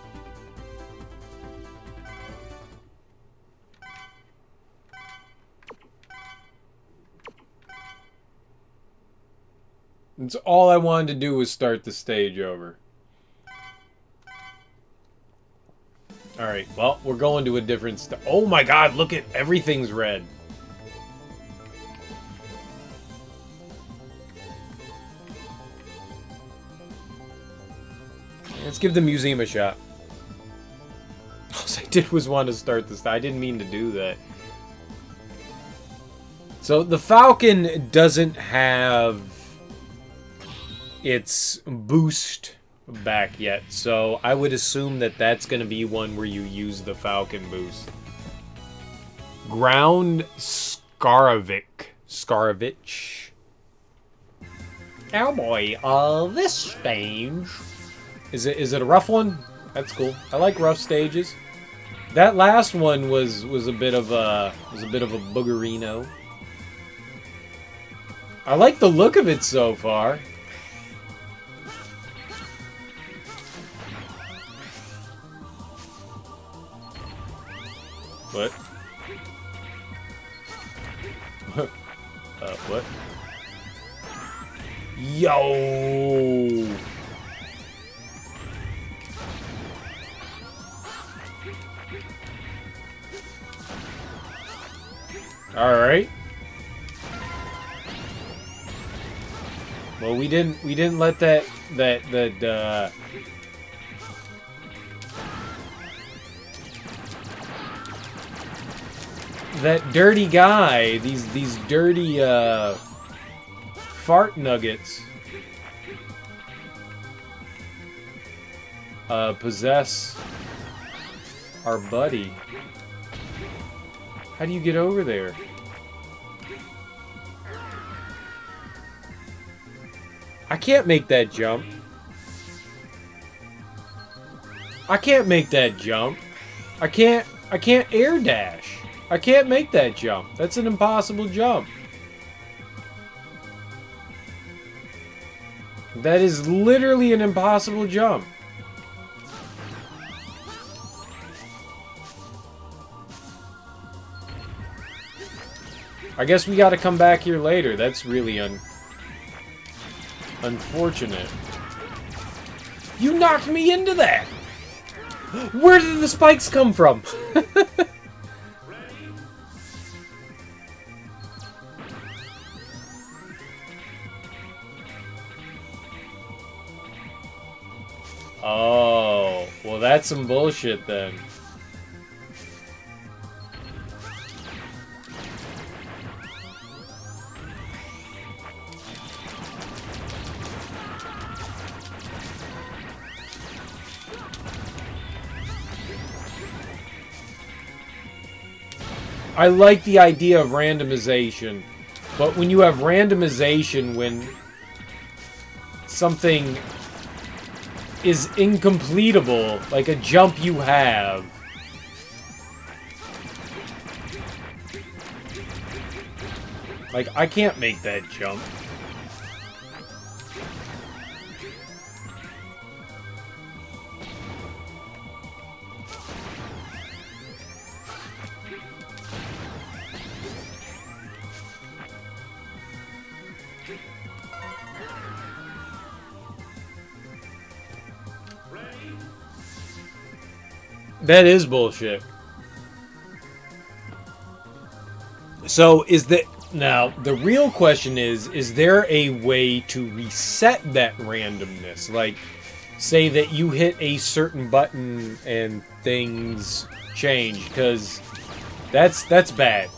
That's all I wanted to do was start the stage over. Alright, well, we're going to a different oh my god, look at everything's red. Let's give the museum a shot. All I did was want to start this. I didn't mean to do that. So the Falcon doesn't have its boost back yet, so I would assume that that's going to be one where you use the Falcon boost. Ground Skaravich. Oh boy, this stage. Is it a rough one? That's cool. I like rough stages. That last one was a bit of a boogerino. I like the look of it so far. What? What? Yo! All right. Well, we didn't let that dirty guy, these dirty fart nuggets possess our buddy. How do you get over there? I can't make that jump. I can't make that jump. I can't air dash. I can't make that jump. That's an impossible jump. That is literally an impossible jump. I guess we gotta come back here later. That's really unfortunate. You knocked me into that! Where did the spikes come from? Oh, well that's some bullshit then. I like the idea of randomization, but when you have randomization when something is incompletable, like a jump you have, like I can't make that jump. That is bullshit. So, now, the real question is there a way to reset that randomness? Like, say that you hit a certain button and things change, because that's bad.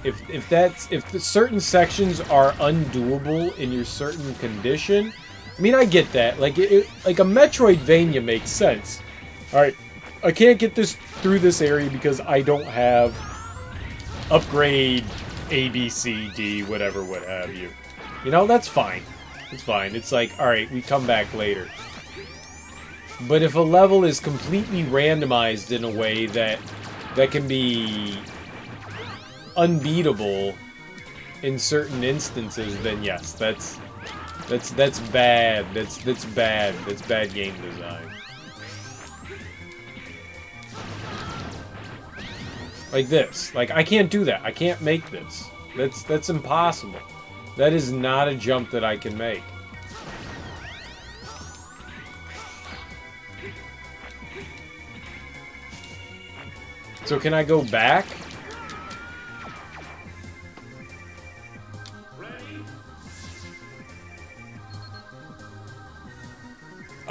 If the certain sections are undoable in your certain condition, I mean, I get that. Like, like a Metroidvania makes sense. Alright. I can't get through this area because I don't have upgrade A, B, C, D, whatever, what have you. You know, that's fine. It's fine. It's like, alright, we come back later. But if a level is completely randomized in a way that can be unbeatable in certain instances, then yes, that's bad. That's bad. That's bad game design. Like this. Like, I can't do that. I can't make this. That's impossible. That is not a jump that I can make. So can I go back?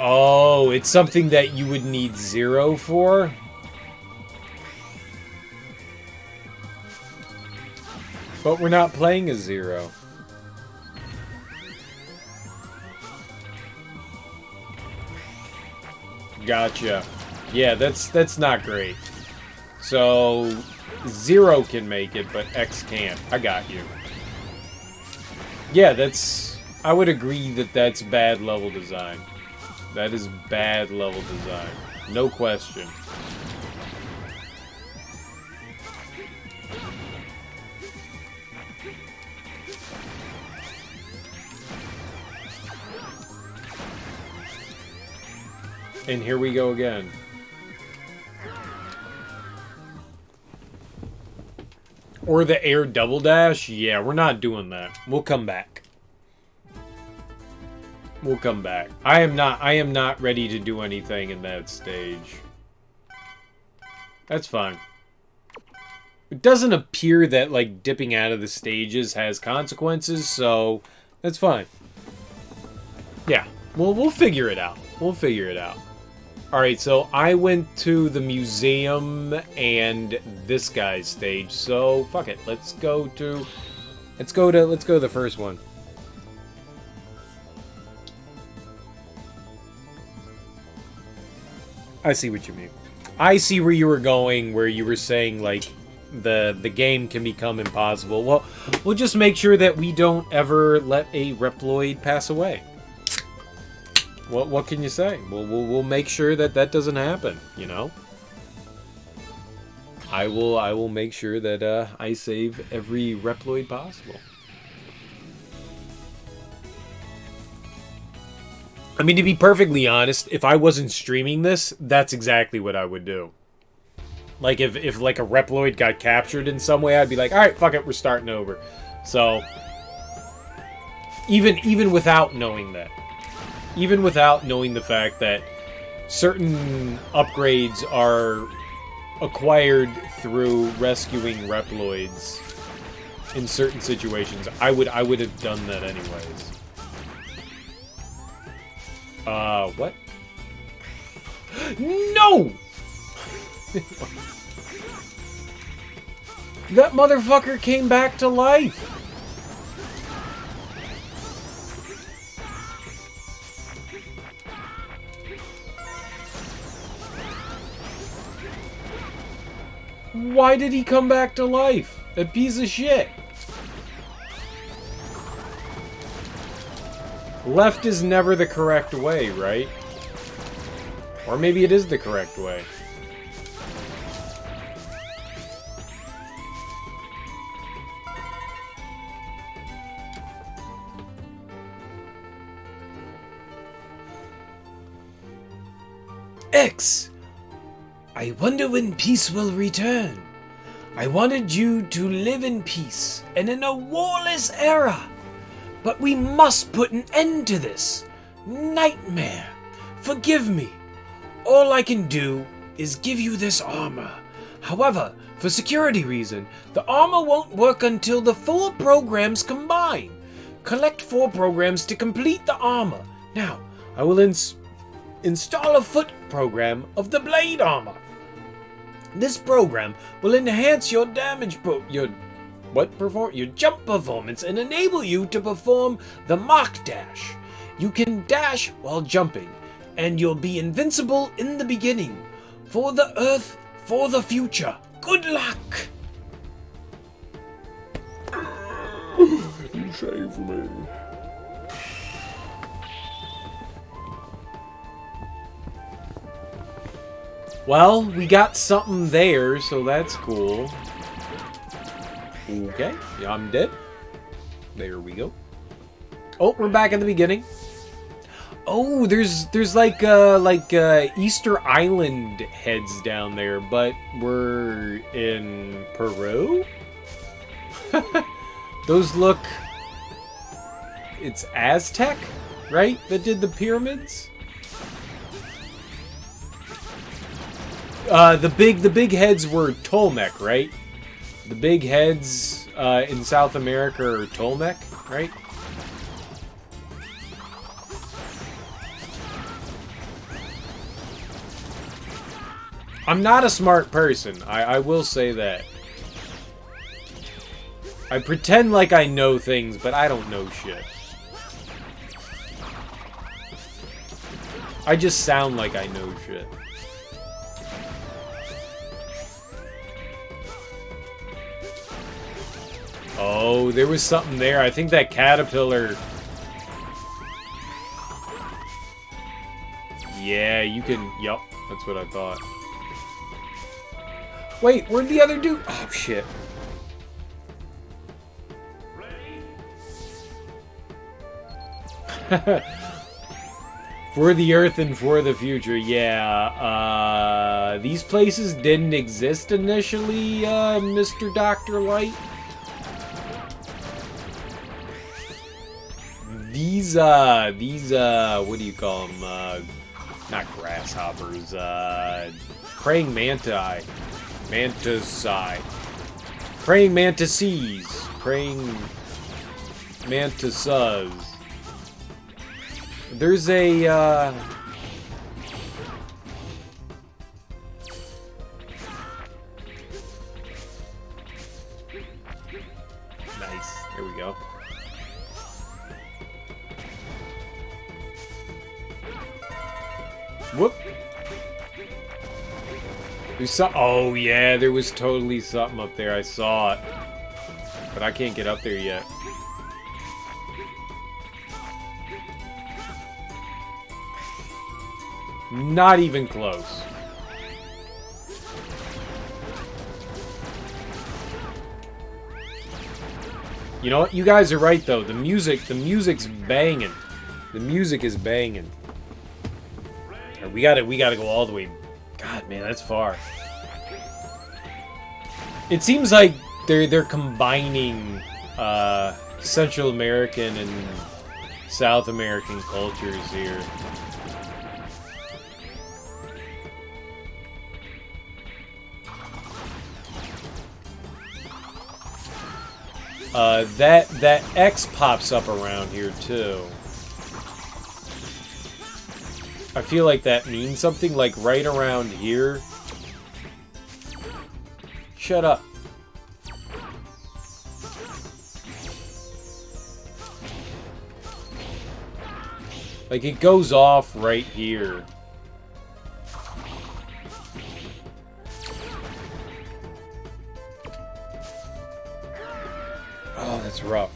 Oh, it's something that you would need 0 for? But we're not playing a 0. Gotcha. Yeah, that's not great. So 0 can make it, but X can't. I got you. Yeah, I would agree that that's bad level design. That is bad level design. No question. And here we go again. Or the air double dash? Yeah, we're not doing that. We'll come back. We'll come back. I am not ready to do anything in that stage. That's fine. It doesn't appear that, like, dipping out of the stages has consequences, so that's fine. Yeah, we'll figure it out. We'll figure it out. Alright, so I went to the museum and this guy's stage, so fuck it. Let's go to the first one. I see what you mean. I see where you were going, where you were saying, like, the game can become impossible. Well, we'll just make sure that we don't ever let a Reploid pass away. What can you say? We'll make sure that that doesn't happen, you know? I will make sure that I save every Reploid possible. I mean, to be perfectly honest, if I wasn't streaming this, that's exactly what I would do. Like, if like, a Reploid got captured in some way, I'd be like, alright, fuck it, we're starting over. So, even without knowing that, even without knowing the fact that certain upgrades are acquired through rescuing Reploids in certain situations, I would have done that anyways. What? No! That motherfucker came back to life! Why did he come back to life? A piece of shit. Left is never the correct way, right? Or maybe it is the correct way. X! I wonder when peace will return. I wanted you to live in peace and in a warless era. But we must put an end to this. Nightmare, forgive me. All I can do is give you this armor. However, for security reason, the armor won't work until the 4 programs combine. Collect 4 programs to complete the armor. Now, I will install a foot program of the blade armor. This program will enhance your your jump performance and enable you to perform the Mach Dash. You can dash while jumping, and you'll be invincible in the beginning. For the Earth, for the future. Good luck! You saved me. Well, we got something there, so that's cool. Okay, yeah, I'm dead. There we go. Oh, we're back at the beginning. Oh, there's like Easter Island heads down there, but we're in Peru? Those look... It's Aztec, right? That did the pyramids? The big heads were Tolmec, right? The big heads in South America are Tolmec, right? I'm not a smart person. I will say that. I pretend like I know things, but I don't know shit. I just sound like I know shit. Oh, there was something there. I think that caterpillar... Yeah, you can... Yup, that's what I thought. Wait, where'd the other dude... Oh, shit. For the Earth and for the future, yeah. These places didn't exist initially, Mr. Dr. Light. These, what do you call them? Not grasshoppers, praying manti. Mantisae. Praying mantises. Praying mantisas. There's a, Nice. There we go. Whoop. There's some... Oh, yeah, there was totally something up there. I saw it. But I can't get up there yet. Not even close. You know what? You guys are right, though. The music's banging. The music is banging. We gotta go all the way. God, man, that's far. It seems like they're combining Central American and South American cultures here. That X pops up around here too. I feel like that means something, like right around here. Shut up. Like it goes off right here. Oh, that's rough.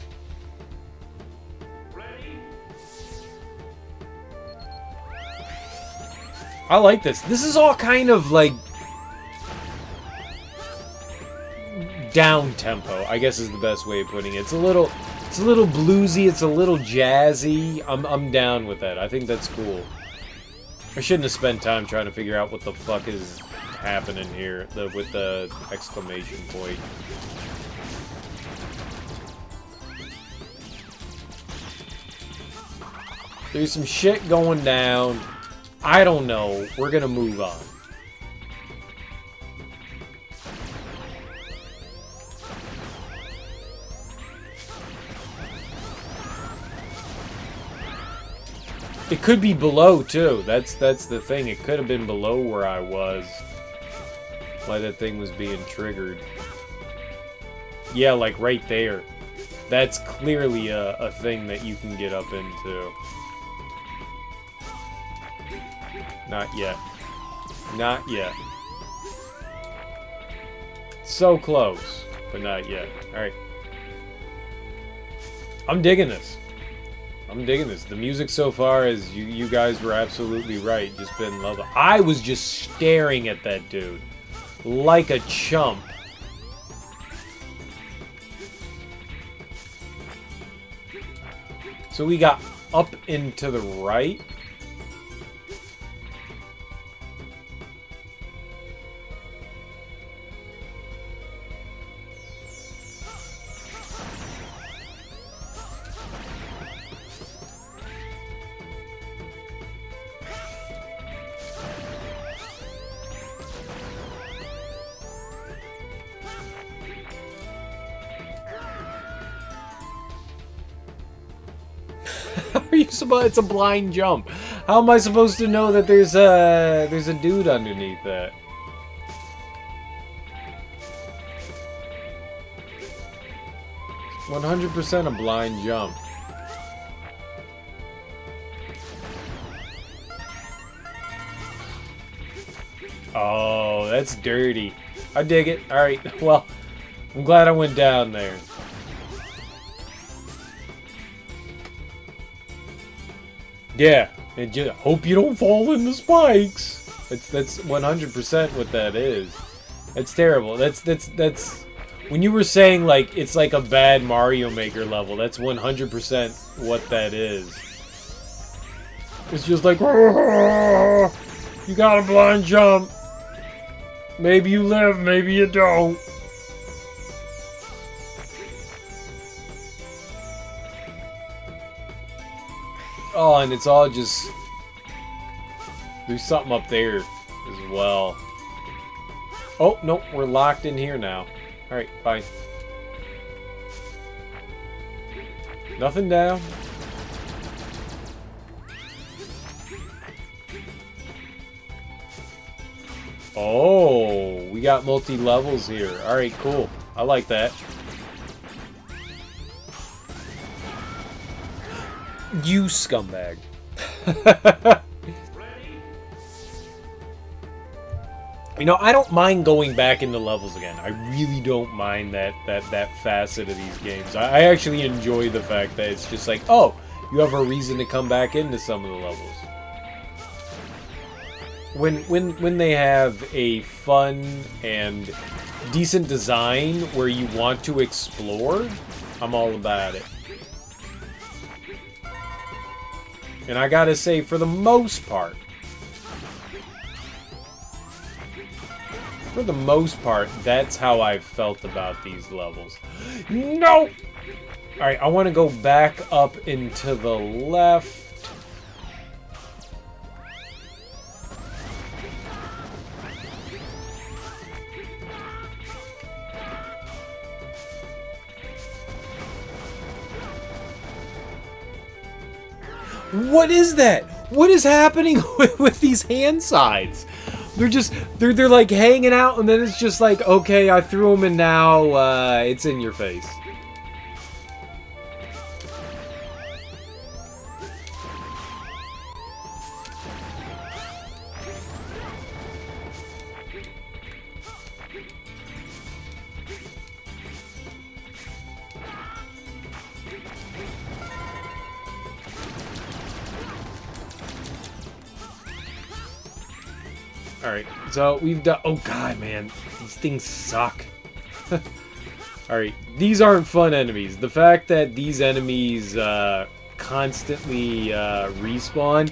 I like this. This is all kind of like down tempo, I guess is the best way of putting it. It's a little bluesy, it's a little jazzy. I'm down with that. I think that's cool. I shouldn't have spent time trying to figure out what the fuck is happening here with the exclamation point. There's some shit going down. I don't know. We're gonna move on. It could be below too. That's the thing. It could have been below where I was. Why that thing was being triggered. Yeah, like right there. That's clearly a thing that you can get up into. Not yet. Not yet. So close, but not yet. Alright. I'm digging this. I'm digging this. The music so far is, you guys were absolutely right. Just been lovely. I was just staring at that dude. Like a chump. So we got up and to the right. Are you supposed? It's a blind jump. How am I supposed to know that there's a dude underneath that? It's 100% a blind jump. Oh, that's dirty. I dig it. All right. Well, I'm glad I went down there. Yeah, and just hope you don't fall in the spikes. That's 100% what that is. It's terrible. That's when you were saying like it's like a bad Mario Maker level. That's 100% what that is. It's just like you got a blind jump. Maybe you live, maybe you don't. Oh, and it's all just... There's something up there as well. Oh, nope, we're locked in here now. Alright, fine. Nothing down. Oh, we got multi-levels here. Alright, cool. I like that. You scumbag. You know, I don't mind going back into levels again. I really don't mind that facet of these games. I actually enjoy the fact that it's just like, oh, you have a reason to come back into some of the levels. When they have a fun and decent design where you want to explore, I'm all about it. And I gotta say, for the most part, that's how I've felt about these levels. No! Alright, I want to go back up into the left. What is that? What is happening with these hand sides? They're like hanging out, and then it's just like, okay, I threw them, and now it's in your face. Alright, so we've done... Oh god, man. These things suck. Alright, these aren't fun enemies. The fact that these enemies constantly respawn,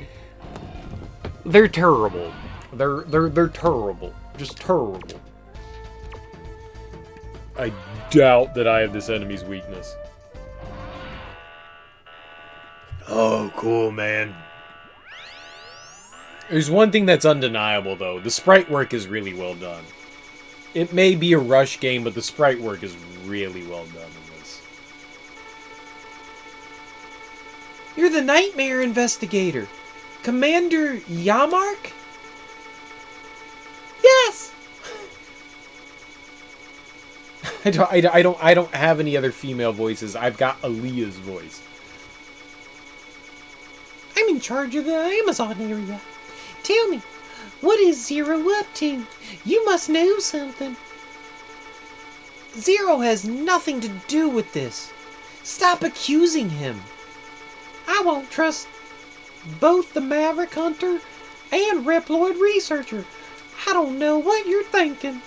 they're terrible. They're terrible. Just terrible. I doubt that I have this enemy's weakness. Oh, cool, man. There's one thing that's undeniable, though. The sprite work is really well done. It may be a rush game, but the sprite work is really well done in this. You're the Nightmare Investigator. Commander Yamark? Yes! I don't have any other female voices. I've got Aaliyah's voice. I'm in charge of the Amazon area. Tell me, what is Zero up to? You must know something. Zero has nothing to do with this. Stop accusing him. I won't trust both the Maverick Hunter and Reploid Researcher. I don't know what you're thinking.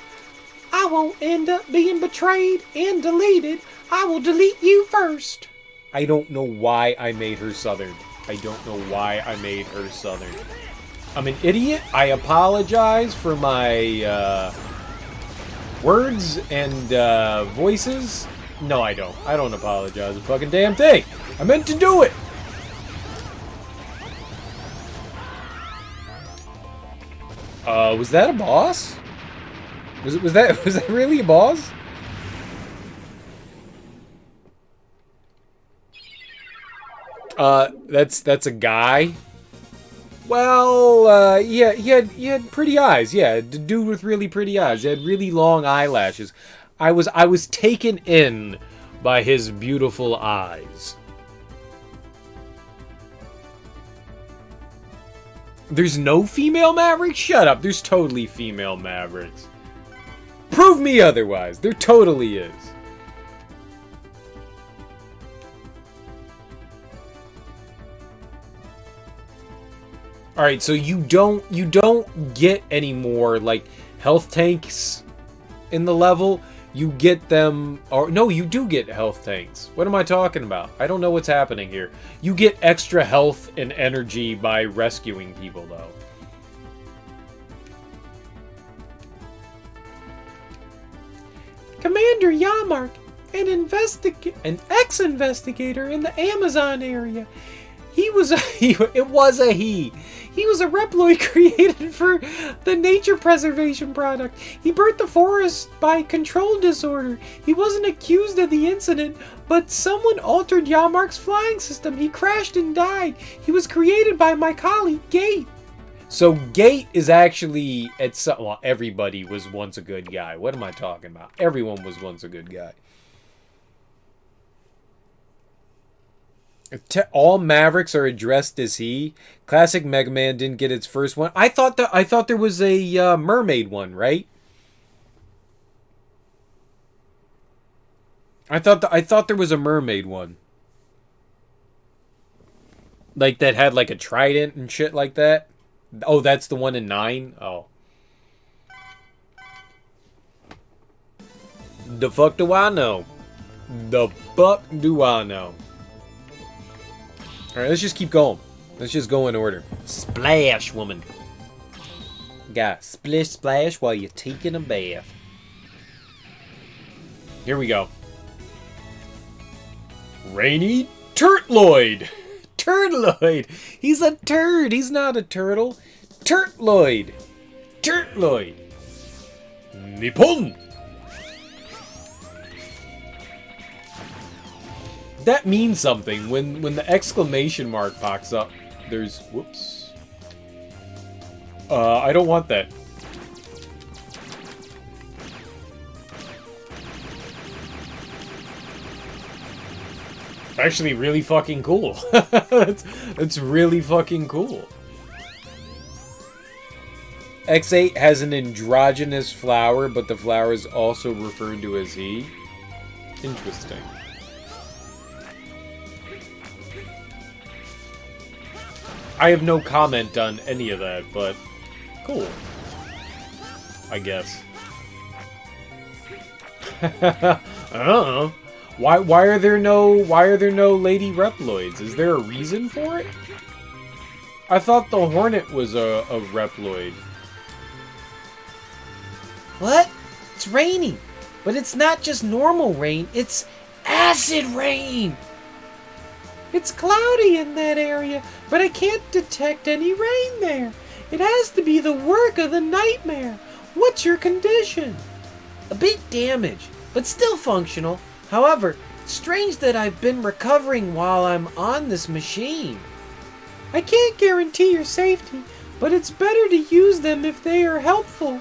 I won't end up being betrayed and deleted. I will delete you first. I don't know why I made her Southern. I don't know why I made her Southern. I'm an idiot. I apologize for my words and voices. No, I don't. I don't apologize a fucking damn thing. I meant to do it. Was that a boss? Was that really a boss? That's a guy. Well, yeah, he had pretty eyes. Yeah, the dude with really pretty eyes. He had really long eyelashes. I was taken in by his beautiful eyes. There's no female Mavericks? Shut up. There's totally female Mavericks. Prove me otherwise. There totally is. Alright, so you don't get any more, like, health tanks in the level. You get them, or no, you do get health tanks. What am I talking about? I don't know what's happening here. You get extra health and energy by rescuing people, though. Commander Yamark, an ex-investigator in the Amazon area. He was a he. He was a Reploid created for the Nature Preservation Product. He burnt the forest by control disorder. He wasn't accused of the incident, but someone altered Yamark's flying system. He crashed and died. He was created by my colleague, Gate. So Gate is actually, well, everybody was once a good guy. What am I talking about? Everyone was once a good guy. All Mavericks are addressed as he. Classic Mega Man didn't get its first one. I thought there was a mermaid one, right? I thought there was a mermaid one. Like that had like a trident and shit like that. Oh, that's the one in 9? Oh. The fuck do I know? The fuck do I know? Alright, let's just keep going. Let's just go in order. Splash, woman. Got splish splash while you're taking a bath. Here we go. Rainy Turtloid. Turtloid. He's a turd. He's not a turtle. Turtloid. Turtloid. Nippon. That means something. When the exclamation mark pops up, there's... Whoops. I don't want that. Actually, really fucking cool. That's really fucking cool. X8 has an androgynous flower, but the flower is also referred to as he. Interesting. I have no comment on any of that, but cool. I guess. I don't know. Why are there no Lady Reploids? Is there a reason for it? I thought the Hornet was a Reploid. What? It's raining. But it's not just normal rain, it's acid rain! It's cloudy in that area, but I can't detect any rain there. It has to be the work of the nightmare. What's your condition? A bit damaged, but still functional. However, strange that I've been recovering while I'm on this machine. I can't guarantee your safety, but it's better to use them if they are helpful.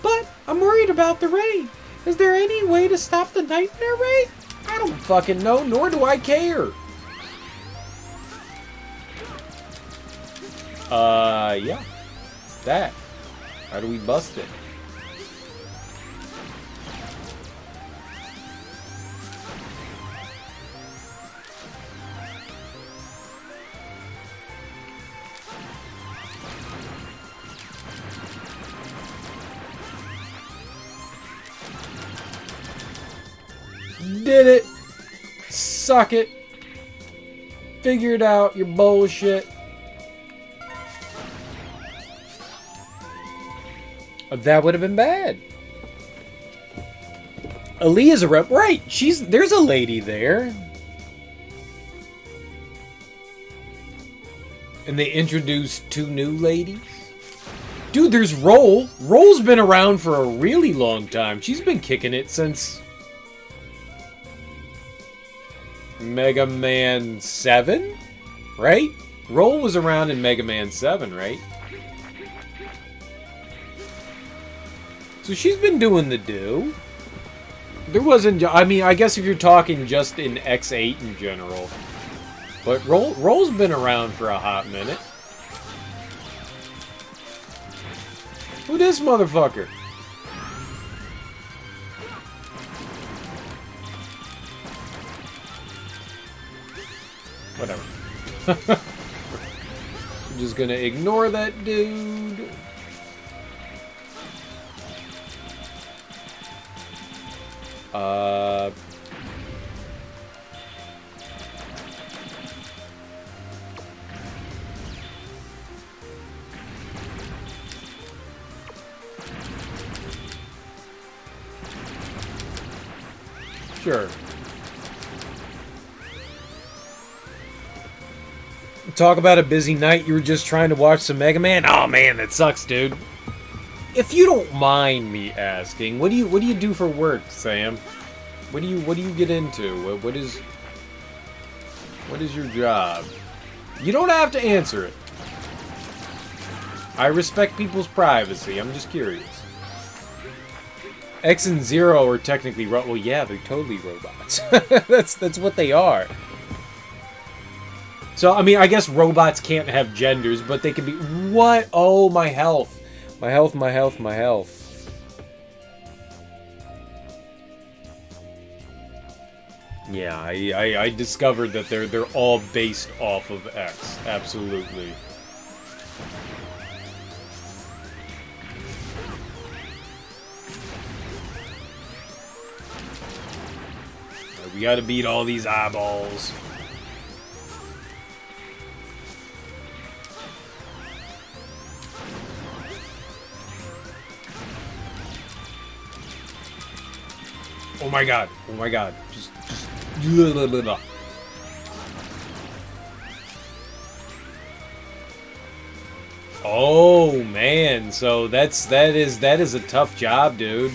But I'm worried about the rain. Is there any way to stop the nightmare rain? I don't fucking know, nor do I care. Yeah. It's that. How do we bust it? Did it! Suck it! figured out your bullshit. That would have been bad. Aaliyah's a rep. Right, there's a lady there. And they introduced 2 new ladies. Dude, there's Roll. Roll's been around for a really long time. She's been kicking it since Mega Man 7, right? Roll was around in Mega Man 7, right? So she's been doing the do. There wasn't... I mean, I guess if you're talking just in X8 in general. But Roll's been around for a hot minute. Who this motherfucker? Whatever. I'm just gonna ignore that dude. Sure. Talk about a busy night. You were just trying to watch some Mega Man. Oh man, that sucks, dude. If you don't mind me asking, what do you do for work, Sam? What do you get into? What is your job? You don't have to answer it. I respect people's privacy. I'm just curious. X and Zero are technically well, yeah, they're totally robots. that's what they are. So I mean, I guess robots can't have genders, but they can be. What? Oh, my health. My health, my health, my health. Yeah, I discovered that they're all based off of X. Absolutely. We gotta beat all these eyeballs. Oh my god. Oh my god. Just blah, blah, blah. Oh man, so that is a tough job, dude.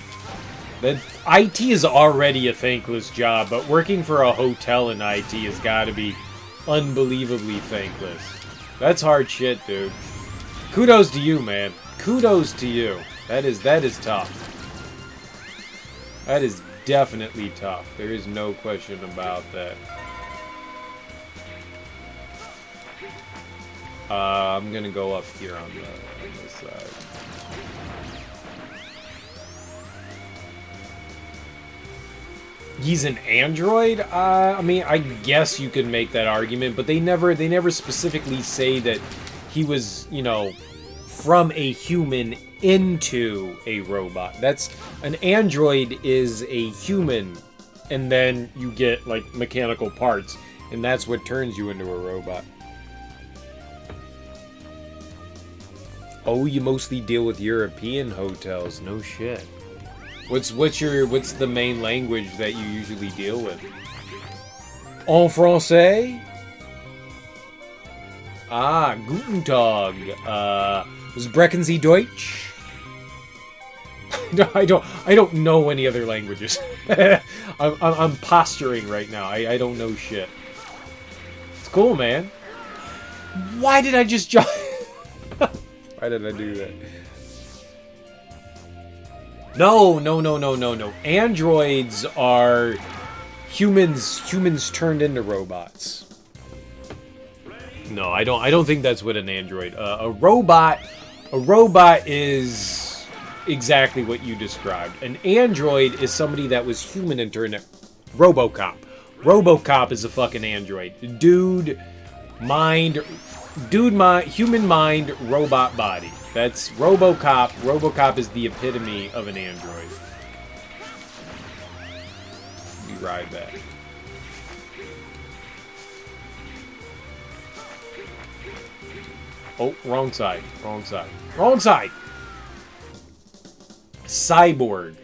That IT is already a thankless job, but working for a hotel in IT has got to be unbelievably thankless. That's hard shit, dude. Kudos to you, man. Kudos to you. That is tough. That is definitely tough. There is no question about that. I'm gonna go up here on this side. He's an android? I mean, I guess you could make that argument, but they never specifically say that he was, you know, from a human into a robot. That's an android is a human, and then you get like mechanical parts, and that's what turns you into a robot. Oh, you mostly deal with European hotels. No shit. What's the main language that you usually deal with? En français? Ah, guten Tag. Sprechen Sie Deutsch? No, I don't know any other languages. I'm posturing right now. I don't know shit. It's cool, man. Why did I just jump? Why did I do that? No. Androids are humans turned into robots. No, I don't think that's what an android. A robot is exactly what you described. An android is somebody that was human and turned into RoboCop. RoboCop is a fucking android. Human mind, robot body. That's RoboCop. RoboCop is the epitome of an android. Be right back. Oh, wrong side. Wrong side. Wrong side! Cyborg.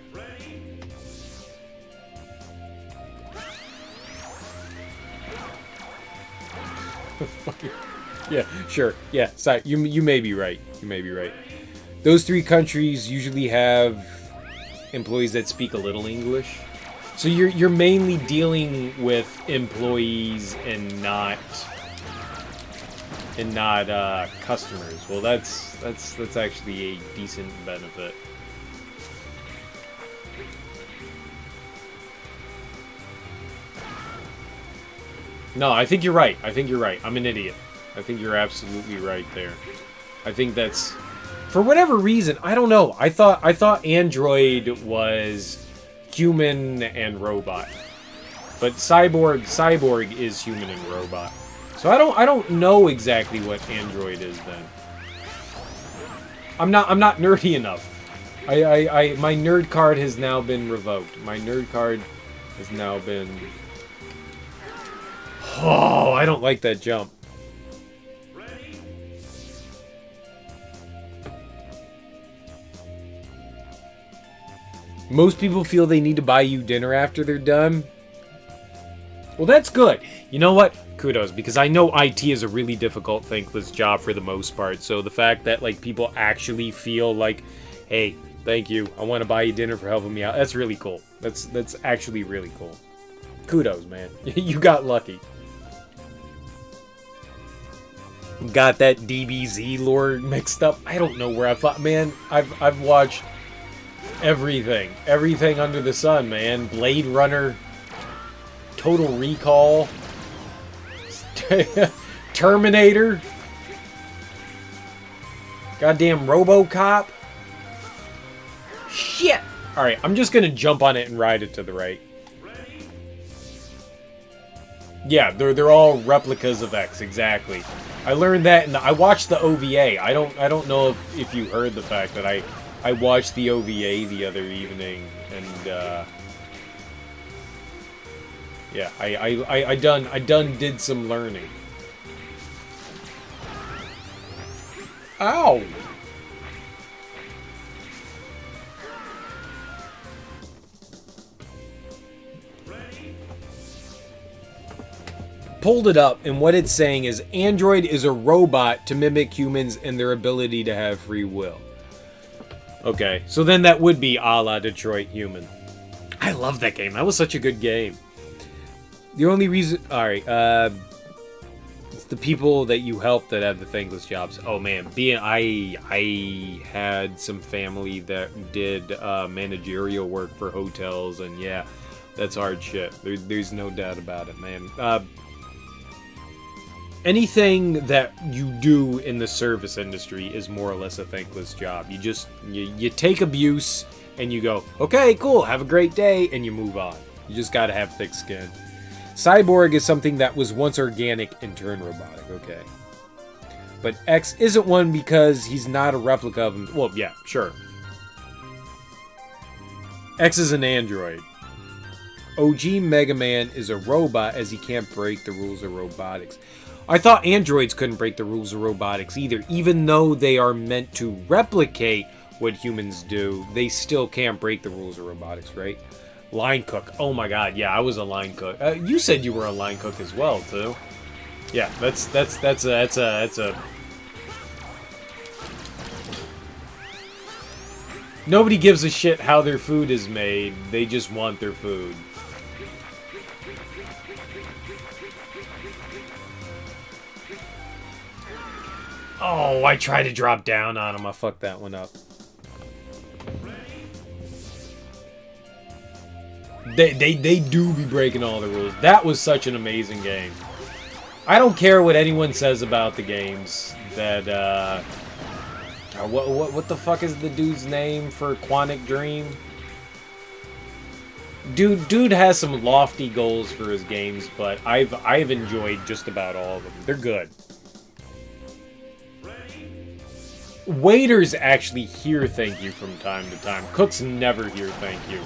Fucking... Yeah, sure. Yeah, you may be right. You may be right. Those 3 countries usually have employees that speak a little English. So you're mainly dealing with employees and not customers. Well, that's actually a decent benefit. No, I think you're right. I think you're right. I'm an idiot. I think you're absolutely right there. I think that's... For whatever reason, I don't know. I thought Android was human and robot. But Cyborg is human and robot. So I don't know exactly what Android is then. I'm not nerdy enough. My nerd card has now been revoked. My nerd card has now been... Oh, I don't like that jump. Most people feel they need to buy you dinner after they're done. Well, that's good. You know what? Kudos, because I know IT is a really difficult, thankless job for the most part. So the fact that like people actually feel like, hey, thank you, I want to buy you dinner for helping me out. That's really cool. That's actually really cool. Kudos, man. You got lucky. Got that DBZ lore mixed up. I don't know where I thought, man. I've watched everything under the sun, man. Blade Runner, Total Recall, Terminator, goddamn RoboCop. Shit. All right, I'm just gonna jump on it and ride it to the right. Yeah, they're all replicas of X, exactly. I learned that, and I watched the OVA. I don't know if you heard the fact that I watched the OVA the other evening, and yeah, I done did some learning. Ow! Pulled it up, and what it's saying is Android is a robot to mimic humans and their ability to have free will. Okay, so then that would be a la Detroit Human. I love that game. That was such a good game. The only reason... Alright, it's the people that you help that have the thankless jobs. Oh man, I had some family that did managerial work for hotels, and yeah, that's hard shit. There's no doubt about it, man. Anything that you do in the service industry is more or less a thankless job. You take abuse and you go, okay, cool, have a great day, and you move on. You just gotta have thick skin. Cyborg is something that was once organic and turned robotic, okay. But X isn't one because he's not a replica of him. Well, yeah, sure. X is an android. OG Mega Man is a robot as he can't break the rules of robotics. I thought androids couldn't break the rules of robotics either. Even though they are meant to replicate what humans do, they still can't break the rules of robotics, right? Line cook. Oh my god, yeah, I was a line cook. You said you were a line cook as well, too. Yeah, that's a... Nobody gives a shit how their food is made. They just want their food. Oh, I tried to drop down on him. I fucked that one up. They do be breaking all the rules. That was such an amazing game. I don't care what anyone says about the games. That, what the fuck is the dude's name for Quantic Dream? Dude has some lofty goals for his games, but I've enjoyed just about all of them. They're good. Waiters actually hear thank you from time to time. Cooks never hear thank you.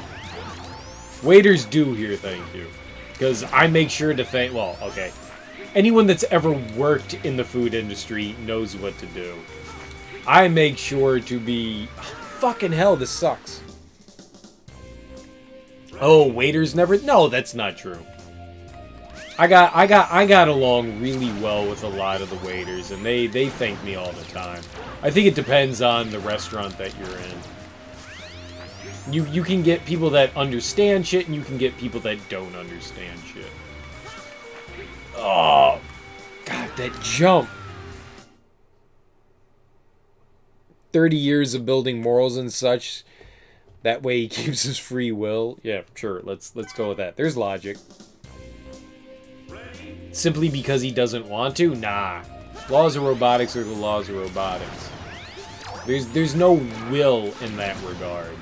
Waiters do hear thank you. Because I make sure to thank... Well, okay. anyone that's ever worked in the food industry knows what to do. I make sure to be... fucking hell, this sucks. Oh, waiters never... No, that's not true. I got along really well with a lot of the waiters, and they thank me all the time. I think it depends on the restaurant that you're in. You can get people that understand shit, and you can get people that don't understand shit. Oh, God, that jump. 30 years of building morals and such. That way he keeps his free will. Yeah, sure. Let's go with that. There's logic. Simply because he doesn't want to? Nah. Laws of robotics are the laws of robotics. There's no will in that regard.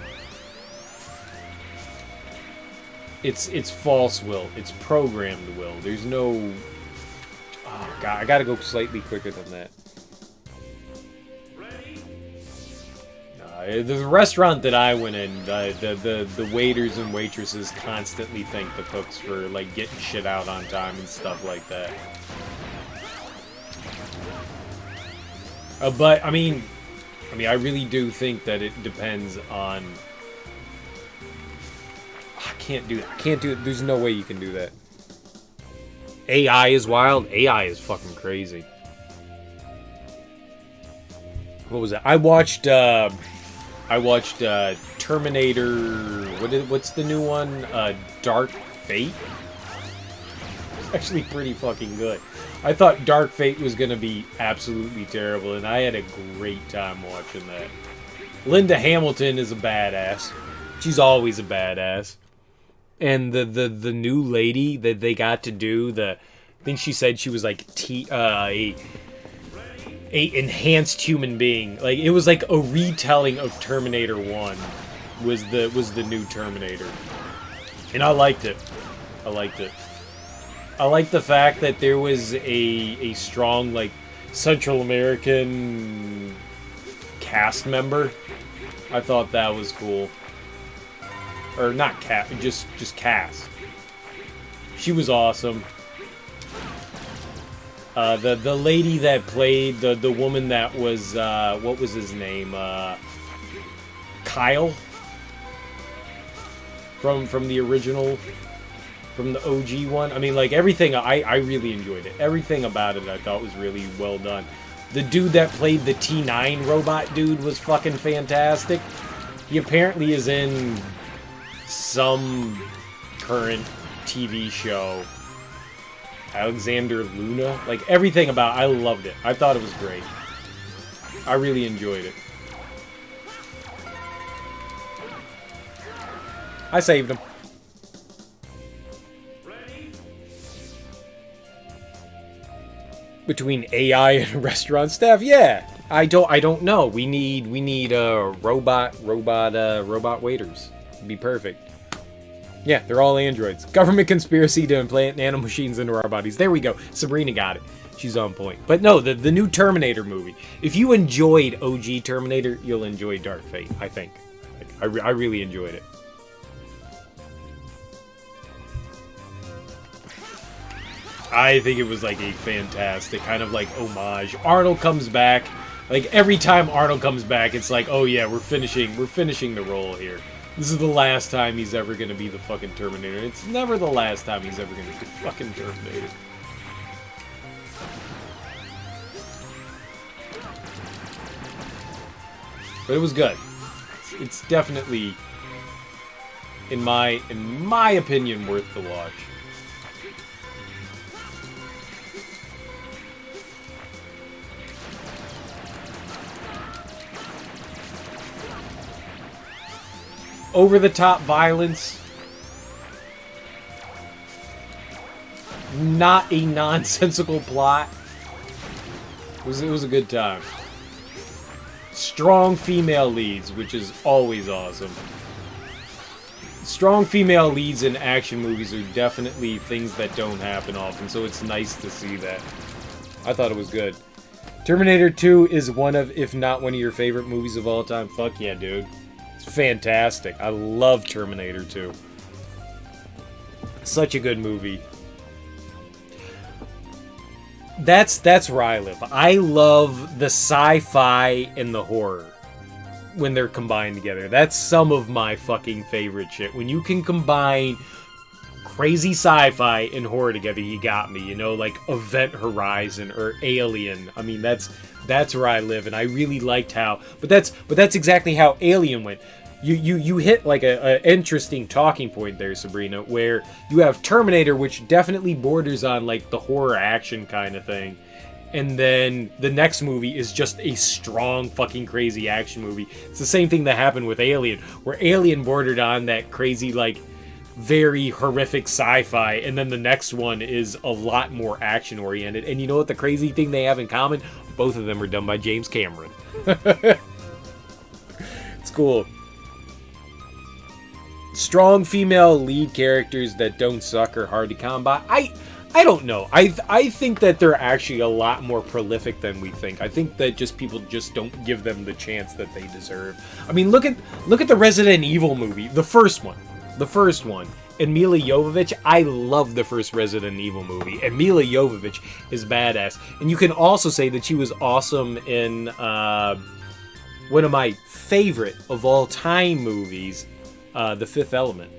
It's false will. It's programmed will. There's no... Oh, God, I gotta go slightly quicker than that. The restaurant that I went in, the waiters and waitresses constantly thank the cooks for, like, getting shit out on time and stuff like that. But, I mean, I really do think that it depends on... I can't do it. I can't do it. There's no way you can do that. AI is wild. AI is fucking crazy. What was that? I watched Terminator... What's the new one? Dark Fate? It's actually pretty fucking good. I thought Dark Fate was going to be absolutely terrible, and I had a great time watching that. Linda Hamilton is a badass. She's always a badass. And the new lady that they got to do, I think she said she was like a enhanced human being. Like, it was like a retelling of Terminator 1 was the new Terminator. And I liked it. I liked it. I liked the fact that there was a strong, like, Central American cast member. I thought that was cool. Or not cast, just cast. She was awesome. The lady that played the woman that was what was his name? Kyle from the original, from the OG one. I mean, like, everything, I really enjoyed it. Everything about it I thought was really well done. The dude that played the T9 robot dude was fucking fantastic. He apparently is in some current TV show. Alexander Luna. Like, everything about it, I loved it. I thought it was great. I really enjoyed it. I saved him. Between AI and restaurant staff, yeah. I don't know. We need robot waiters. It'd be perfect. Yeah, they're all androids. Government conspiracy to implant nanomachines into our bodies. There we go. Sabrina got it. She's on point. But no, the new Terminator movie. If you enjoyed OG Terminator, you'll enjoy Dark Fate, I think. I really enjoyed it. I think it was like a fantastic kind of like homage. Arnold comes back. Like, every time Arnold comes back, it's like, oh yeah, we're finishing the role here. This is the last time he's ever gonna be the fucking Terminator. It's never the last time he's ever gonna be the fucking Terminator. But it was good. It's definitely, in my opinion, worth the watch. Over-the-top violence. Not a nonsensical plot. It was a good time. Strong female leads, which is always awesome. Strong female leads in action movies are definitely things that don't happen often, so it's nice to see that. I thought it was good. Terminator 2 is one of, if not one of your favorite movies of all time. Fuck yeah, dude. It's fantastic. I love Terminator 2. Such a good movie. That's where I live. I love the sci-fi and the horror when they're combined together. That's some of my fucking favorite shit. When you can combine crazy sci-fi and horror together, you got me. You know, like Event Horizon or Alien. I mean, that's where I live, and I really liked how. But that's exactly how Alien went. You hit like a interesting talking point there, Sabrina, where you have Terminator, which definitely borders on like the horror action kind of thing. And then the next movie is just a strong fucking crazy action movie. It's the same thing that happened with Alien, where Alien bordered on that crazy, like, very horrific sci-fi, and then the next one is a lot more action oriented. And you know what the crazy thing they have in common? Both of them are done by James Cameron. It's cool. Strong female lead characters that don't suck are hard to come by. I don't know. I think that they're actually a lot more prolific than we think. I think that just people just don't give them the chance that they deserve. I mean, look at the Resident Evil movie, the first one. Milla Jovovich. I love the first Resident Evil movie, and Milla Jovovich is badass. And you can also say that she was awesome in one of my favorite of all time movies, The Fifth Element.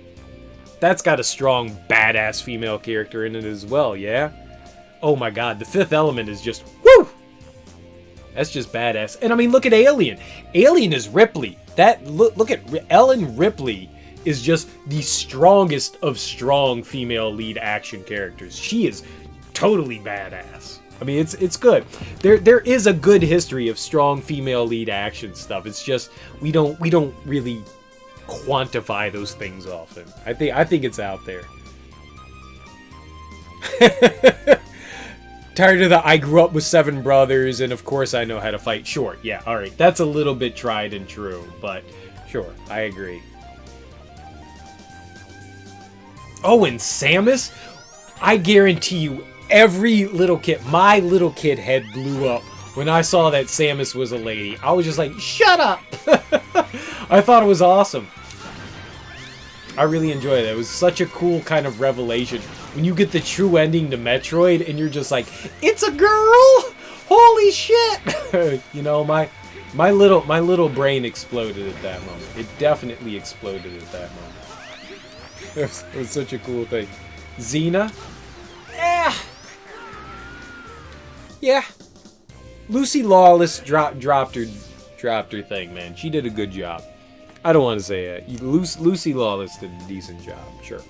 That's got a strong, badass female character in it as well, yeah? Oh my god, The Fifth Element is just, woo! That's just badass. And I mean, look at Alien. Alien is Ripley. Look at Ellen Ripley is just the strongest of strong female lead action characters. She is totally badass. I mean, it's good. There is a good history of strong female lead action stuff. It's just we don't really quantify those things often. I think it's out there. Tired of the I grew up with 7 brothers and of course I know how to fight. Sure, yeah, alright. That's a little bit tried and true, but sure, I agree. Oh, and Samus? I guarantee you every little kid, my little kid head blew up when I saw that Samus was a lady. I was just like, shut up! I thought it was awesome. I really enjoyed it. It was such a cool kind of revelation when you get the true ending to Metroid and you're just like, it's a girl! Holy shit! You know, my little brain exploded at that moment. It definitely exploded at that moment. It was such a cool thing. Xena? Yeah. Lucy Lawless dropped her thing, man. She did a good job. I don't want to say it. Lucy Lawless did a decent job, sure.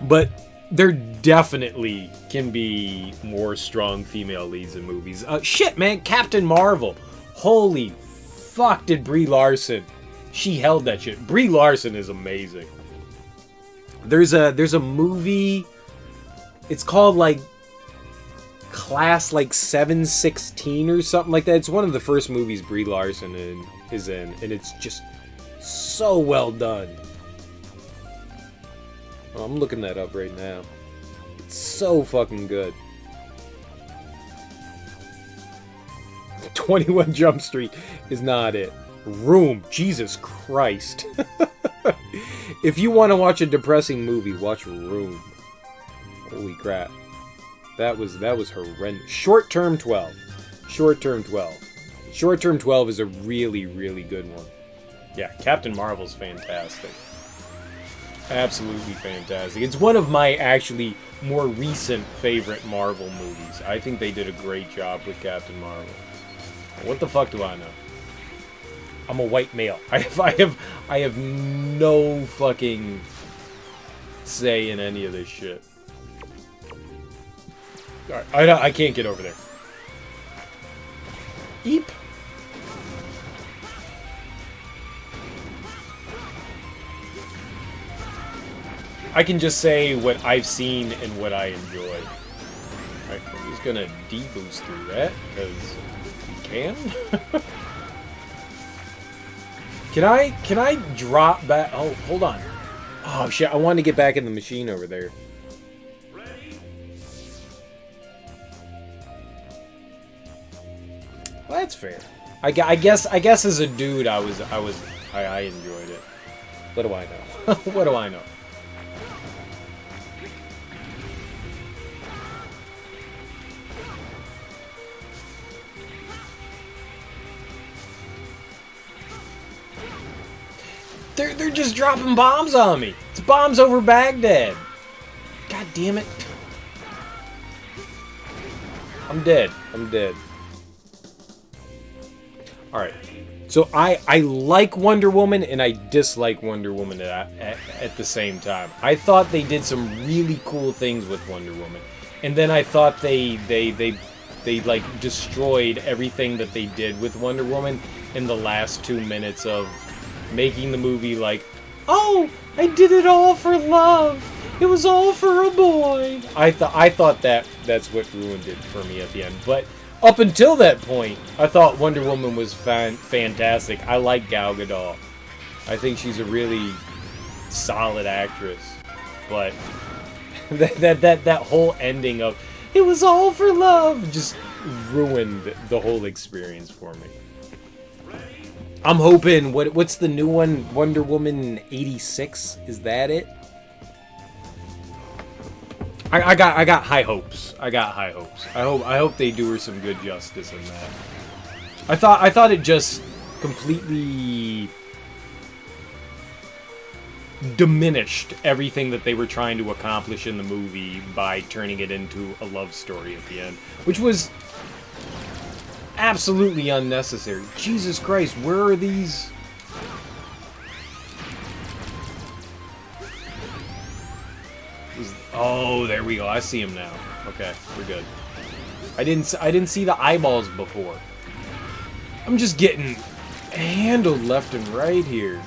But there definitely can be more strong female leads in movies. Shit, man, Captain Marvel. Holy fuck, did Brie Larson. She held that shit. Brie Larson is amazing. There's a movie. It's called like Class like 716 or something like that. It's one of the first movies Brie Larson is in, and it's just so well done. Oh, I'm looking that up right now. It's so fucking good. 21 Jump Street is not it. Room, Jesus Christ. If you want to watch a depressing movie, watch Room. Holy crap. That was horrendous. Short Term 12. Short Term 12. Short Term 12 is a really, really good one. Yeah, Captain Marvel's fantastic. Absolutely fantastic. It's one of my actually more recent favorite Marvel movies. I think they did a great job with Captain Marvel. What the fuck do I know? I'm a white male. I have no fucking say in any of this shit. Alright, I can't get over there. Eep. I can just say what I've seen and what I enjoy. Alright, I'm just gonna deboost through that, because we can. Can I drop back? Oh, hold on. Oh shit, I wanted to get back in the machine over there. Well, that's fair. I guess as a dude, I enjoyed it. What do I know? What do I know? You're just dropping bombs on me. It's bombs over Baghdad. God damn it. I'm dead. I'm dead. Alright. So I like Wonder Woman and I dislike Wonder Woman at the same time. I thought they did some really cool things with Wonder Woman. And then I thought they like destroyed everything that they did with Wonder Woman in the last 2 minutes of making the movie like, oh, I did it all for love. It was all for a boy. I thought that's what ruined it for me at the end. But up until that point, I thought Wonder Woman was fantastic. I like Gal Gadot. I think she's a really solid actress. But that whole ending of it was all for love just ruined the whole experience for me. I'm hoping what's the new one? Wonder Woman 86? Is that it? I got high hopes. I got high hopes. I hope they do her some good justice in that. I thought it just completely diminished everything that they were trying to accomplish in the movie by turning it into a love story at the end, which was absolutely unnecessary. Jesus Christ, where are these? Oh, there we go. I see him now. Okay, we're good. I didn't see the eyeballs before. I'm just getting handled left and right here.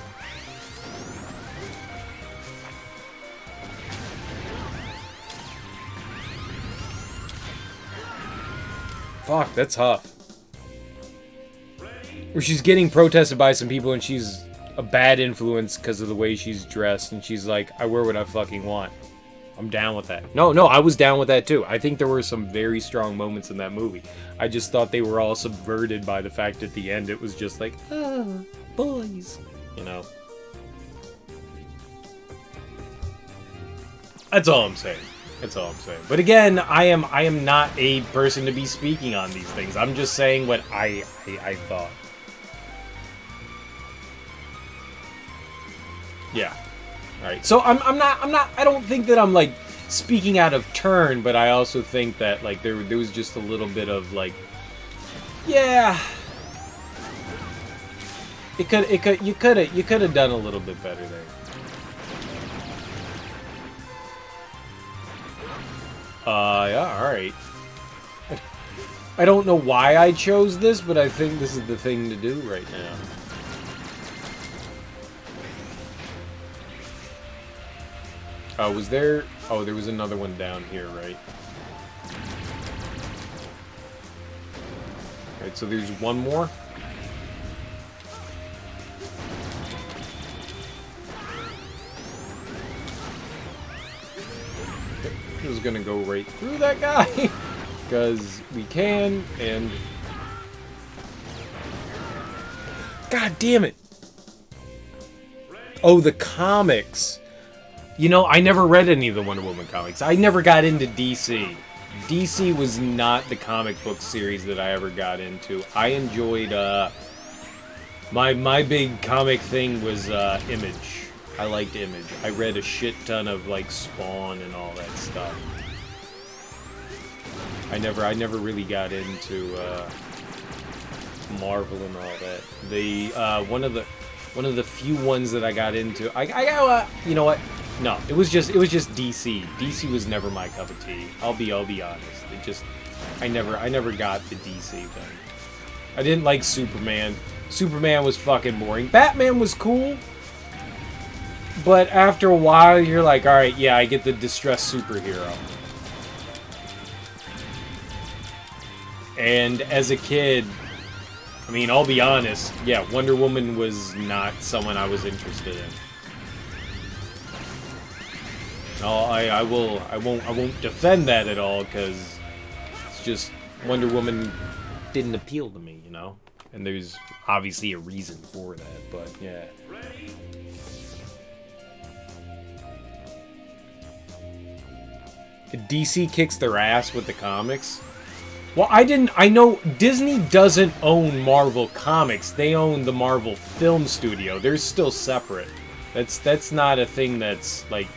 Fuck, that's tough. Where she's getting protested by some people and she's a bad influence because of the way she's dressed, and she's like, I wear what I fucking want. I'm down with that. No, I was down with that too. I think there were some very strong moments in that movie. I just thought they were all subverted by the fact at the end it was just like, oh, boys. You know? That's all I'm saying. That's all I'm saying. But again, I am not a person to be speaking on these things. I'm just saying what I thought. Yeah. Alright, so I don't think that I'm, like, speaking out of turn, but I also think that, like, there was just a little bit of, like, yeah. You could have done a little bit better there. Yeah, alright. I don't know why I chose this, but I think this is the thing to do right now. Was there... Oh, there was another one down here, right? Alright, so there's one more. Okay, just gonna go right through that guy. Because we can, and... God damn it! Oh, the comics! You know, I never read any of the Wonder Woman comics. I never got into DC. DC was not the comic book series that I ever got into. I enjoyed, my big comic thing was, Image. I liked Image. I read a shit ton of, like, Spawn and all that stuff. I never really got into, Marvel and all that. The, one of the few ones that I got into, you know what? No, it was just DC. DC was never my cup of tea. I'll be honest. It just, I never got the DC thing. I didn't like Superman. Superman was fucking boring. Batman was cool, but after a while, you're like, all right, yeah, I get the distressed superhero. And as a kid, I mean, I'll be honest, yeah, Wonder Woman was not someone I was interested in. No, I won't defend that at all, because it's just Wonder Woman didn't appeal to me, you know? And there's obviously a reason for that, but yeah. DC kicks their ass with the comics. Well, I know Disney doesn't own Marvel Comics. They own the Marvel Film Studio. They're still separate. That's not a thing that's like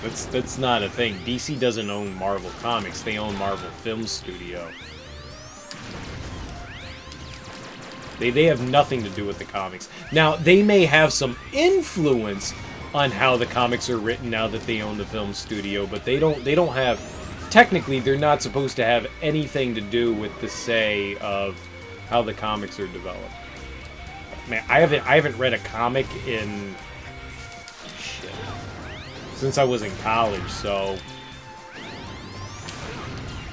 that's not a thing. DC doesn't own Marvel Comics, they own Marvel Film Studio. They have nothing to do with the comics. Now, they may have some influence on how the comics are written now that they own the film studio, but they don't have, technically they're not supposed to have anything to do with the say of how the comics are developed. Man, I haven't read a comic in shit since I was in college, so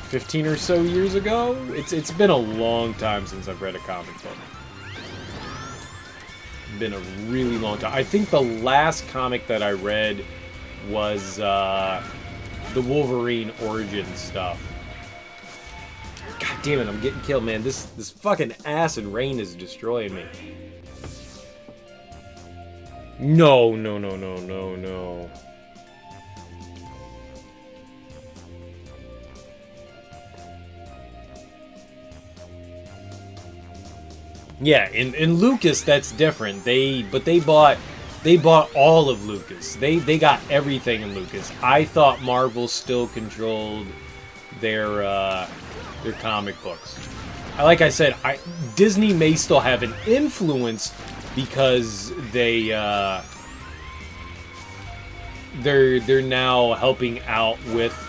15 or so years ago. It's been a long time since I've read a comic book. Been a really long time. I think the last comic that I read was the Wolverine origin stuff. God damn it, I'm getting killed, man. This fucking acid rain is destroying me. No. Yeah, in Lucas that's different. They bought all of Lucas. They got everything in Lucas. I thought Marvel still controlled their comic books. Like I said, Disney may still have an influence because they're now helping out with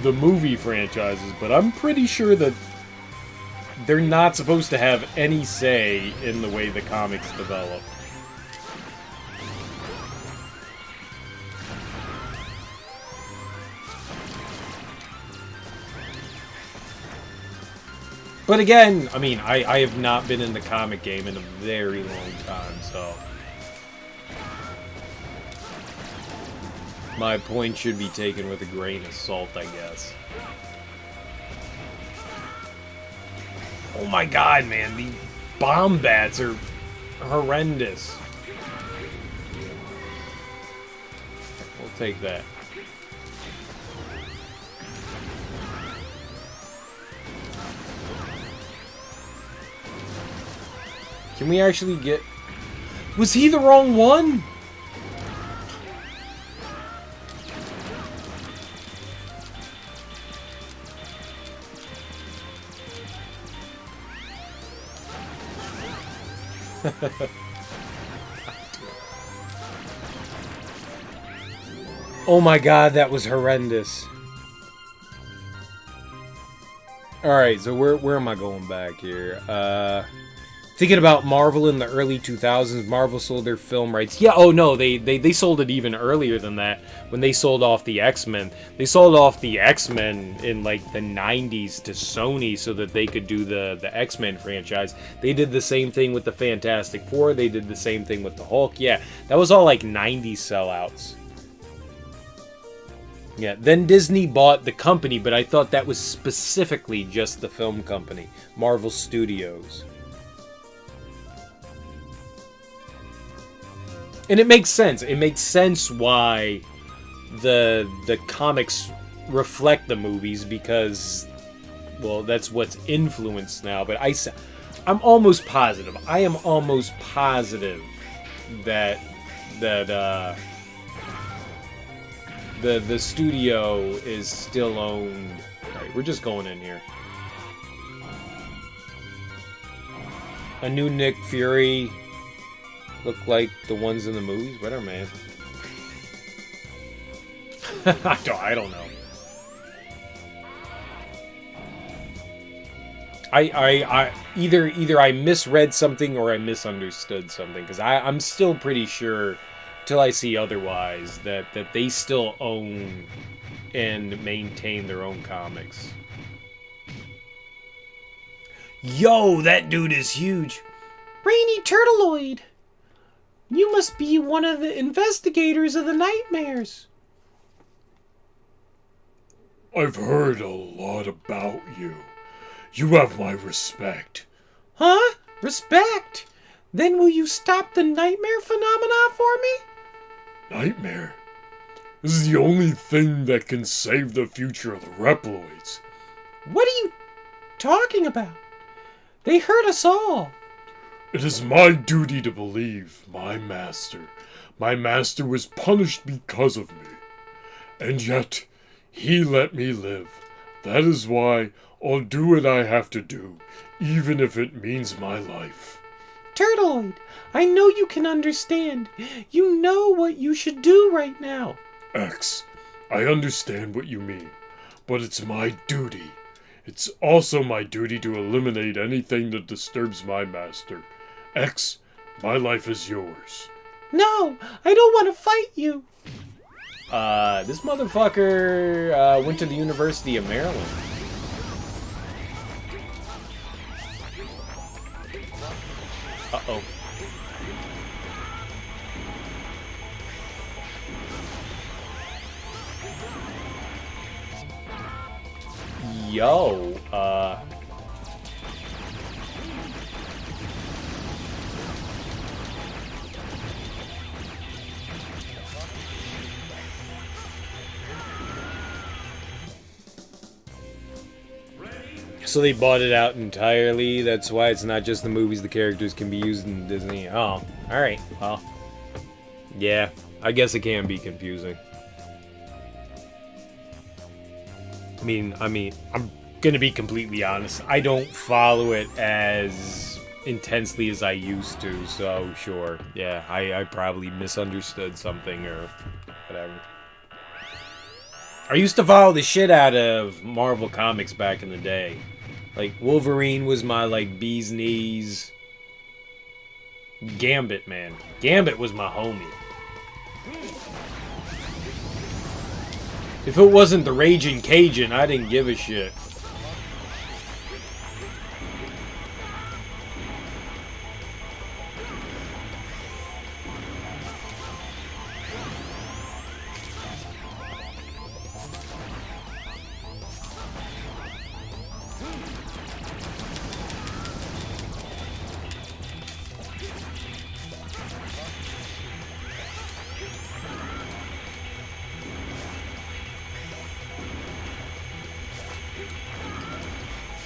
the movie franchises, but I'm pretty sure that they're not supposed to have any say in the way the comics develop. But again, I mean, I have not been in the comic game in a very long time, so my point should be taken with a grain of salt, I guess. Oh my god, man, the bomb bats are horrendous. We'll take that. Can we actually get... Was he the wrong one? Oh my god, that was horrendous. Alright, so where am I going back here? Thinking about Marvel in the early 2000s, Marvel sold their film rights. Yeah, oh no, they sold it even earlier than that when they sold off the X-Men. They sold off the X-Men in like the 90s to Sony so that they could do the X-Men franchise. They did the same thing with the Fantastic Four. They did the same thing with the Hulk. Yeah, that was all like 90s sellouts. Yeah, then Disney bought the company, but I thought that was specifically just the film company, Marvel Studios. And it makes sense. It makes sense why the comics reflect the movies because, well, that's what's influenced now. But I'm almost positive. I am almost positive that the studio is still owned. Right, we're just going in here. A new Nick Fury. Look like the ones in the movies? Whatever, man. I don't know. I either I misread something or I misunderstood something because I'm still pretty sure, till I see otherwise, that they still own and maintain their own comics. Yo, that dude is huge. Rainy Turtleoid! You must be one of the investigators of the nightmares. I've heard a lot about you. You have my respect. Huh? Respect? Then will you stop the nightmare phenomenon for me? Nightmare? This is the only thing that can save the future of the Reploids. What are you talking about? They hurt us all. It is my duty to believe my master. My master was punished because of me. And yet, he let me live. That is why I'll do what I have to do, even if it means my life. Turtleoid, I know you can understand. You know what you should do right now. X, I understand what you mean, but it's my duty. It's also my duty to eliminate anything that disturbs my master. X, my life is yours. No, I don't want to fight you. This motherfucker went to the University of Maryland. Uh-oh. Yo, so they bought it out entirely. That's why it's not just the movies. The characters can be used in Disney. Oh, alright. Well, yeah. I guess it can be confusing. I mean, I'm gonna be completely honest. I don't follow it as intensely as I used to, so sure. Yeah, I probably misunderstood something or whatever. I used to follow the shit out of Marvel Comics back in the day. Like, Wolverine was my, like, bee's knees. Gambit, man. Gambit was my homie. If it wasn't the Raging Cajun, I didn't give a shit.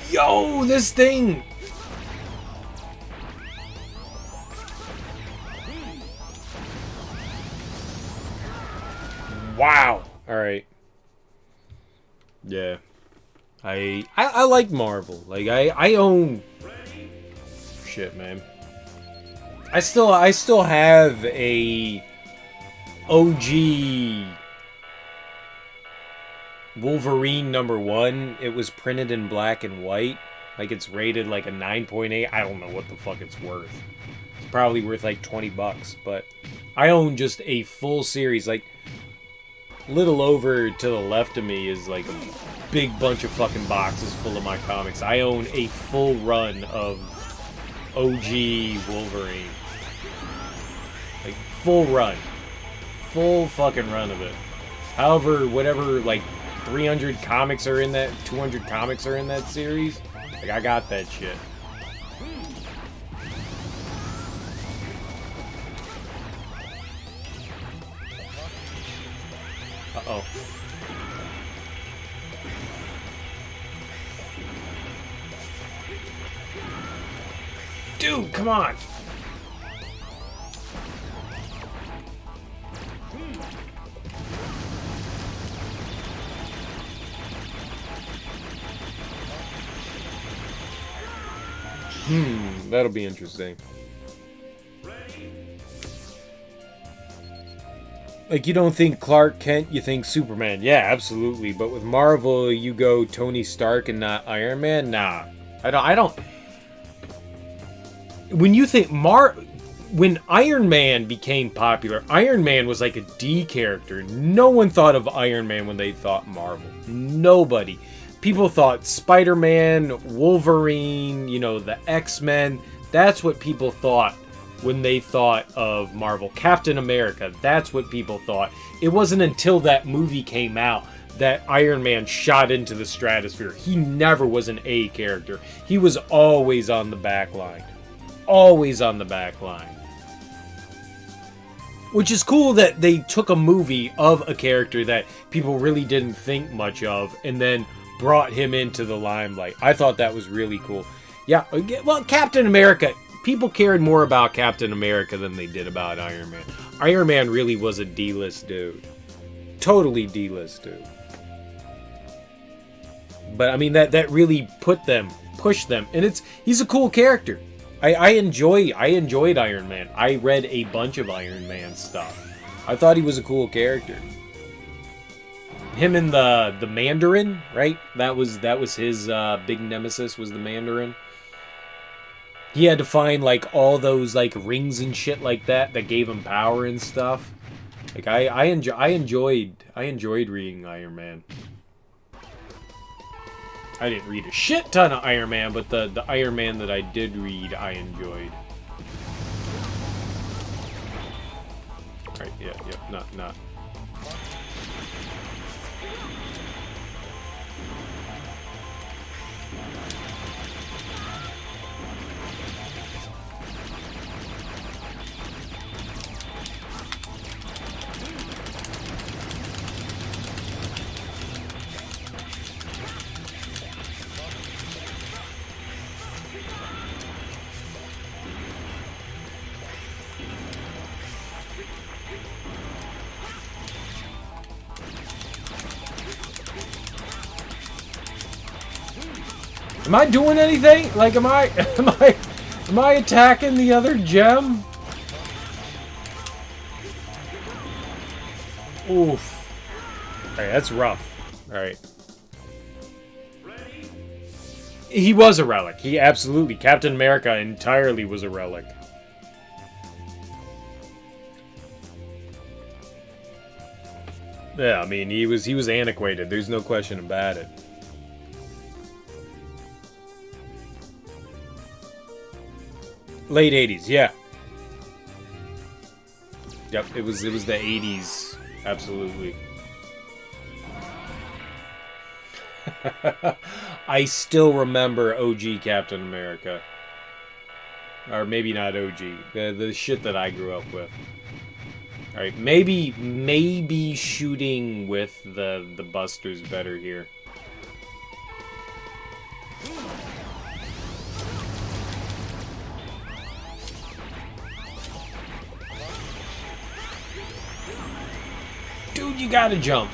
Yo, this thing! Wow! Alright. Yeah. I like Marvel. Like, I own... Shit, man. I still have a... OG... Wolverine #1, it was printed in black and white. Like, it's rated like a 9.8. I don't know what the fuck it's worth. It's probably worth like $20, but I own just a full series. Like, little over to the left of me is like a big bunch of fucking boxes full of my comics. I own a full run of OG Wolverine. Like, full run. Full fucking run of it. However, whatever, like, 300 comics are in that, 200 comics are in that series. Like, I got that shit. Uh-oh. Dude, come on! That'll be interesting. Like, you don't think Clark Kent, you think Superman. Yeah, absolutely. But with Marvel, you go Tony Stark and not Iron Man? Nah. I don't... When you think... When Iron Man became popular, Iron Man was like a D character. No one thought of Iron Man when they thought Marvel. Nobody. People thought Spider-Man, Wolverine, you know, the X-Men. That's what people thought when they thought of Marvel. Captain America, that's what people thought. It wasn't until that movie came out that Iron Man shot into the stratosphere. He never was an A character. He was always on the back line. Always on the back line. Which is cool that they took a movie of a character that people really didn't think much of, and then brought him into the limelight. I thought that was really cool. Yeah, well, Captain America, people cared more about Captain America than they did about Iron Man. Iron Man really was a D-list dude. Totally D-list dude. But I mean, that really pushed them, and he's a cool character. I enjoyed Iron Man. I read a bunch of Iron Man stuff. I thought he was a cool character. Him and the Mandarin, right? That was his big nemesis, was the Mandarin. He had to find like all those like rings and shit like that gave him power and stuff. Like I enjoyed reading Iron Man. I didn't read a shit ton of Iron Man, but the Iron Man that I did read, I enjoyed. Right, yeah, not. Am I doing anything? Like, am I attacking the other gem? Oof. Alright, that's rough. Alright. He was a relic. He absolutely, Captain America entirely was a relic. Yeah, I mean, he was antiquated. There's no question about it. Late 80s, yeah. Yep, it was the 80s, absolutely. I still remember OG Captain America. Or maybe not OG, the shit that I grew up with. Alright, maybe shooting with the Buster's better here. Dude, you gotta jump.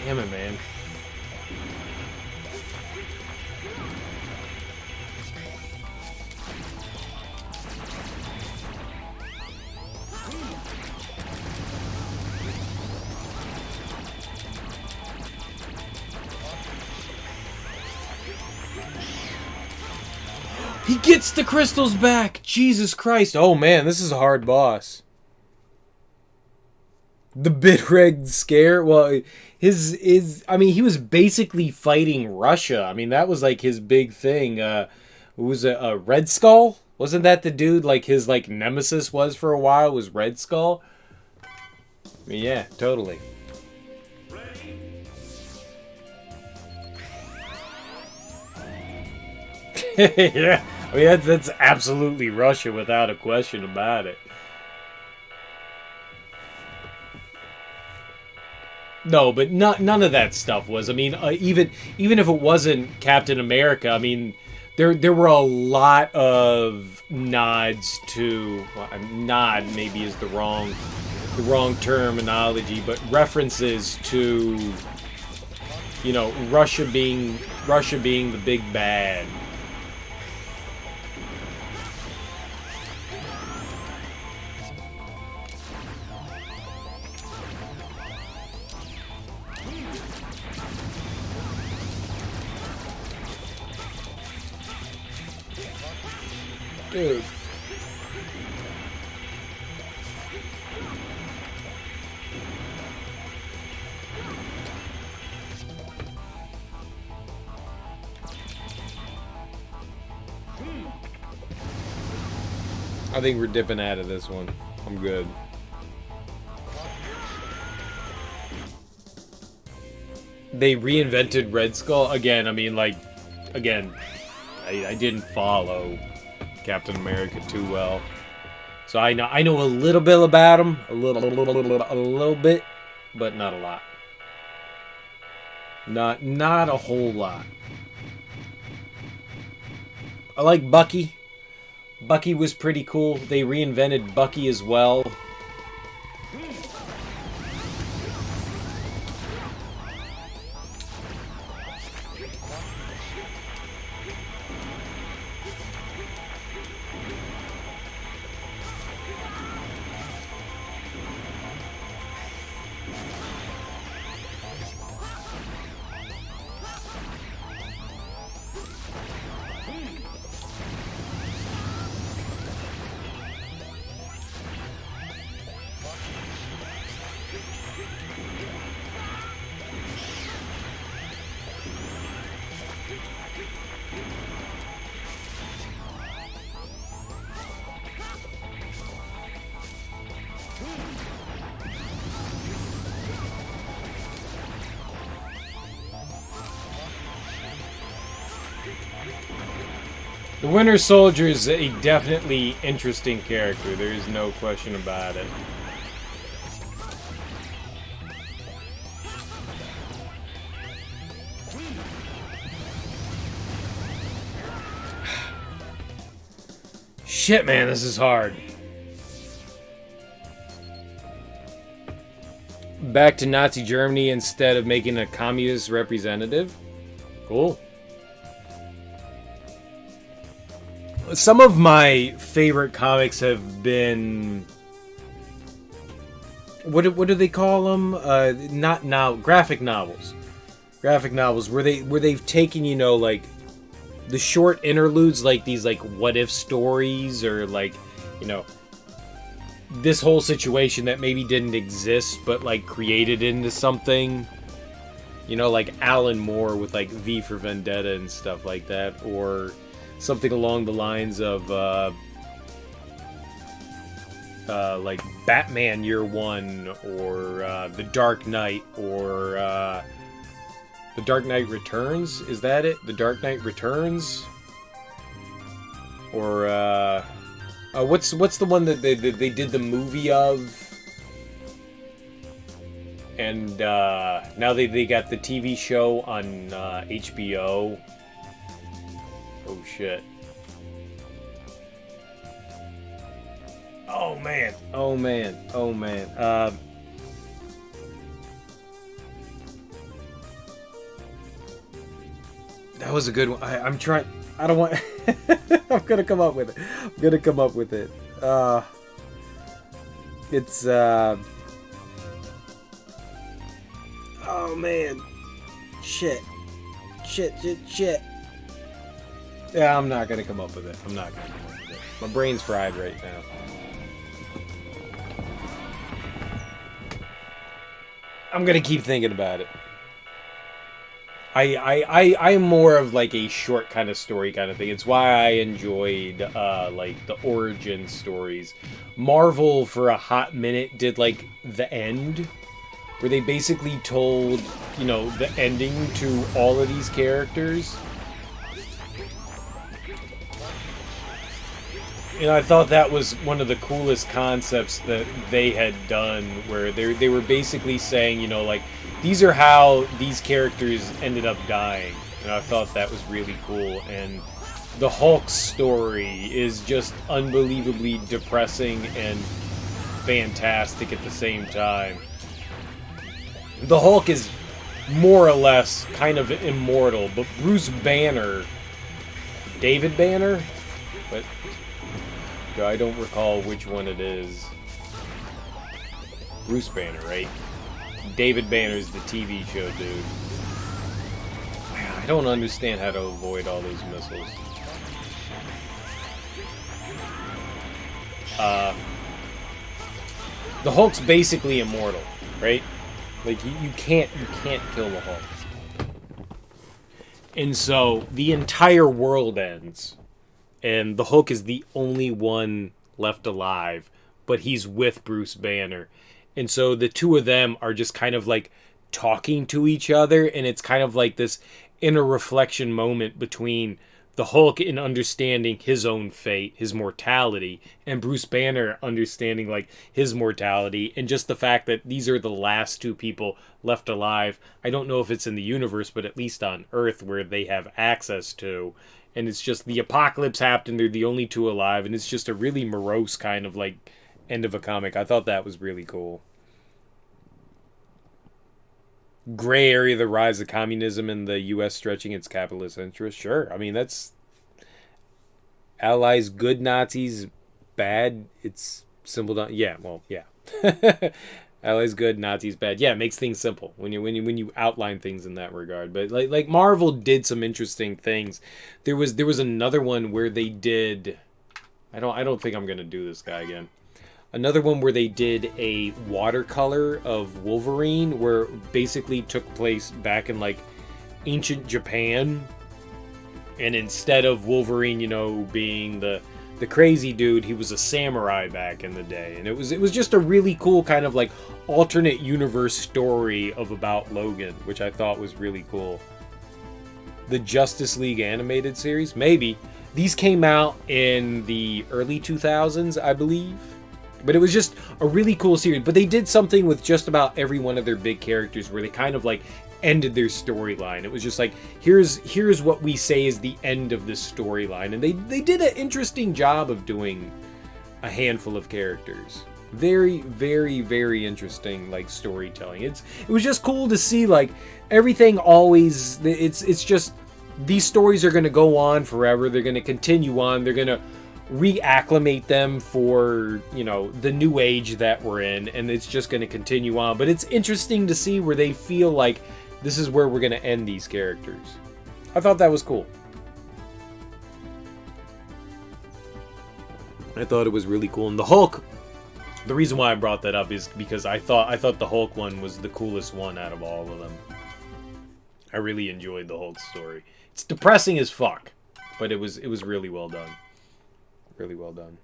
Damn it, man. He gets the crystals back! Jesus Christ. Oh man, this is a hard boss. The Bitreg scare? Well, I mean, he was basically fighting Russia. I mean, that was like his big thing. It was a Red Skull? Wasn't that the dude, like, his, like, nemesis was for a while, was Red Skull? I mean, yeah, totally. Yeah, I mean, that's absolutely Russia without a question about it. No, but none of that stuff was. I mean, even if it wasn't Captain America, I mean, there were a lot of nods to, well, nod maybe is the wrong terminology, but references to, you know, Russia being the big bad. Dude. I think we're dipping out of this one. I'm good. they reinvented Red Skull again. I mean, like, again, I didn't follow Captain America too well, so I know a little bit about him, a little bit, but not a lot. Not a whole lot. I like Bucky. Bucky was pretty cool. They reinvented Bucky as well. The Winter Soldier is a definitely interesting character. There is no question about it. Shit, man, this is hard. Back to Nazi Germany instead of making a communist representative? Cool. Some of my favorite comics have been... What do they call them? Not now, graphic novels. Graphic novels where they've taken, you know, like the short interludes, like these like what if stories, or like, you know, this whole situation that maybe didn't exist but like created into something. You know, like Alan Moore with like V for Vendetta and stuff like that, or something along the lines of like Batman Year One, or The Dark Knight, or The Dark Knight Returns. Is that it? The Dark Knight Returns, or what's the one that they did the movie of? And now they got the TV show on HBO. Oh shit. Oh man. Oh man. Oh man. That was a good one. I'm trying. I don't want. I'm gonna come up with it. I'm gonna come up with it. It's. Oh man. Shit. Yeah, I'm not gonna come up with it. I'm not gonna come up with it. My brain's fried right now. I'm gonna keep thinking about it. I'm more of like a short kind of story kind of thing. It's why I enjoyed like the origin stories. Marvel for a hot minute did like The End, where they basically told, you know, the ending to all of these characters. And I thought that was one of the coolest concepts that they had done, where they were basically saying, you know, like, these are how these characters ended up dying. And I thought that was really cool. And the Hulk story is just unbelievably depressing and fantastic at the same time. The Hulk is more or less kind of immortal, but Bruce Banner, David Banner? But I don't recall which one it is. Bruce Banner, right? David Banner's the TV show dude. I don't understand how to avoid all those missiles. The Hulk's basically immortal, right? Like you can't kill the Hulk. And so the entire world ends. And the Hulk is the only one left alive, but he's with Bruce Banner. And so the two of them are just kind of like talking to each other, and it's kind of like this inner reflection moment between the Hulk in understanding his own fate, his mortality, and Bruce Banner understanding like his mortality, and just the fact that these are the last two people left alive. I don't know if it's in the universe, but at least on Earth where they have access to. And it's just the apocalypse happened, they're the only two alive, and it's just a really morose kind of like end of a comic. I thought that was really cool. Gray area, the rise of communism and the U.S. stretching its capitalist interests. Sure, I mean, that's Allies good, Nazis bad. It's simple. Yeah, well, yeah. Allies good, Nazis bad. Yeah, it makes things simple when you outline things in that regard. But like Marvel did some interesting things. There was another one where they did. I don't think I'm gonna do this guy again. Another one where they did a watercolor of Wolverine, where it basically took place back in like ancient Japan, and instead of Wolverine, you know, being the crazy dude, he was a samurai back in the day, and it was just a really cool kind of like alternate universe story of about Logan, which I thought was really cool. The Justice League animated series, maybe these came out in the early 2000s, I believe. But it was just a really cool series. But they did something with just about every one of their big characters where they kind of like ended their storyline. It was just like, here's what we say is the end of this storyline. And they did an interesting job of doing a handful of characters. Very, very, very interesting like storytelling. It was just cool to see like everything always, it's just these stories are going to go on forever. They're going to continue on. They're going to reacclimate them for, you know, the new age that we're in, and it's just going to continue on. But it's interesting to see where they feel like this is where we're going to end these characters. I thought that was cool. I thought it was really cool. And the Hulk, the reason why I brought that up is because I thought the Hulk one was the coolest one out of all of them. I really enjoyed the Hulk story. It's depressing as fuck, but it was really well done. Really well done.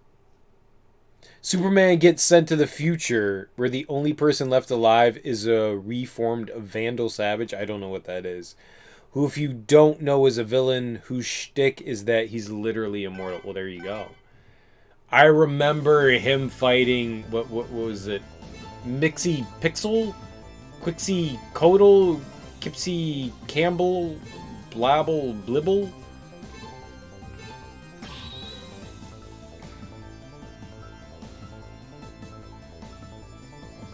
Superman gets sent to the future where the only person left alive is a reformed Vandal Savage. I don't know what that is. Who, if you don't know, is a villain whose shtick is that he's literally immortal. Well, there you go. I remember him fighting, what was it? Mixie Pixel? Quixie Codal? Kipsy Campbell? Blabble Blibble?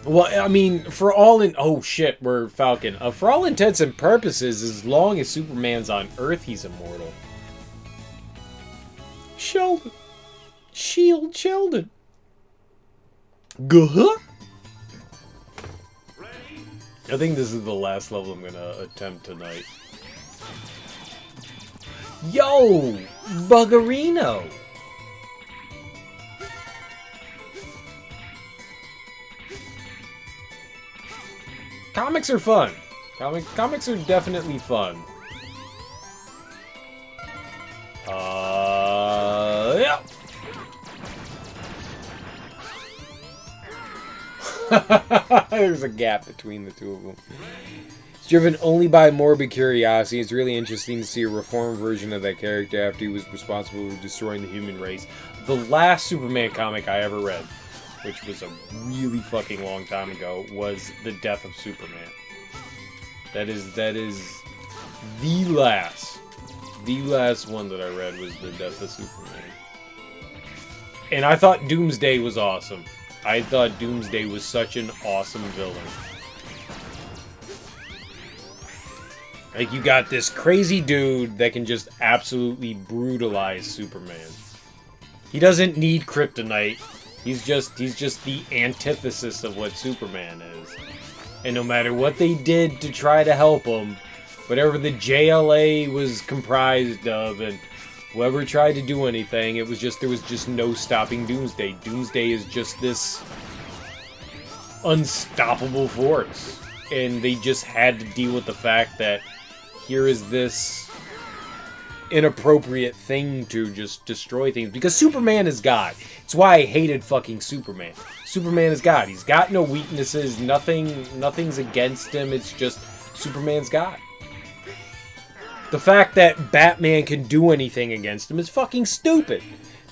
Well, I mean, for all we're Falcon. For all intents and purposes, as long as Superman's on Earth, he's immortal. Sheldon. Shield Sheldon. Guh. I think this is the last level I'm gonna attempt tonight. Yo! Buggerino! Comics are fun. Comics are definitely fun. Yeah. There's a gap between the two of them. It's driven only by morbid curiosity. It's really interesting to see a reformed version of that character after he was responsible for destroying the human race. The last Superman comic I ever read, which was a really fucking long time ago, was The Death of Superman. That is the last one that I read was The Death of Superman. And I thought Doomsday was awesome. I thought Doomsday was such an awesome villain. Like, you got this crazy dude that can just absolutely brutalize Superman. He doesn't need kryptonite. He's just the antithesis of what Superman is. And no matter what they did to try to help him, whatever the JLA was comprised of, and whoever tried to do anything, there was just no stopping Doomsday. Doomsday is just this unstoppable force. And they just had to deal with the fact that here is this inappropriate thing to just destroy things. Because Superman is God. It's why I hated fucking Superman. Superman is God. He's got no weaknesses. Nothing's against him. It's just Superman's God. The fact that Batman can do anything against him is fucking stupid.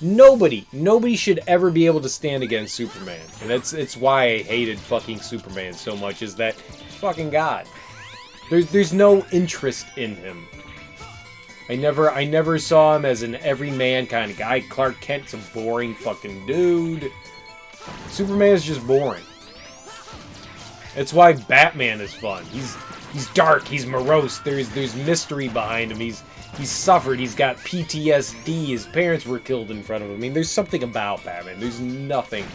Nobody should ever be able to stand against Superman. And it's why I hated fucking Superman so much, is that he's fucking God. There's no interest in him. I never saw him as an everyman kind of guy. Clark Kent's a boring fucking dude. Superman is just boring. That's why Batman is fun. He's dark, he's morose, there's mystery behind him, he's suffered, he's got PTSD, his parents were killed in front of him. I mean, there's something about Batman. There's nothing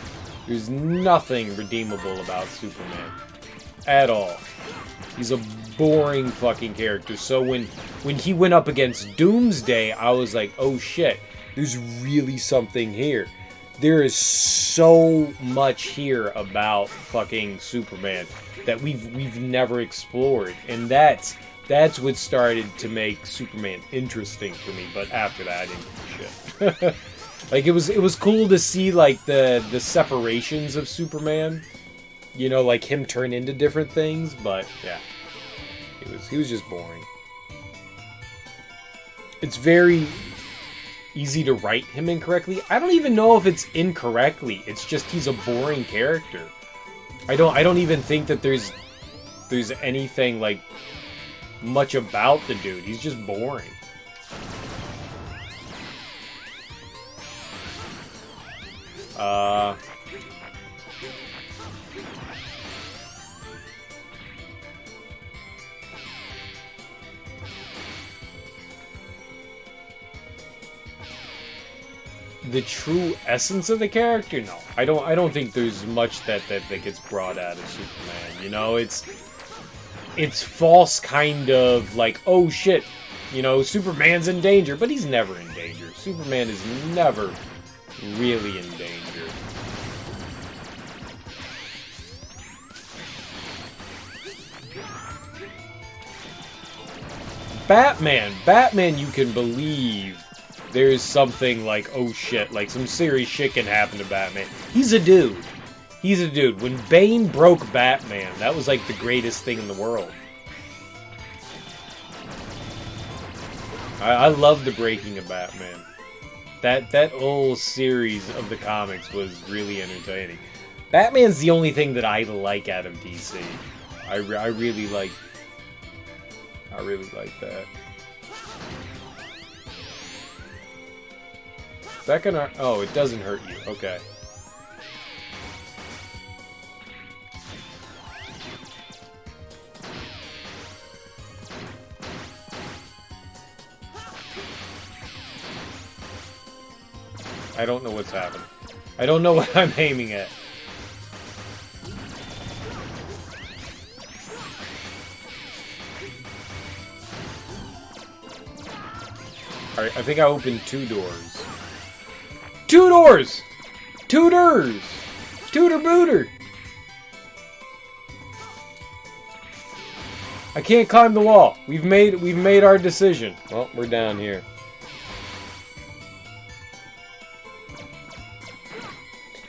redeemable about Superman. At all. He's a boring fucking character. So when he went up against Doomsday, I was like, oh shit, there's really something here. There is so much here about fucking Superman that we've never explored, and that's what started to make Superman interesting to me. But after that, I didn't give a shit. Like, it was cool to see like the separations of Superman, you know, like him turn into different things. But yeah, he was just boring. It's very easy to write him incorrectly. I don't even know if it's incorrectly. It's just he's a boring character. I don't even think that there's anything like much about the dude. He's just boring. The true essence of the character? No. I don't think there's much that gets brought out of Superman. You know, it's false kind of like, oh shit, you know, Superman's in danger, but he's never in danger. Superman is never really in danger. Batman, you can believe there's something like, oh shit, like some serious shit can happen to Batman. He's a dude. When Bane broke Batman, that was like the greatest thing in the world. I love the breaking of Batman. That whole series of the comics was really entertaining. Batman's the only thing that I like out of DC. I really like that. Is that gonna... Oh, it doesn't hurt you. Okay. I don't know what's happening. I don't know what I'm aiming at. Alright, I think I opened 2 doors. 2 doors! 2 doors! Tooter booter! I can't climb the wall. We've made our decision. Well, we're down here.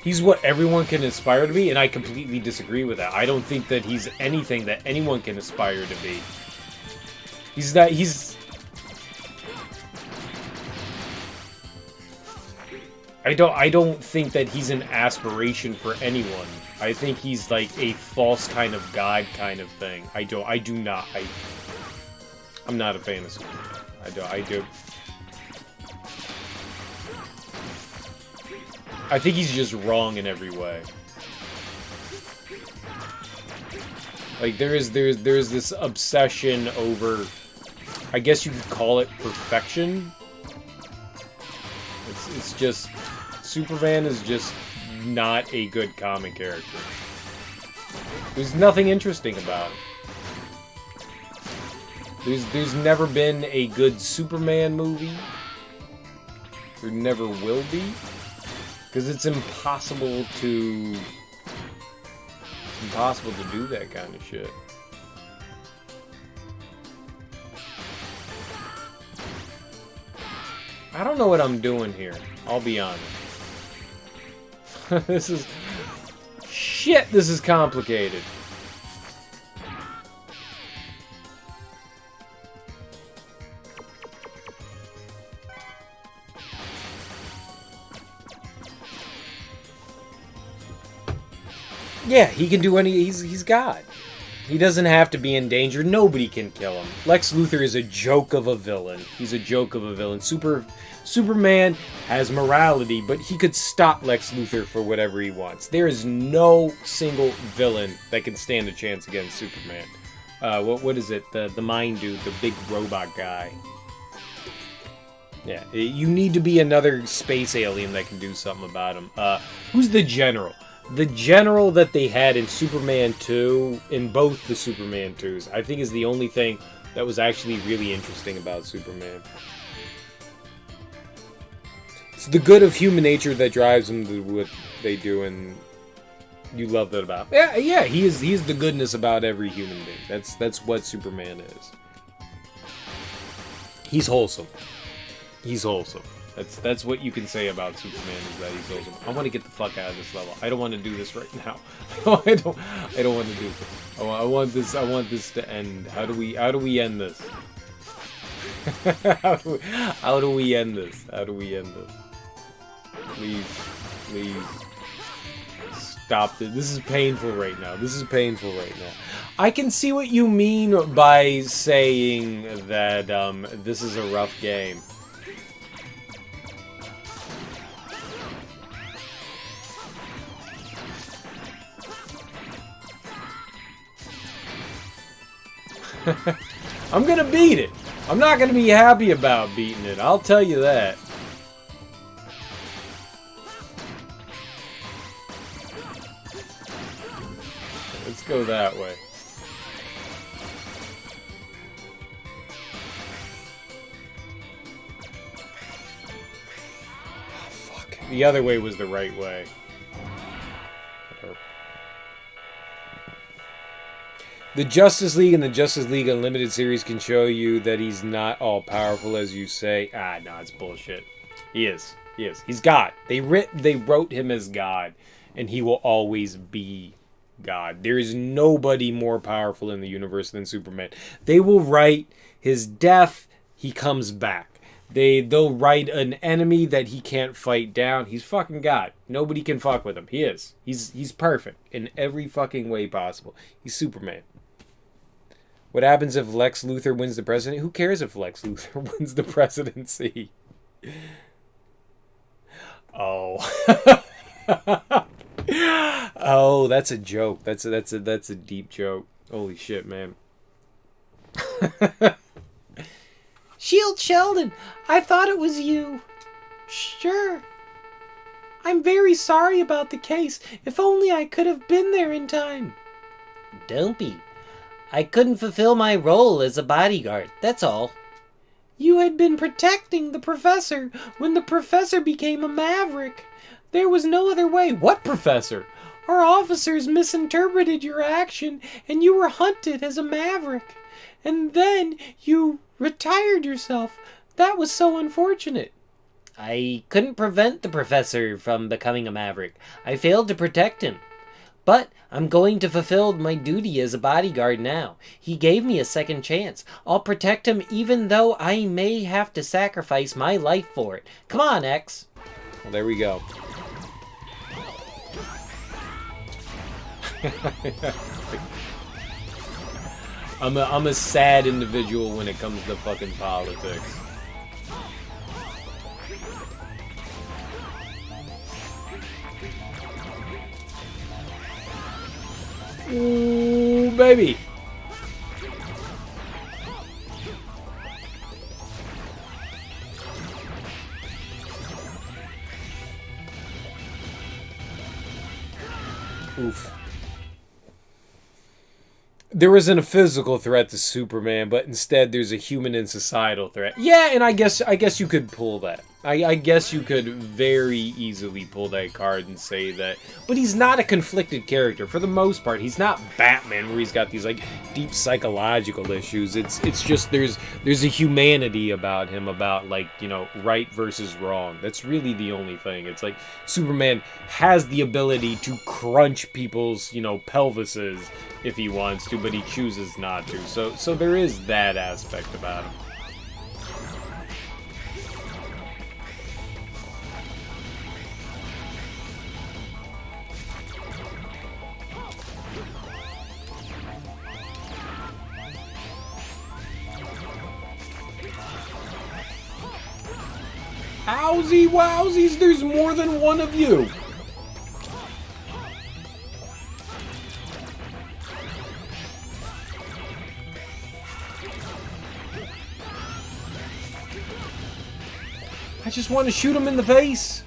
He's what everyone can aspire to be, and I completely disagree with that. I don't think that he's anything that anyone can aspire to be. I don't think that he's an aspiration for anyone. I think he's like a false kind of god kind of thing. I'm not a fan of Superman. I think he's just wrong in every way. Like there's this obsession over, I guess you could call it perfection. It's just, Superman is just not a good comic character. There's nothing interesting about it. There's never been a good Superman movie. There never will be. Because it's impossible to do that kind of shit. I don't know what I'm doing here. I'll be honest. shit, this is complicated. Yeah, he can do any... He's God. He doesn't have to be in danger. Nobody can kill him. Lex Luthor is a joke of a villain. He's a joke of a villain. Superman has morality, but he could stop Lex Luthor for whatever he wants. There is no single villain that can stand a chance against Superman. What is it? The mind dude, the big robot guy. Yeah, you need to be another space alien that can do something about him. Who's the general? The general that they had in Superman 2, in both the Superman 2s, I think is the only thing that was actually really interesting about Superman. It's the good of human nature that drives them to what they do, and you love that about him. Yeah, he is the goodness about every human being. That's what Superman is. He's wholesome. He's wholesome. That's what you can say about Superman, is that he's wholesome. I want to get the fuck out of this level. I don't want to do this right now. I don't want to do this. I want this to end. How do we end this? How do we end this? How do we end this? Please stop this. This is painful right now. I can see what you mean by saying that this is a rough game. I'm gonna beat it. I'm not gonna be happy about beating it. I'll tell you that. Let's go that way. Oh, fuck. The other way was the right way. The Justice League and the Justice League Unlimited series can show you that he's not all powerful as you say. No, it's bullshit. He is. He's God. They wrote him as God, and he will always be God. There is nobody more powerful in the universe than Superman. They will write his death, he comes back. They'll write an enemy that he can't fight down. He's fucking God. Nobody can fuck with him. He is. He's perfect in every fucking way possible. He's Superman. What happens if Lex Luthor wins the presidency? Who cares if Lex Luthor wins the presidency? Oh. Oh, that's a joke. That's a deep joke. Holy shit, man. Shield Sheldon, I thought it was you. Sure. I'm very sorry about the case. If only I could have been there in time. Don't be. I couldn't fulfill my role as a bodyguard, that's all. You had been protecting the professor when the professor became a maverick. There was no other way. What professor? Our officers misinterpreted your action, and you were hunted as a maverick. And then you retired yourself. That was so unfortunate. I couldn't prevent the professor from becoming a maverick. I failed to protect him. But I'm going to fulfill my duty as a bodyguard now. He gave me a second chance. I'll protect him even though I may have to sacrifice my life for it. Come on, X. Well, there we go. I'm a sad individual when it comes to fucking politics. Ooh, baby. Oof. There isn't a physical threat to Superman, but instead there's a human and societal threat. Yeah, and I guess you could pull that. I guess you could very easily pull that card and say that, but he's not a conflicted character for the most part. He's not Batman where he's got these like deep psychological issues. It's just there's a humanity about him, about like, you know, right versus wrong. That's really the only thing. It's like Superman has the ability to crunch people's, you know, pelvises if he wants to, but he chooses not to. So there is that aspect about him. Owsy wowsies, there's more than one of you! I just want to shoot him in the face!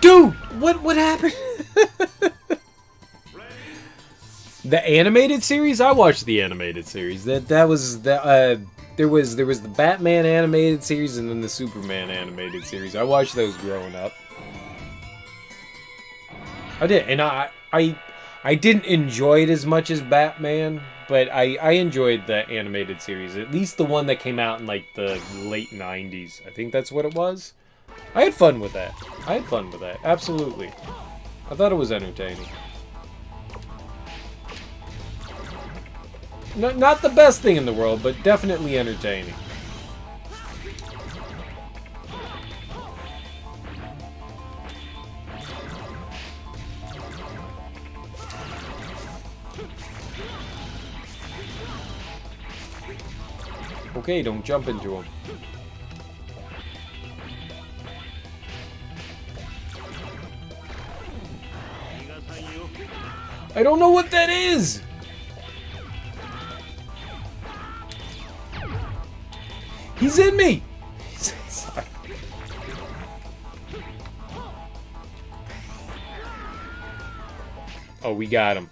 Dude! What happened? The animated series? I watched the animated series. That was the there was the Batman animated series and then the Superman animated series. I watched those growing up. I did, and I didn't enjoy it as much as Batman, but I enjoyed the animated series. At least the one that came out in like the late 90s. I think that's what it was. I had fun with that. Absolutely. I thought it was entertaining. Not the best thing in the world, but definitely entertaining. Okay, don't jump into him. I don't know what that is! He's in me! Sorry. Oh, we got him.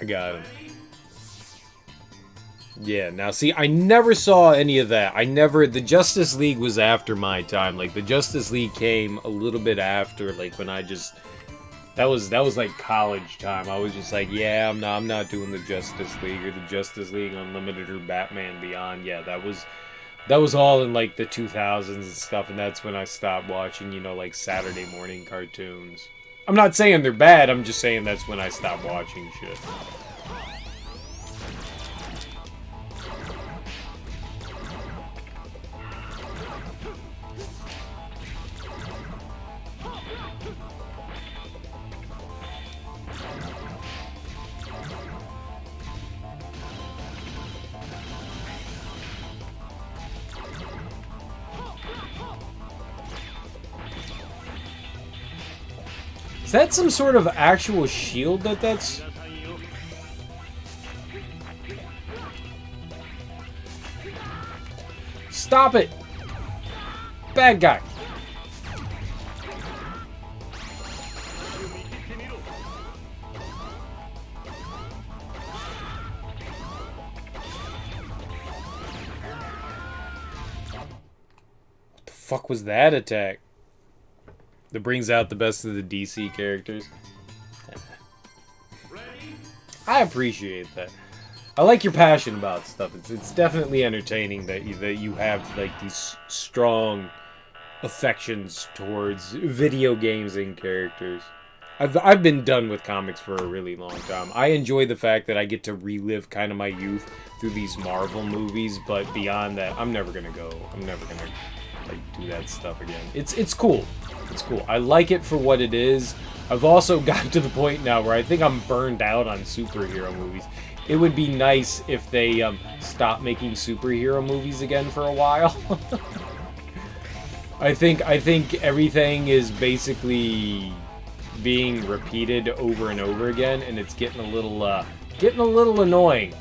I got him. Yeah, now see, I never saw any of that. The Justice League was after my time. Like, the Justice League came a little bit after, like, when I just... That was like college time. I was just like, yeah, I'm not doing the Justice League or the Justice League Unlimited or Batman Beyond. Yeah, that was all in like the 2000s and stuff, and that's when I stopped watching, you know, like Saturday morning cartoons. I'm not saying they're bad, I'm just saying that's when I stopped watching shit. Is that some sort of actual shield that's... Stop it! Bad guy! What the fuck was that attack? That brings out the best of the DC characters. I appreciate that. I like your passion about stuff. It's definitely entertaining that you have like these strong affections towards video games and characters. I've been done with comics for a really long time. I enjoy the fact that I get to relive kind of my youth through these Marvel movies, but beyond that, I'm never gonna like do that stuff again. It's cool. It's cool. I like it for what it is. I've also gotten to the point now where I think I'm burned out on superhero movies. It would be nice if they stopped making superhero movies again for a while. I think everything is basically being repeated over and over again, and it's getting a little annoying.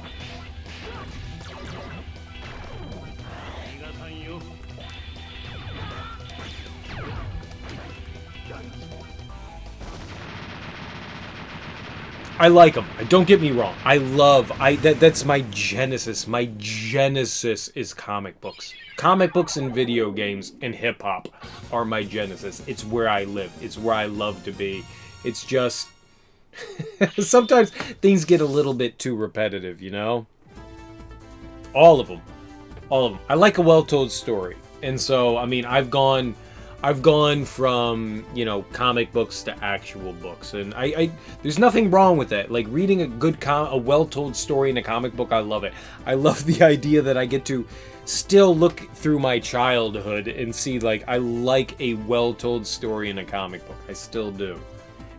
I like them. Don't get me wrong. That's my genesis. My genesis is comic books. Comic books and video games and hip hop are my genesis. It's where I live. It's where I love to be. It's just sometimes things get a little bit too repetitive, you know? All of them. All of them. I like a well-told story. And so, I mean, I've gone from, you know, comic books to actual books, and I there's nothing wrong with that. Like reading a well-told story in a comic book, I love it. I love the idea that I get to still look through my childhood and see, like, I like a well-told story in a comic book. I still do.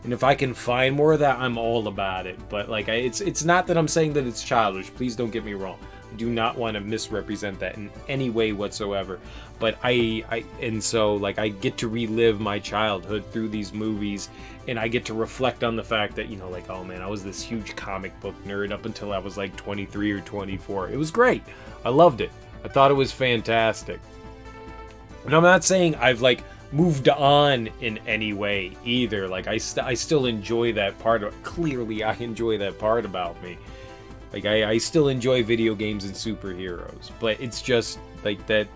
And if I can find more of that, I'm all about it. But like, it's not that I'm saying that it's childish. Please don't get me wrong. I do not want to misrepresent that in any way whatsoever. But and so like I get to relive my childhood through these movies, and I get to reflect on the fact that, you know, like, oh man, I was this huge comic book nerd up until I was like 23 or 24. It was great. I loved it. I thought it was fantastic. And I'm not saying I've like moved on in any way either. Like I still enjoy that part of, clearly I enjoy that part about me. Like I still enjoy video games and superheroes, but it's just like that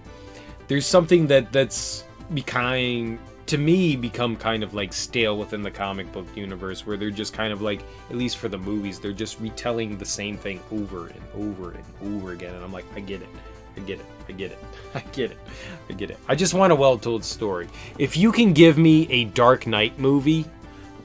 there's something that's become kind of like stale within the comic book universe, where they're just kind of like, at least for the movies, they're just retelling the same thing over and over and over again. And I'm like, I get it. I just want a well-told story. If you can give me a Dark Knight movie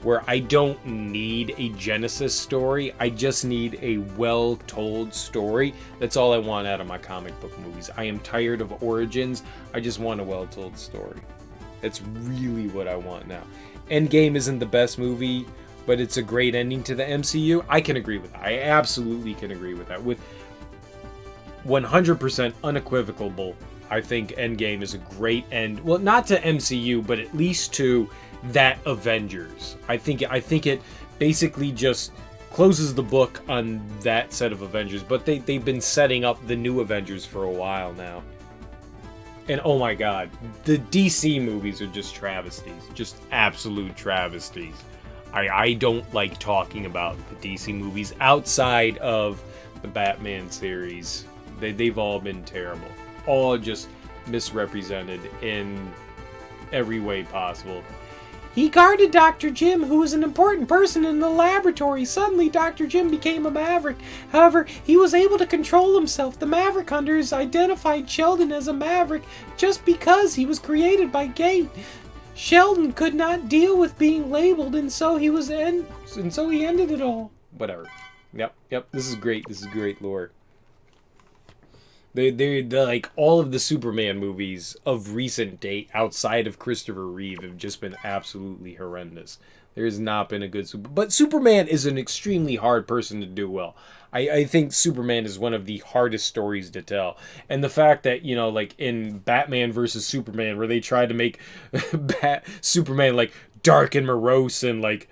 where I don't need a Genesis story, I just need a well-told story, that's all I want out of my comic book movies. I am tired of origins. I just want a well-told story. That's really what I want now. Endgame isn't the best movie, but it's a great ending to the MCU. I can agree with that. I absolutely can agree with that. With 100% unequivocal, I think Endgame is a great end. Well, not to MCU, but at least to that Avengers. I think it basically just closes the book on that set of Avengers. But they've been setting up the new Avengers for a while now. And oh my god, the DC movies are just travesties. Just absolute travesties. I don't like talking about the DC movies outside of the Batman series. They've all been terrible. All just misrepresented in every way possible. He guarded Dr. Jim, who was an important person in the laboratory. Suddenly, Dr. Jim became a Maverick. However, he was able to control himself. The Maverick Hunters identified Sheldon as a Maverick just because he was created by Gate. Sheldon could not deal with being labeled, and so he ended it all. Whatever. Yep. This is great lore. They like all of the Superman movies of recent date outside of Christopher Reeve have just been absolutely horrendous. There has not been a good but Superman is an extremely hard person to do well. I think Superman is one of the hardest stories to tell. And the fact that, you know, like in Batman versus Superman, where they tried to make Superman like dark and morose and like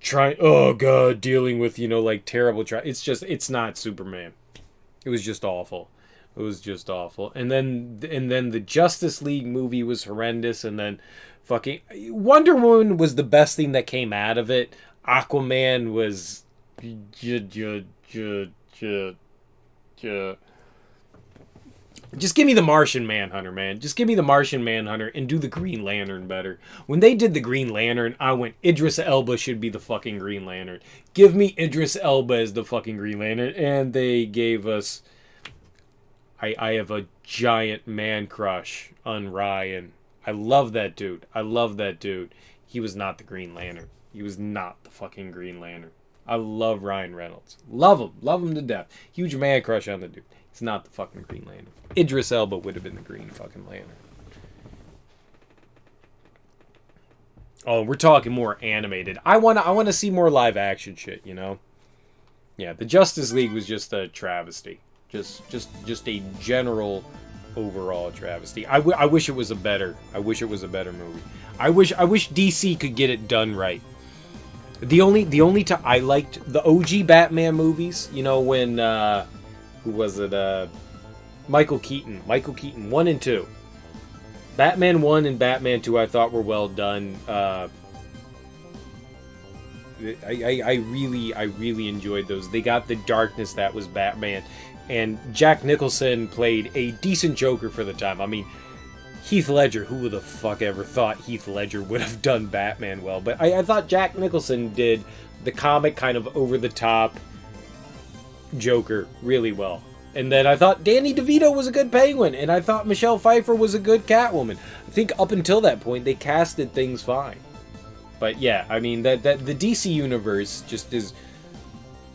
dealing with, you know, like terrible it's not Superman. It was just awful. And then the Justice League movie was horrendous, and then fucking Wonder Woman was the best thing that came out of it. Aquaman was just give me the Martian Manhunter, man. Just give me the Martian Manhunter and do the Green Lantern better. When they did the Green Lantern, I went, Idris Elba should be the fucking Green Lantern. Give me Idris Elba as the fucking Green Lantern. And they gave us... I have a giant man crush on Ryan. I love that dude. He was not the Green Lantern. He was not the fucking Green Lantern. I love Ryan Reynolds. Love him to death. Huge man crush on the dude. He's not the fucking Green Lantern. Idris Elba would have been the Green fucking Lantern. Oh, we're talking more animated. I wanna see more live action shit, you know? Yeah, the Justice League was just a travesty. Just a general overall travesty. I wish it was a better movie. I wish DC could get it done right. The only time I liked the OG Batman movies, you know, when who was it? Michael Keaton 1 and 2. Batman 1 and Batman 2 I thought were well done. I really enjoyed those. They got the darkness that was Batman, and Jack Nicholson played a decent Joker for the time. I mean, Heath Ledger, who the fuck ever thought Heath Ledger would have done Batman well? But I thought Jack Nicholson did the comic kind of over-the-top Joker really well. And then I thought Danny DeVito was a good Penguin, and I thought Michelle Pfeiffer was a good Catwoman. I think up until that point, they casted things fine. But yeah, I mean, that the DC universe just is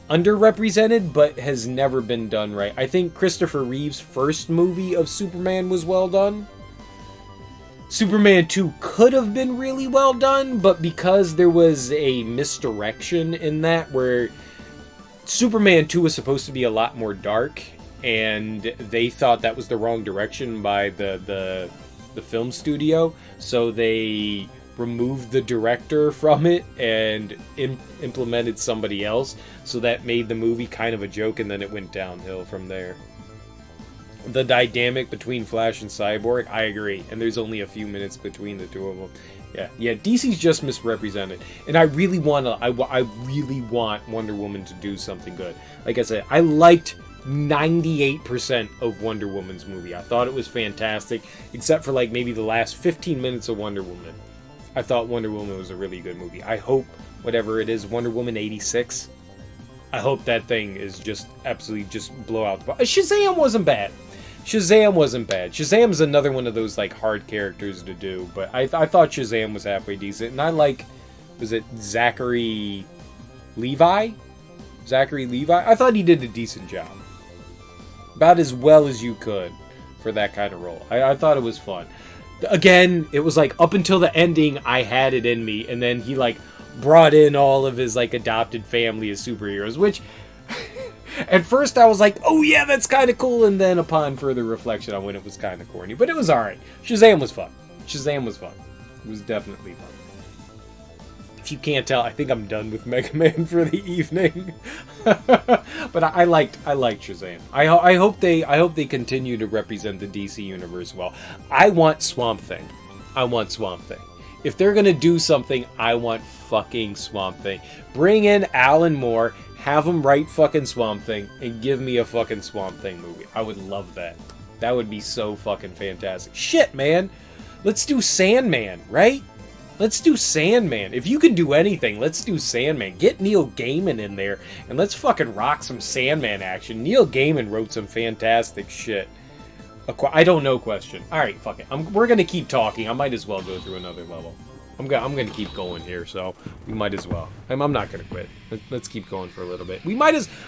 underrepresented, but has never been done right. I think Christopher Reeve's first movie of Superman was well done. Superman 2 could have been really well done, but because there was a misdirection in that, where Superman 2 was supposed to be a lot more dark, and they thought that was the wrong direction by the film studio, so they removed the director from it and implemented somebody else, so that made the movie kind of a joke, and then it went downhill from there. The dynamic between Flash and Cyborg, I agree, and there's only a few minutes between the two of them. Yeah, DC's just misrepresented, and I really want Wonder Woman to do something good. Like I said, I liked 98% of Wonder Woman's movie. I thought it was fantastic, except for like maybe the last 15 minutes of Wonder Woman. I thought Wonder Woman was a really good movie. I hope whatever it is, Wonder Woman 86, I hope that thing is just absolutely just blow out the ball. Shazam wasn't bad. Shazam's another one of those like hard characters to do, but I thought Shazam was halfway decent, and I like, was it Zachary Levi? I thought he did a decent job. About as well as you could for that kind of role. I thought it was fun. Again, it was like up until the ending, I had it in me, and then he like brought in all of his like adopted family as superheroes, which at first I was like, oh yeah, that's kind of cool, and then upon further reflection, I went, it was kind of corny, but it was alright. Shazam was fun. It was definitely fun. If you can't tell, I think I'm done with Mega Man for the evening. But I liked Shazam. I hope they continue to represent the DC universe well. I want Swamp Thing. If they're gonna do something, I want fucking Swamp Thing. Bring in Alan Moore, have him write fucking Swamp Thing, and give me a fucking Swamp Thing movie. I would love that. That would be so fucking fantastic. Shit, man. Let's do Sandman, right? Let's do Sandman. If you can do anything, let's do Sandman. Get Neil Gaiman in there, and let's fucking rock some Sandman action. Neil Gaiman wrote some fantastic shit. I don't know question. Alright, fuck it. We're gonna keep talking. I might as well go through another level. I'm gonna keep going here, so we might as well. I'm not gonna quit. Let's keep going for a little bit.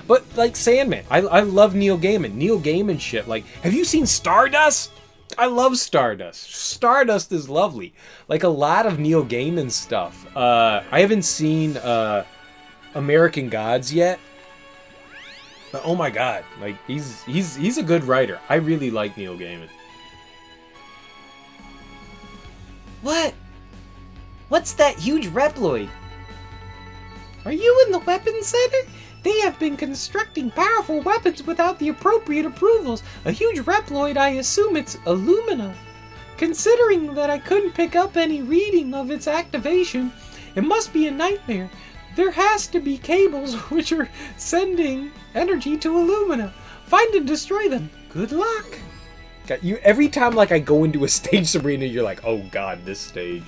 But like Sandman, I love Neil Gaiman. Neil Gaiman shit. Like, have you seen Stardust? I love Stardust. Stardust is lovely. Like a lot of Neil Gaiman stuff. I haven't seen American Gods yet. But oh my god, like he's a good writer. I really like Neil Gaiman. What? What's that huge Reploid? Are you in the weapons center? They have been constructing powerful weapons without the appropriate approvals. A huge Reploid, I assume it's Illumina. Considering that I couldn't pick up any reading of its activation, it must be a nightmare. There has to be cables which are sending energy to Illumina. Find and destroy them. Good luck. God, every time like I go into a stage, Sabrina, you're like, oh god, this stage.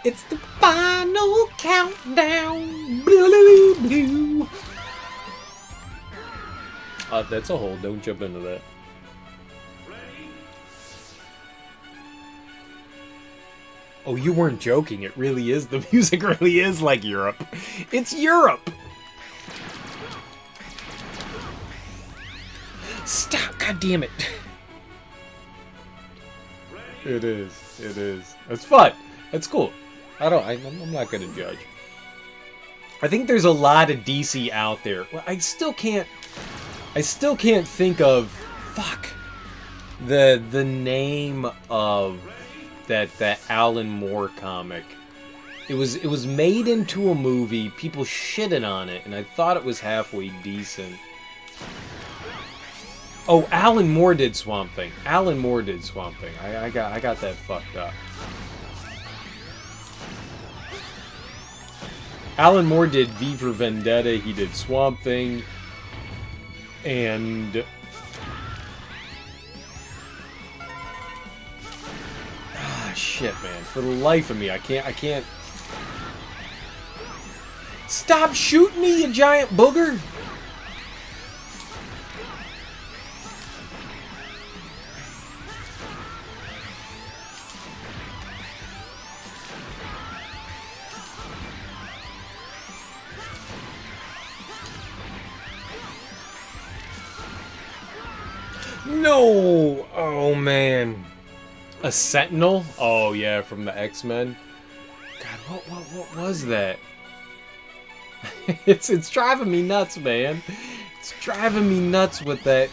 It's the final countdown. Blue, blue. That's a hole. Don't jump into that. Oh, you weren't joking. It really is. The music really is like Europe. It's Europe. Stop. God damn it. It is. It's fun. It's cool. I'm not gonna judge. I think there's a lot of DC out there. Well, I still can't think of the name of that Alan Moore comic. It was made into a movie. People shitted on it, and I thought it was halfway decent. Oh, Alan Moore did Swamp Thing. Alan Moore did Swamp Thing. I got that fucked up. Alan Moore did V for Vendetta. He did Swamp Thing. And... ah, shit, man. For the life of me, I can't... Stop shooting me, you giant booger! No! Oh, man. A Sentinel? Oh, yeah, from the X-Men. God, what was that? It's driving me nuts, man. It's driving me nuts what that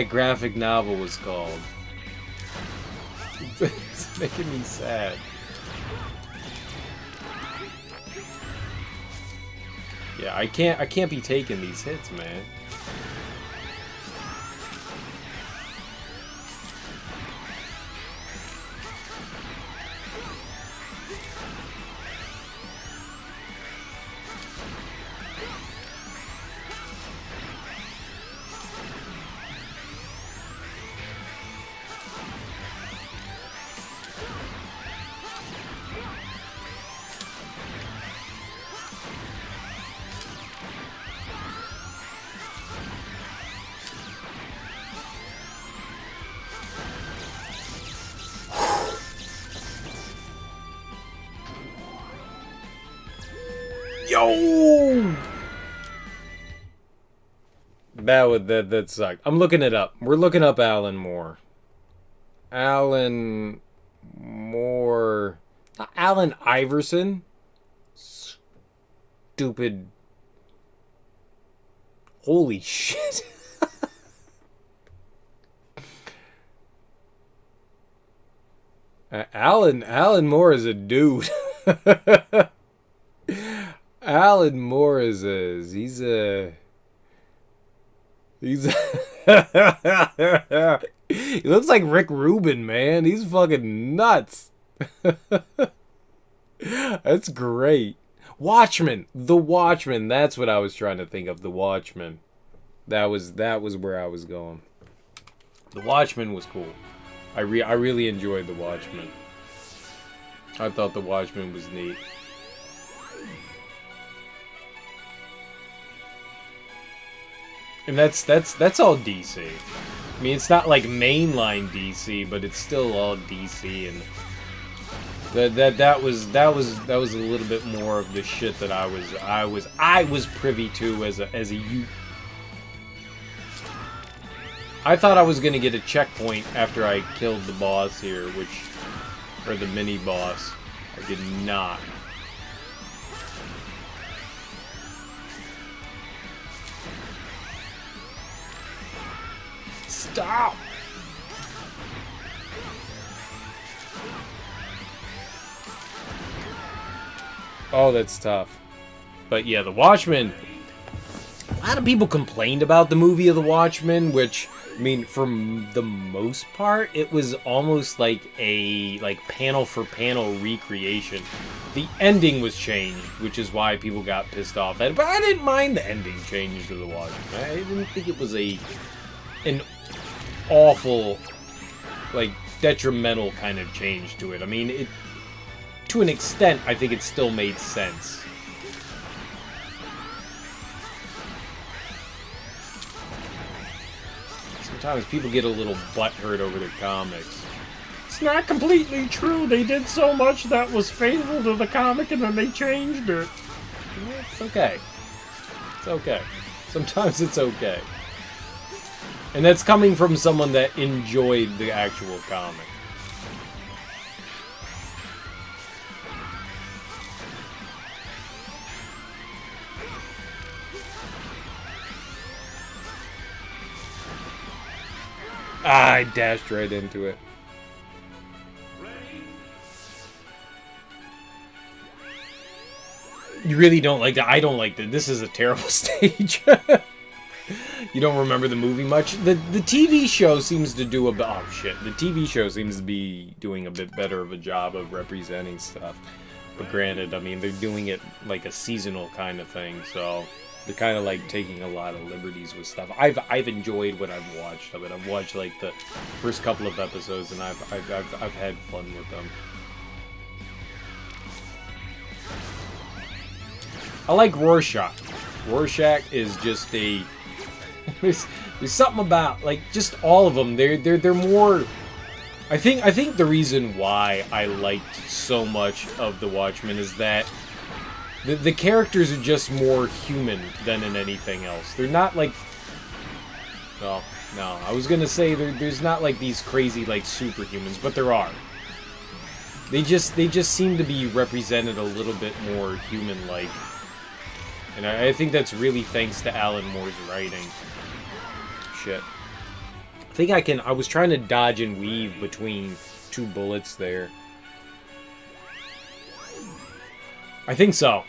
graphic novel was called. It's making me sad. Yeah, I can't be taking these hits, man. Yo! That sucked. I'm looking it up. We're looking up Alan Moore. Alan Moore. Alan Iverson. Stupid. Holy shit. Alan Moore is a dude. Alan Moore is he's he looks like Rick Rubin, man. He's fucking nuts. That's great. Watchmen, The Watchmen. That's what I was trying to think of. The Watchmen. That was where I was going. The Watchmen was cool. I really enjoyed The Watchmen. I thought The Watchmen was neat. And that's all DC. I mean, it's not like mainline DC, but it's still all DC, and that was a little bit more of the shit that I was privy to as a youth. I thought I was gonna get a checkpoint after I killed the boss here, or the mini boss. I did not. Stop! Oh, that's tough. But yeah, The Watchmen. A lot of people complained about the movie of The Watchmen, which, I mean, for the most part, it was almost like a panel for panel recreation. The ending was changed, which is why people got pissed off at it. But I didn't mind the ending change to The Watchmen. I didn't think it was an awful, detrimental kind of change to it. I mean, to an extent, I think it still made sense. Sometimes people get a little butthurt over their comics. It's not completely true. They did so much that was faithful to the comic and then they changed it. It's okay. It's okay. Sometimes it's okay. And that's coming from someone that enjoyed the actual comic. I dashed right into it. You really don't like that? I don't like that. This is a terrible stage. You don't remember the movie much. The TV show seems to do oh shit. The TV show seems to be doing a bit better of a job of representing stuff. But granted, I mean, they're doing it like a seasonal kind of thing, so they're kind of like taking a lot of liberties with stuff. I've enjoyed what I've watched of it. I've watched like the first couple of episodes, and I've had fun with them. I like Rorschach. Rorschach is just a there's something about like just all of them. They're more. I think the reason why I liked so much of The Watchmen is that the characters are just more human than in anything else. They're not like. Well, no, I was gonna say there's not like these crazy like superhumans, but there are. They just seem to be represented a little bit more human-like. And I think that's really thanks to Alan Moore's writing. Shit. I think I was trying to dodge and weave between two bullets there. I think so.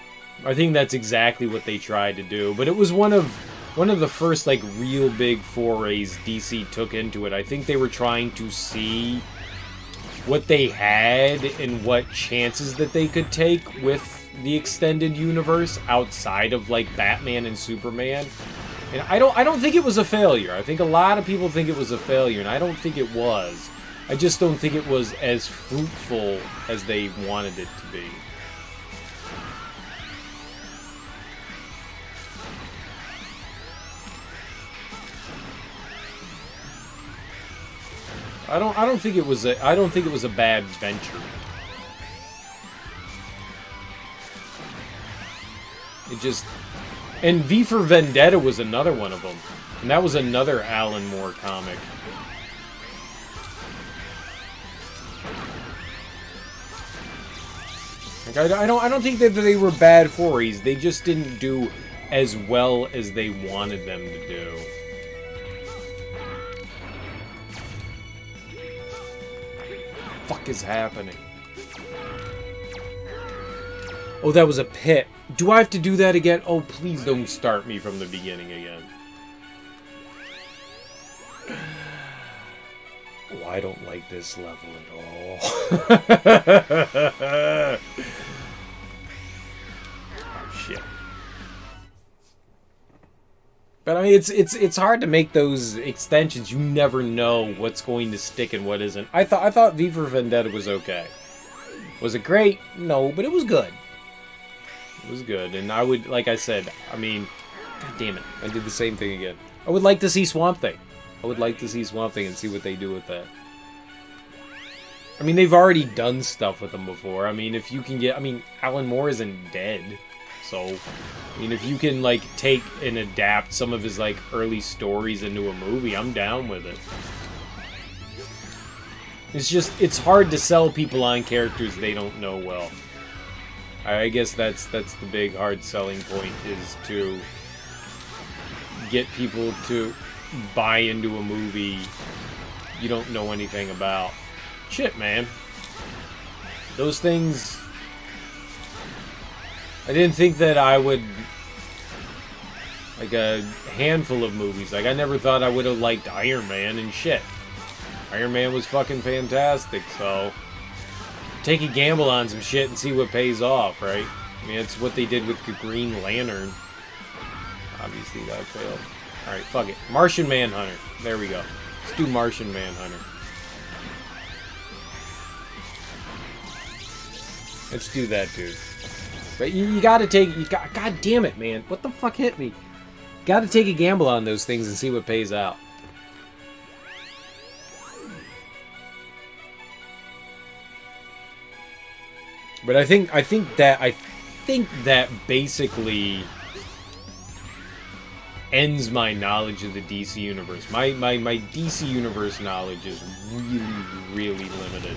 I think that's exactly what they tried to do. But it was one of the first, like, real big forays DC took into it. I think they were trying to see what they had and what chances that they could take with the extended universe outside of like Batman and Superman. And I don't think it was a failure. I think a lot of people think it was a failure, and I don't think it was. I just don't think it was as fruitful as they wanted it to be. I don't think it was a bad venture. It just... And V for Vendetta was another one of them. And that was another Alan Moore comic. Like, I don't think that they were bad forays. They just didn't do as well as they wanted them to do. Fuck is happening? Oh, that was a pit. Do I have to do that again? Oh, please don't start me from the beginning again. Oh, I don't like this level at all. Oh, shit. But I mean, it's hard to make those extensions. You never know what's going to stick and what isn't. I thought V for Vendetta was okay. Was it great? No, but it was good. It was good, and I would, like I said, I mean, god damn it, I did the same thing again. I would like to see Swamp Thing. I would like to see Swamp Thing and see what they do with that. I mean, they've already done stuff with them before. I mean, if you can get, I mean, Alan Moore isn't dead, so, I mean, if you can, like, take and adapt some of his, like, early stories into a movie, I'm down with it. It's just, it's hard to sell people on characters they don't know well. I guess that's the big hard selling point, is to get people to buy into a movie you don't know anything about. Shit, man. Those things... I didn't think that I would... Like, a handful of movies. Like, I never thought I would have liked Iron Man and shit. Iron Man was fucking fantastic, so... Take a gamble on some shit and see what pays off, right? I mean, it's what they did with the Green Lantern. Obviously, that failed. Alright, fuck it. Martian Manhunter. There we go. Let's do Martian Manhunter. Let's do that, dude. But you gotta take... God damn it, man. What the fuck hit me? Gotta take a gamble on those things and see what pays out. But I think that basically ends my knowledge of the DC universe. My DC universe knowledge is really limited.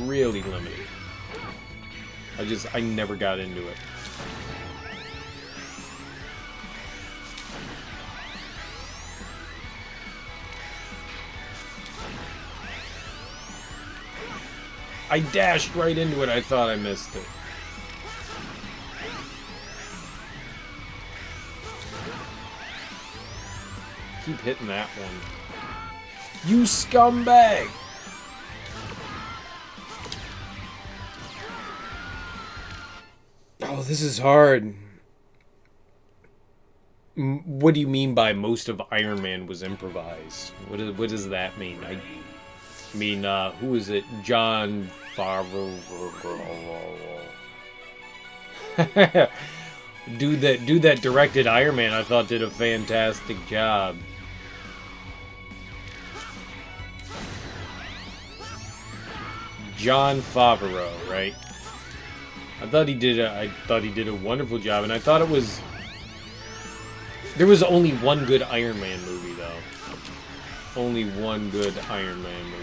Really limited. I never got into it. I dashed right into it. I thought I missed it. keep hitting that one. You scumbag! Oh, this is hard. What do you mean by most of Iron Man was improvised? What does that mean? I mean, who is it? Jon Favreau. Dude that directed Iron Man, I thought did a fantastic job. Jon Favreau, right? I thought he did a wonderful job, and I thought it was. There was only one good Iron Man movie, though. Only one good Iron Man movie.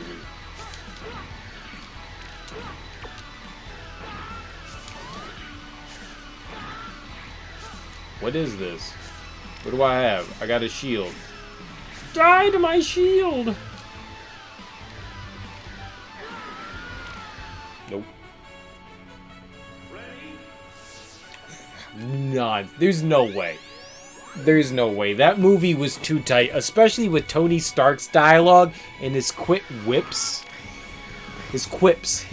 What is this? What do I have? I got a shield. Die to my shield! Nope. Nah, there's no way. There's no way. That movie was too tight, especially with Tony Stark's dialogue and his whips. His quips.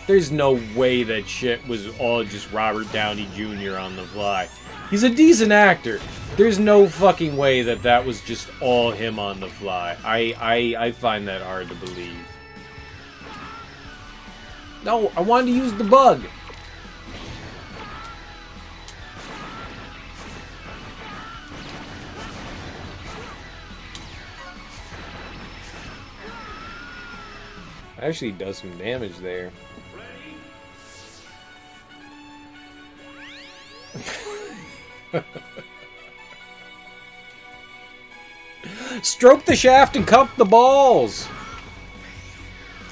There's no way that shit was all just Robert Downey Jr. on the fly. He's a decent actor. There's no fucking way that that was just all him on the fly. I find that hard to believe. No, I wanted to use the bug. Actually does some damage there. Stroke the shaft and cuff the balls.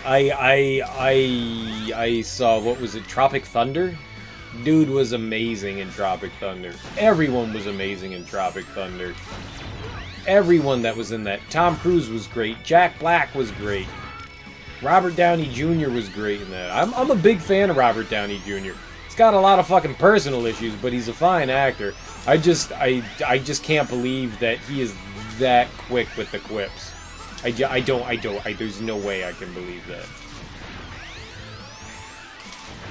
I saw, what was it, Tropic Thunder? Dude was amazing in Tropic Thunder. Everyone was amazing in Tropic Thunder. Everyone that was in that. Tom Cruise was great. Jack Black was great. Robert Downey Jr. was great in that. I'm a big fan of Robert Downey Jr. He's got a lot of fucking personal issues, but he's a fine actor. I just can't believe that he is that quick with the quips. There's no way I can believe that.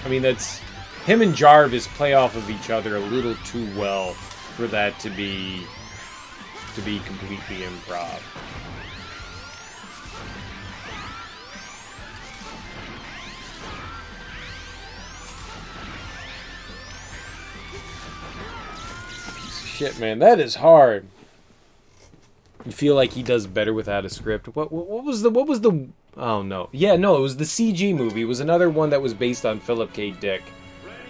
I mean, that's... Him and Jarvis play off of each other a little too well for that to be completely improv. Piece of shit, man. That is hard. You feel like he does better without a script. What was the oh no. Yeah, no, it was the CG movie. It was another one that was based on Philip K. Dick.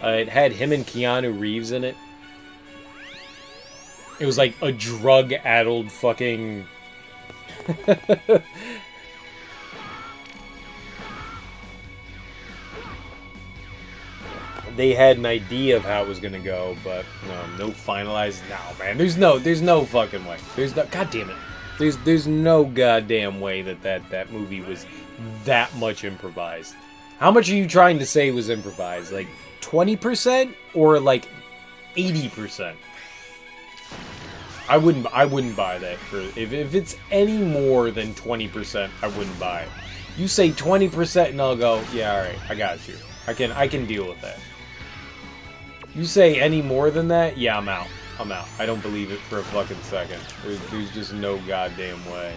It had him and Keanu Reeves in it. It was like a drug-addled fucking... They had an idea of how it was gonna go, but no finalized. No, man, there's no fucking way. God damn it. There's no goddamn way that movie was that much improvised. How much are you trying to say was improvised? Like 20% or like 80%? I wouldn't buy that. If it's any more than 20%, I wouldn't buy it. You say 20% and I'll go, yeah, all right, I got you. I can deal with that. You say any more than that, yeah, I'm out. I don't believe it for a fucking second. There's just no goddamn way.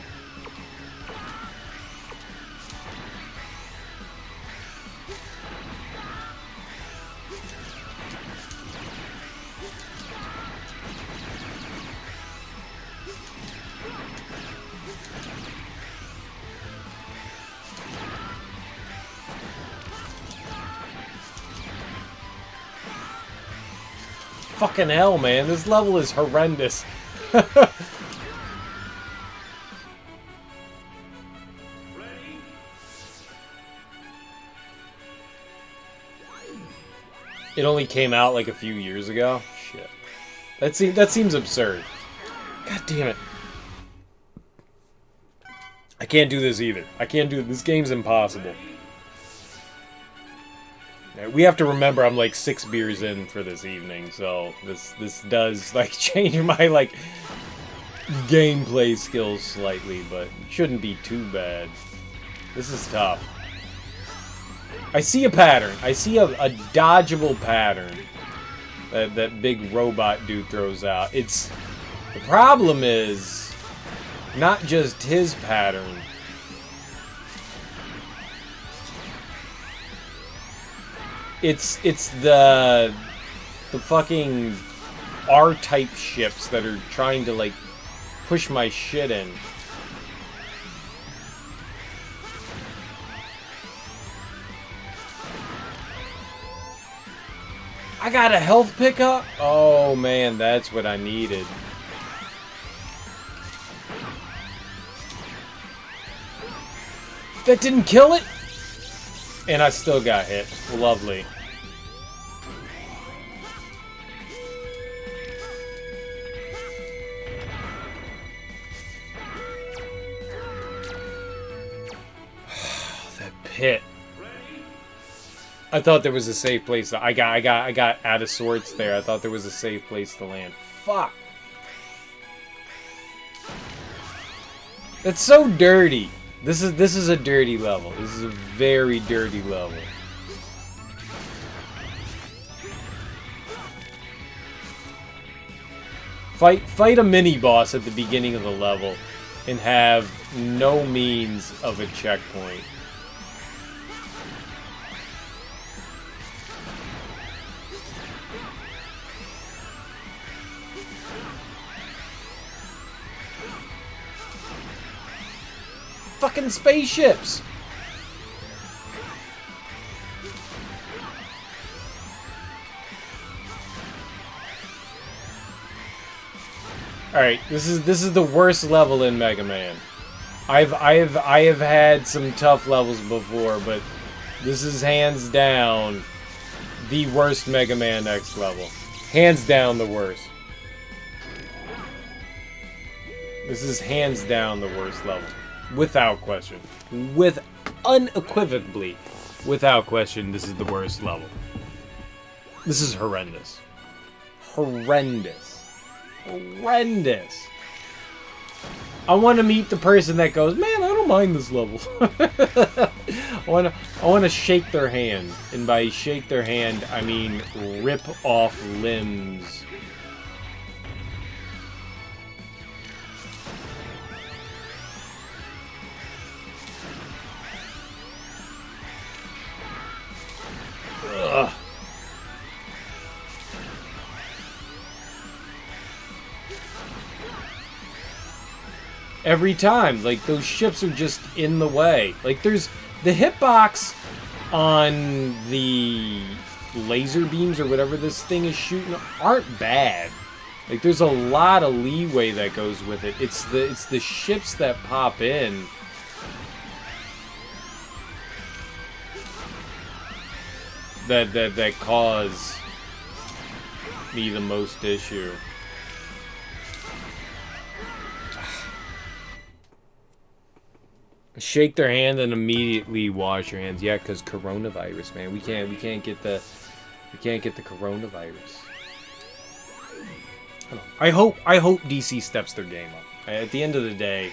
Fucking hell, man. This level is horrendous. It only came out like a few years ago? Shit. That seems absurd. God damn it. I can't do this either. I can't do it. This game's impossible. We have to remember I'm like 6 beers in for this evening, so this does like change my like gameplay skills slightly, but it shouldn't be too bad. This is tough. I see a pattern. I see a dodgeable pattern that big robot dude throws out. The problem is not just his pattern. It's the fucking R-type ships that are trying to like push my shit in. I got a health pickup? Oh man, that's what I needed. That didn't kill it? And I still got hit. Lovely. That pit. I thought there was a safe place. I got out of sorts there. I thought there was a safe place to land. Fuck. That's so dirty. This is a dirty level. This is a very dirty level. Fight a mini boss at the beginning of the level and have no means of a checkpoint. Fucking spaceships! Alright, this is the worst level in Mega Man. I have had some tough levels before, but this is hands down the worst Mega Man X level. Hands down the worst. This is hands down the worst level. Without question. Unequivocally. Without question, this is the worst level. This is horrendous. Horrendous. Horrendous. I want to meet the person that goes, man, I don't mind this level. I want to shake their hand. And by shake their hand, I mean rip off limbs. Ugh. Every time, like, those ships are just in the way. Like, there's the hitbox on the laser beams or whatever this thing is shooting aren't bad. Like, there's a lot of leeway that goes with it. It's the ships that pop in that cause me the most issue. Shake their hand and immediately wash your hands. Yeah, because coronavirus, man. We can't get the coronavirus. I hope DC steps their game up. At the end of the day,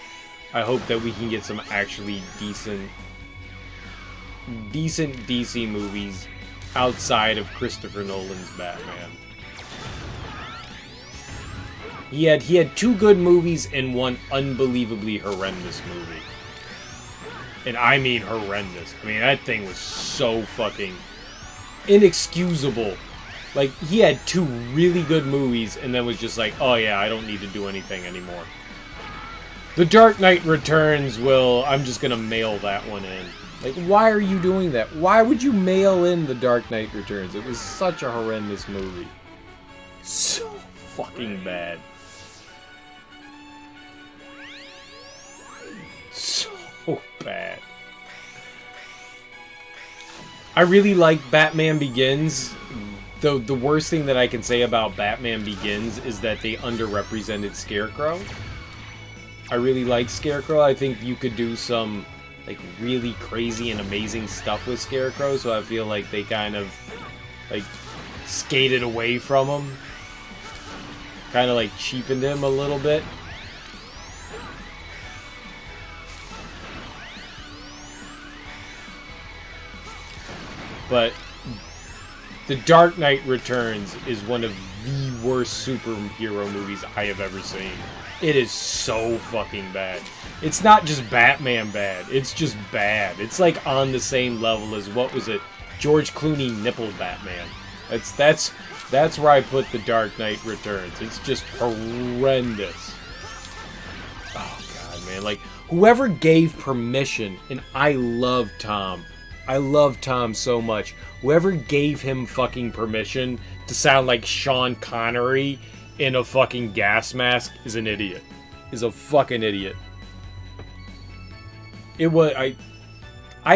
I hope that we can get some actually decent DC movies outside of Christopher Nolan's Batman. He had 2 good movies and 1 unbelievably horrendous movie. And I mean horrendous. I mean, that thing was so fucking inexcusable. Like, he had 2 really good movies and then was just like, oh yeah, I don't need to do anything anymore. The Dark Knight Returns I'm just gonna mail that one in. Like, why are you doing that? Why would you mail in The Dark Knight Returns? It was such a horrendous movie. So fucking bad. So bad. I really like Batman Begins. Though the worst thing that I can say about Batman Begins is that they underrepresented Scarecrow. I really like Scarecrow. I think you could do some like really crazy and amazing stuff with Scarecrow, so I feel like they kind of like skated away from him. Kind of like cheapened him a little bit. But The Dark Knight Returns is one of the worst superhero movies I have ever seen. It is so fucking bad. It's not just Batman bad, it's just bad. It's like on the same level as, what was it, George Clooney nipple Batman. That's where I put The Dark Knight Returns. It's just horrendous. Oh god, man, like whoever gave permission, and I love Tom. I love Tom so much. Whoever gave him fucking permission to sound like Sean Connery in a fucking gas mask is an idiot. Is a fucking idiot. It was I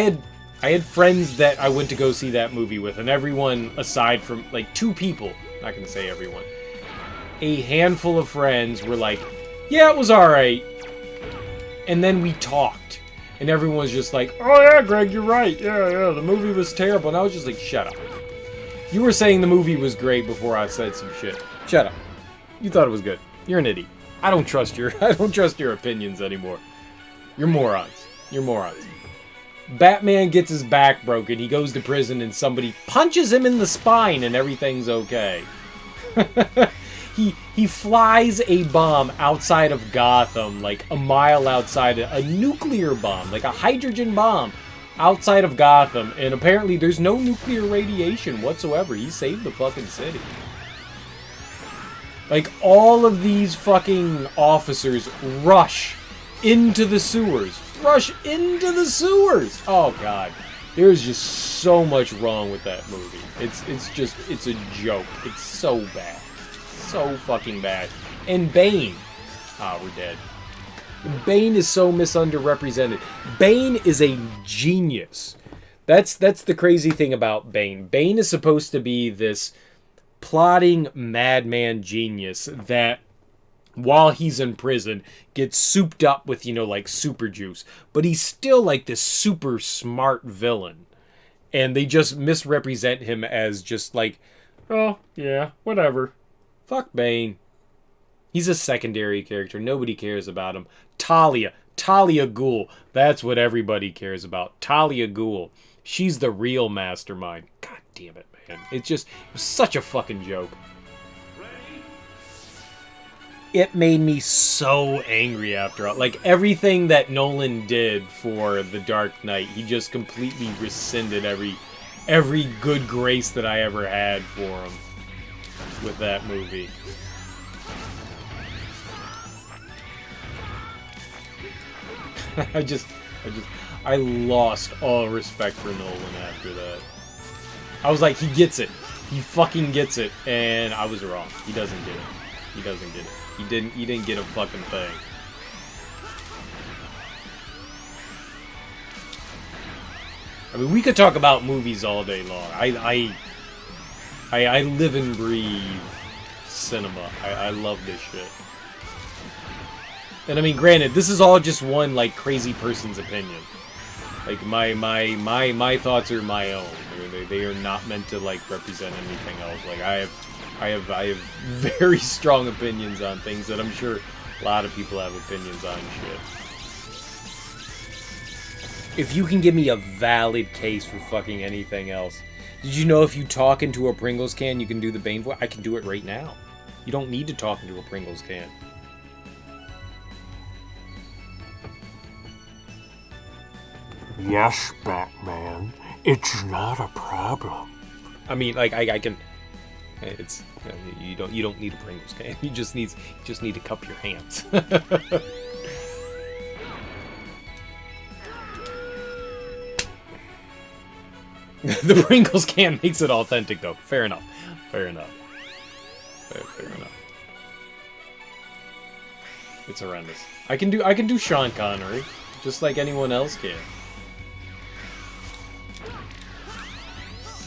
had friends that I went to go see that movie with, and everyone aside from like 2 people, not gonna say everyone, a handful of friends were like, yeah, it was alright. And then we talked. And everyone was just like, oh yeah, Greg, you're right. Yeah, the movie was terrible. And I was just like, shut up. You were saying the movie was great before I said some shit. Shut up. You thought it was good. You're an idiot. I don't trust your opinions anymore. You're morons. You're morons. Batman gets his back broken. He goes to prison and somebody punches him in the spine and everything's okay. He flies a bomb outside of Gotham, like a mile outside, a nuclear bomb, like a hydrogen bomb outside of Gotham, and apparently there's no nuclear radiation whatsoever. He saved the fucking city. Like, all of these fucking officers rush into the sewers. Rush into the sewers! Oh god. There's just so much wrong with that movie. It's a joke. It's so bad. So fucking bad. And Bane. We're dead. Bane is so misunderrepresented. Bane is a genius. That's the crazy thing about Bane. Bane is supposed to be this plotting madman genius that, while he's in prison, gets souped up with, like super juice. But he's still like this super smart villain. And they just misrepresent him as just like, oh, yeah, whatever. Fuck Bane. He's a secondary character. Nobody cares about him. Talia Ghul. That's what everybody cares about. Talia Ghul. She's the real mastermind. God damn it, man. It was such a fucking joke. It made me so angry after all. Like, everything that Nolan did for The Dark Knight, he just completely rescinded every good grace that I ever had for him with that movie. I lost all respect for Nolan after that. I was like, he gets it. He fucking gets it. And I was wrong. He doesn't get it. He doesn't get it. He didn't get a fucking thing. I mean, we could talk about movies all day long. I live and breathe cinema. I love this shit. And I mean, granted, this is all just one like crazy person's opinion. Like my thoughts are my own. They are not meant to like represent anything else. Like I have very strong opinions on things that I'm sure a lot of people have opinions on shit. If you can give me a valid case for fucking anything else. Did you know if you talk into a Pringles can, you can do the Bane voice? I can do it right now. You don't need to talk into a Pringles can. Yes, Batman. It's not a problem. I mean, like I can. It's you don't need a Pringles can. You just need to cup your hands. The Pringles can makes it authentic, though. Fair enough. Fair enough. Fair enough. It's horrendous. I can do Sean Connery, just like anyone else can.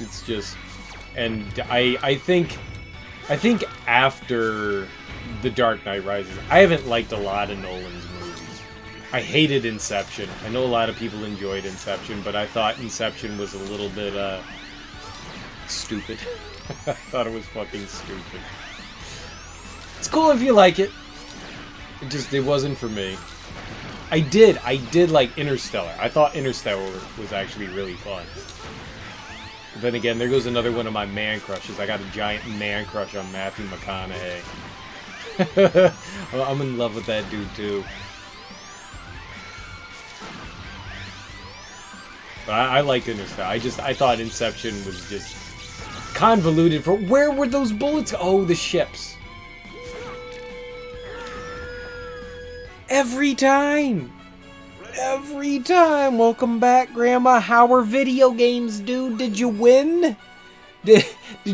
It's just, and I think after The Dark Knight Rises, I haven't liked a lot of Nolan's movies. I hated Inception. I know a lot of people enjoyed Inception, but I thought Inception was a little bit, stupid. I thought it was fucking stupid. It's cool if you like it. It wasn't for me. I did like Interstellar. I thought Interstellar was actually really fun. But then again, there goes another one of my man crushes. I got a giant man crush on Matthew McConaughey. I'm in love with that dude, too. But I liked Interstellar. I thought Inception was just convoluted for... Where were those bullets? Oh, the ships. Every time! Every time! Welcome back, Grandma. How are video games, dude? Did you win? Did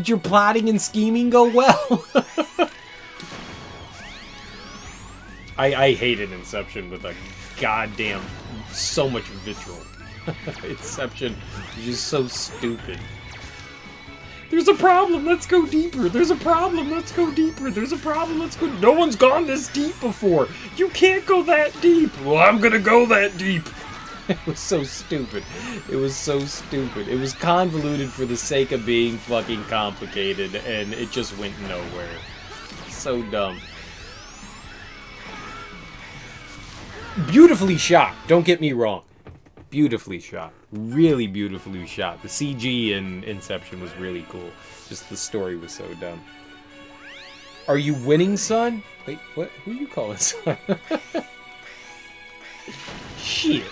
your plotting and scheming go well? I hated Inception with a goddamn so much vitriol. Inception is just so stupid. There's a problem, let's go deeper. There's a problem, let's go deeper. There's a problem, let's go... No one's gone this deep before. You can't go that deep. Well, I'm gonna go that deep. It was so stupid. It was so stupid. It was convoluted for the sake of being fucking complicated, and it just went nowhere. So dumb. Beautifully shot, don't get me wrong. Beautifully shot. Really beautifully shot. The CG in Inception was really cool. Just the story was so dumb. Are you winning, son? Wait, what? Who are you calling son? Shit.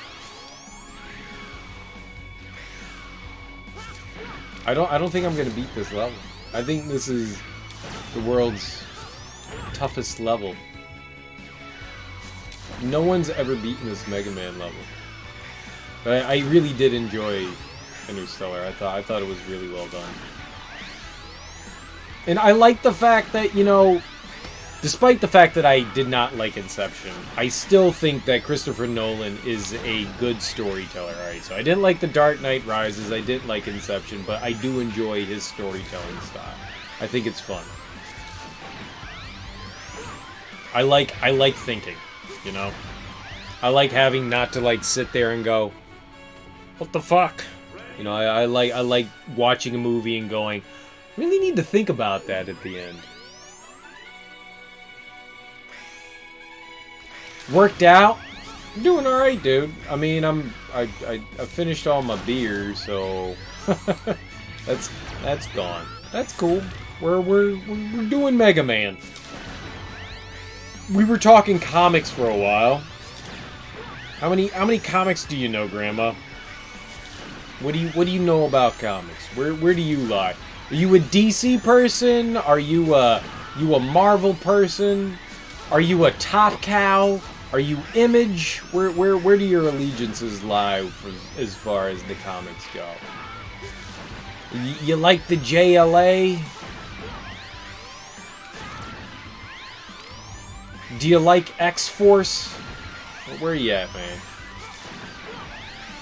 I don't think I'm gonna beat this level. I think this is the world's toughest level. No one's ever beaten this Mega Man level. But I really did enjoy Interstellar. I thought it was really well done. And I like the fact that, you know, despite the fact that I did not like Inception, I still think that Christopher Nolan is a good storyteller. Alright, so I didn't like The Dark Knight Rises, I didn't like Inception, but I do enjoy his storytelling style. I think it's fun. I like thinking, you know? I like having not to, like, sit there and go, what the fuck? You know, I like watching a movie and going, really need to think about that at the end. Worked out? I'm doing alright, dude. I mean, I finished all my beer, so that's gone. That's cool. We're doing Mega Man. We were talking comics for a while. How many comics do you know, Grandma? What do you know about comics? Where do you lie? Are you a DC person? Are you a Marvel person? Are you a Top Cow? Are you Image? Where do your allegiances lie as far as the comics go? You like the JLA? Do you like X-Force? Where are you at, man?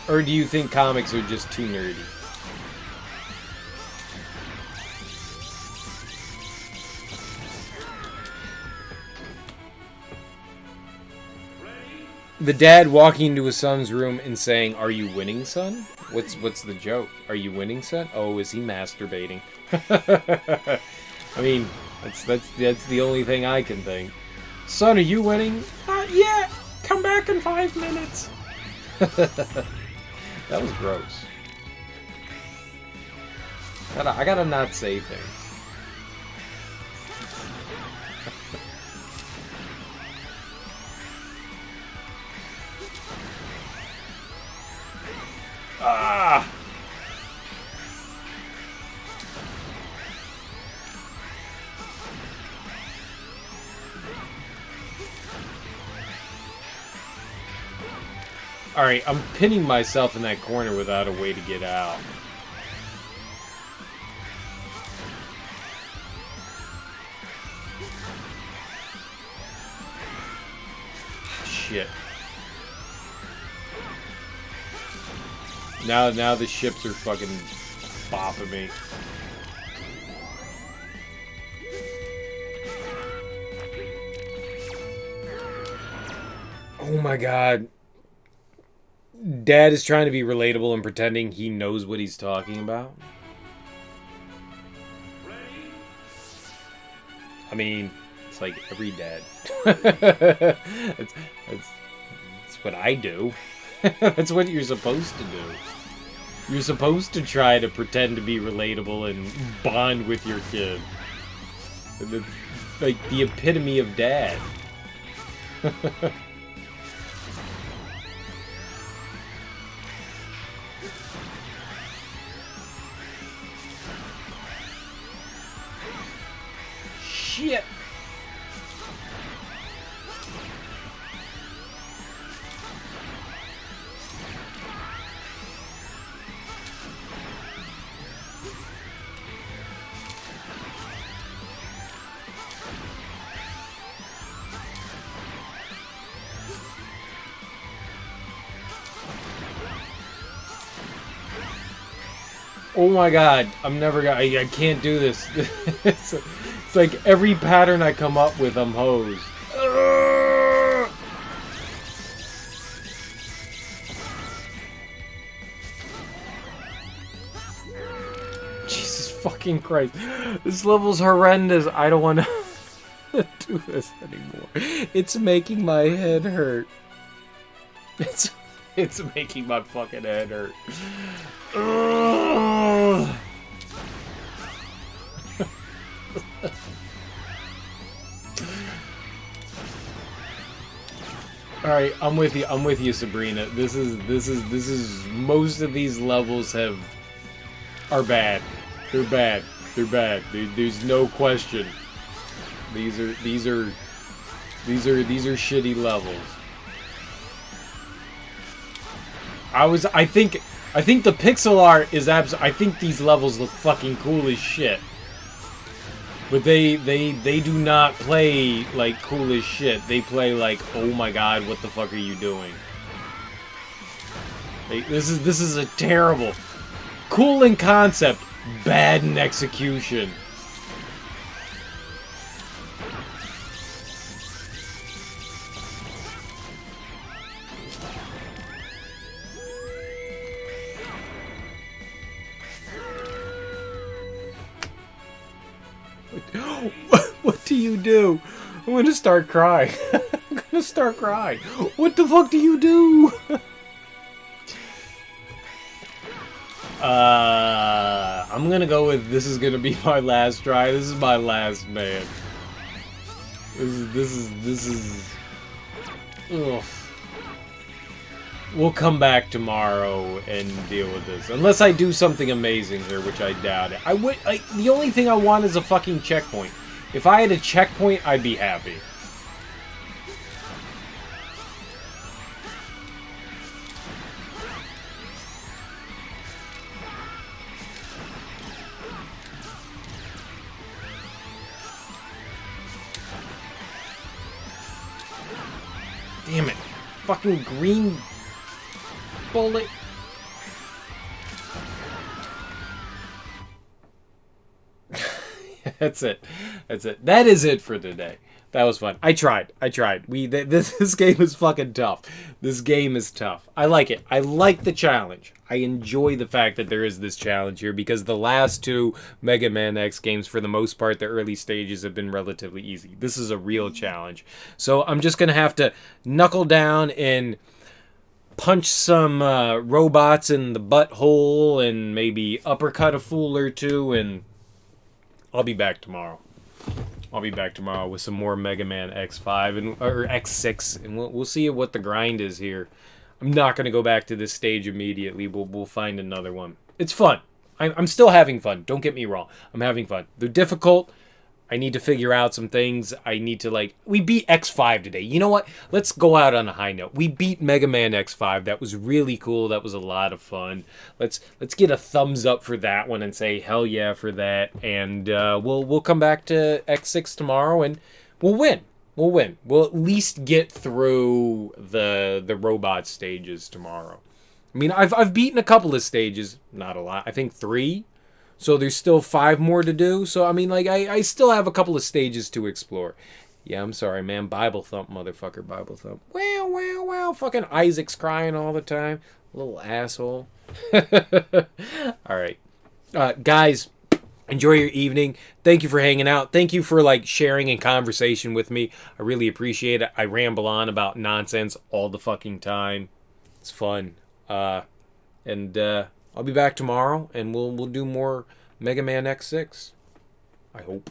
Or do you think comics are just too nerdy? The dad walking into his son's room and saying, "Are you winning, son?" What's the joke? Are you winning, son? Oh, is he masturbating? I mean, that's the only thing I can think. Son, are you winning? Not yet. Come back in 5 minutes. That was gross. I gotta not say things. Ah! Alright, I'm pinning myself in that corner without a way to get out. Shit. Now the ships are fucking bopping me. Oh my god. Dad is trying to be relatable and pretending he knows what he's talking about. I mean, it's like every dad. That's what I do. That's what you're supposed to do. You're supposed to try to pretend to be relatable and bond with your kid. It's like the epitome of dad. Shit. Oh my god, I'm never gonna. I can't do this. It's like every pattern I come up with, I'm hosed. Jesus fucking Christ. This level's horrendous. I don't want to do this anymore. It's making my head hurt. It's making my fucking head hurt. Alright, I'm with you, Sabrina. This is most of these levels are bad. They're bad. There's no question. These are shitty levels. I think the pixel art is I think these levels look fucking cool as shit. But they do not play like cool as shit. They play like, oh my god, what the fuck are you doing? This is a terrible, cool in concept, bad in execution. What do you do? I'm gonna start crying. I'm gonna start crying. What the fuck do you do? I'm gonna go with this is gonna be my last try. This is my last man. This is. Ugh. We'll come back tomorrow and deal with this. Unless I do something amazing here, which I doubt it. The only thing I want is a fucking checkpoint. If I had a checkpoint, I'd be happy. Damn it. Fucking green bullet. That's it. That is it for today. That was fun. I tried. This game is fucking tough. This game is tough. I like it. I like the challenge. I enjoy the fact that there is this challenge here because the last two Mega Man X games, for the most part, the early stages have been relatively easy. This is a real challenge. So I'm just going to have to knuckle down and punch some robots in the butthole and maybe uppercut a fool or two, and I'll be back tomorrow. With some more Mega Man X5 or X6, and we'll see what the grind is here. I'm not going to go back to this stage immediately. We'll find another one. It's fun. I'm still having fun. Don't get me wrong. I'm having fun. They're difficult. I need to figure out some things. I need to, we beat X5 today. You know what? Let's go out on a high note. We beat Mega Man X5. That was really cool. That was a lot of fun. Let's get a thumbs up for that one and say hell yeah for that. And we'll come back to X6 tomorrow and we'll win. We'll at least get through the robot stages tomorrow. I mean, I've beaten a couple of stages. Not a lot. I think 3. So there's still 5 more to do. So, I mean, I still have a couple of stages to explore. Yeah, I'm sorry, man. Bible thump, motherfucker. Bible thump. Wow, wow, wow. Fucking Isaac's crying all the time. Little asshole. All right. Guys, enjoy your evening. Thank you for hanging out. Thank you for like sharing and conversation with me. I really appreciate it. I ramble on about nonsense all the fucking time. It's fun. And I'll be back tomorrow, and we'll do more Mega Man X6. I hope.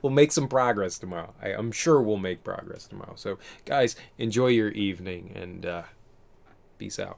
We'll make some progress tomorrow. I'm sure we'll make progress tomorrow. So, guys, enjoy your evening, and peace out.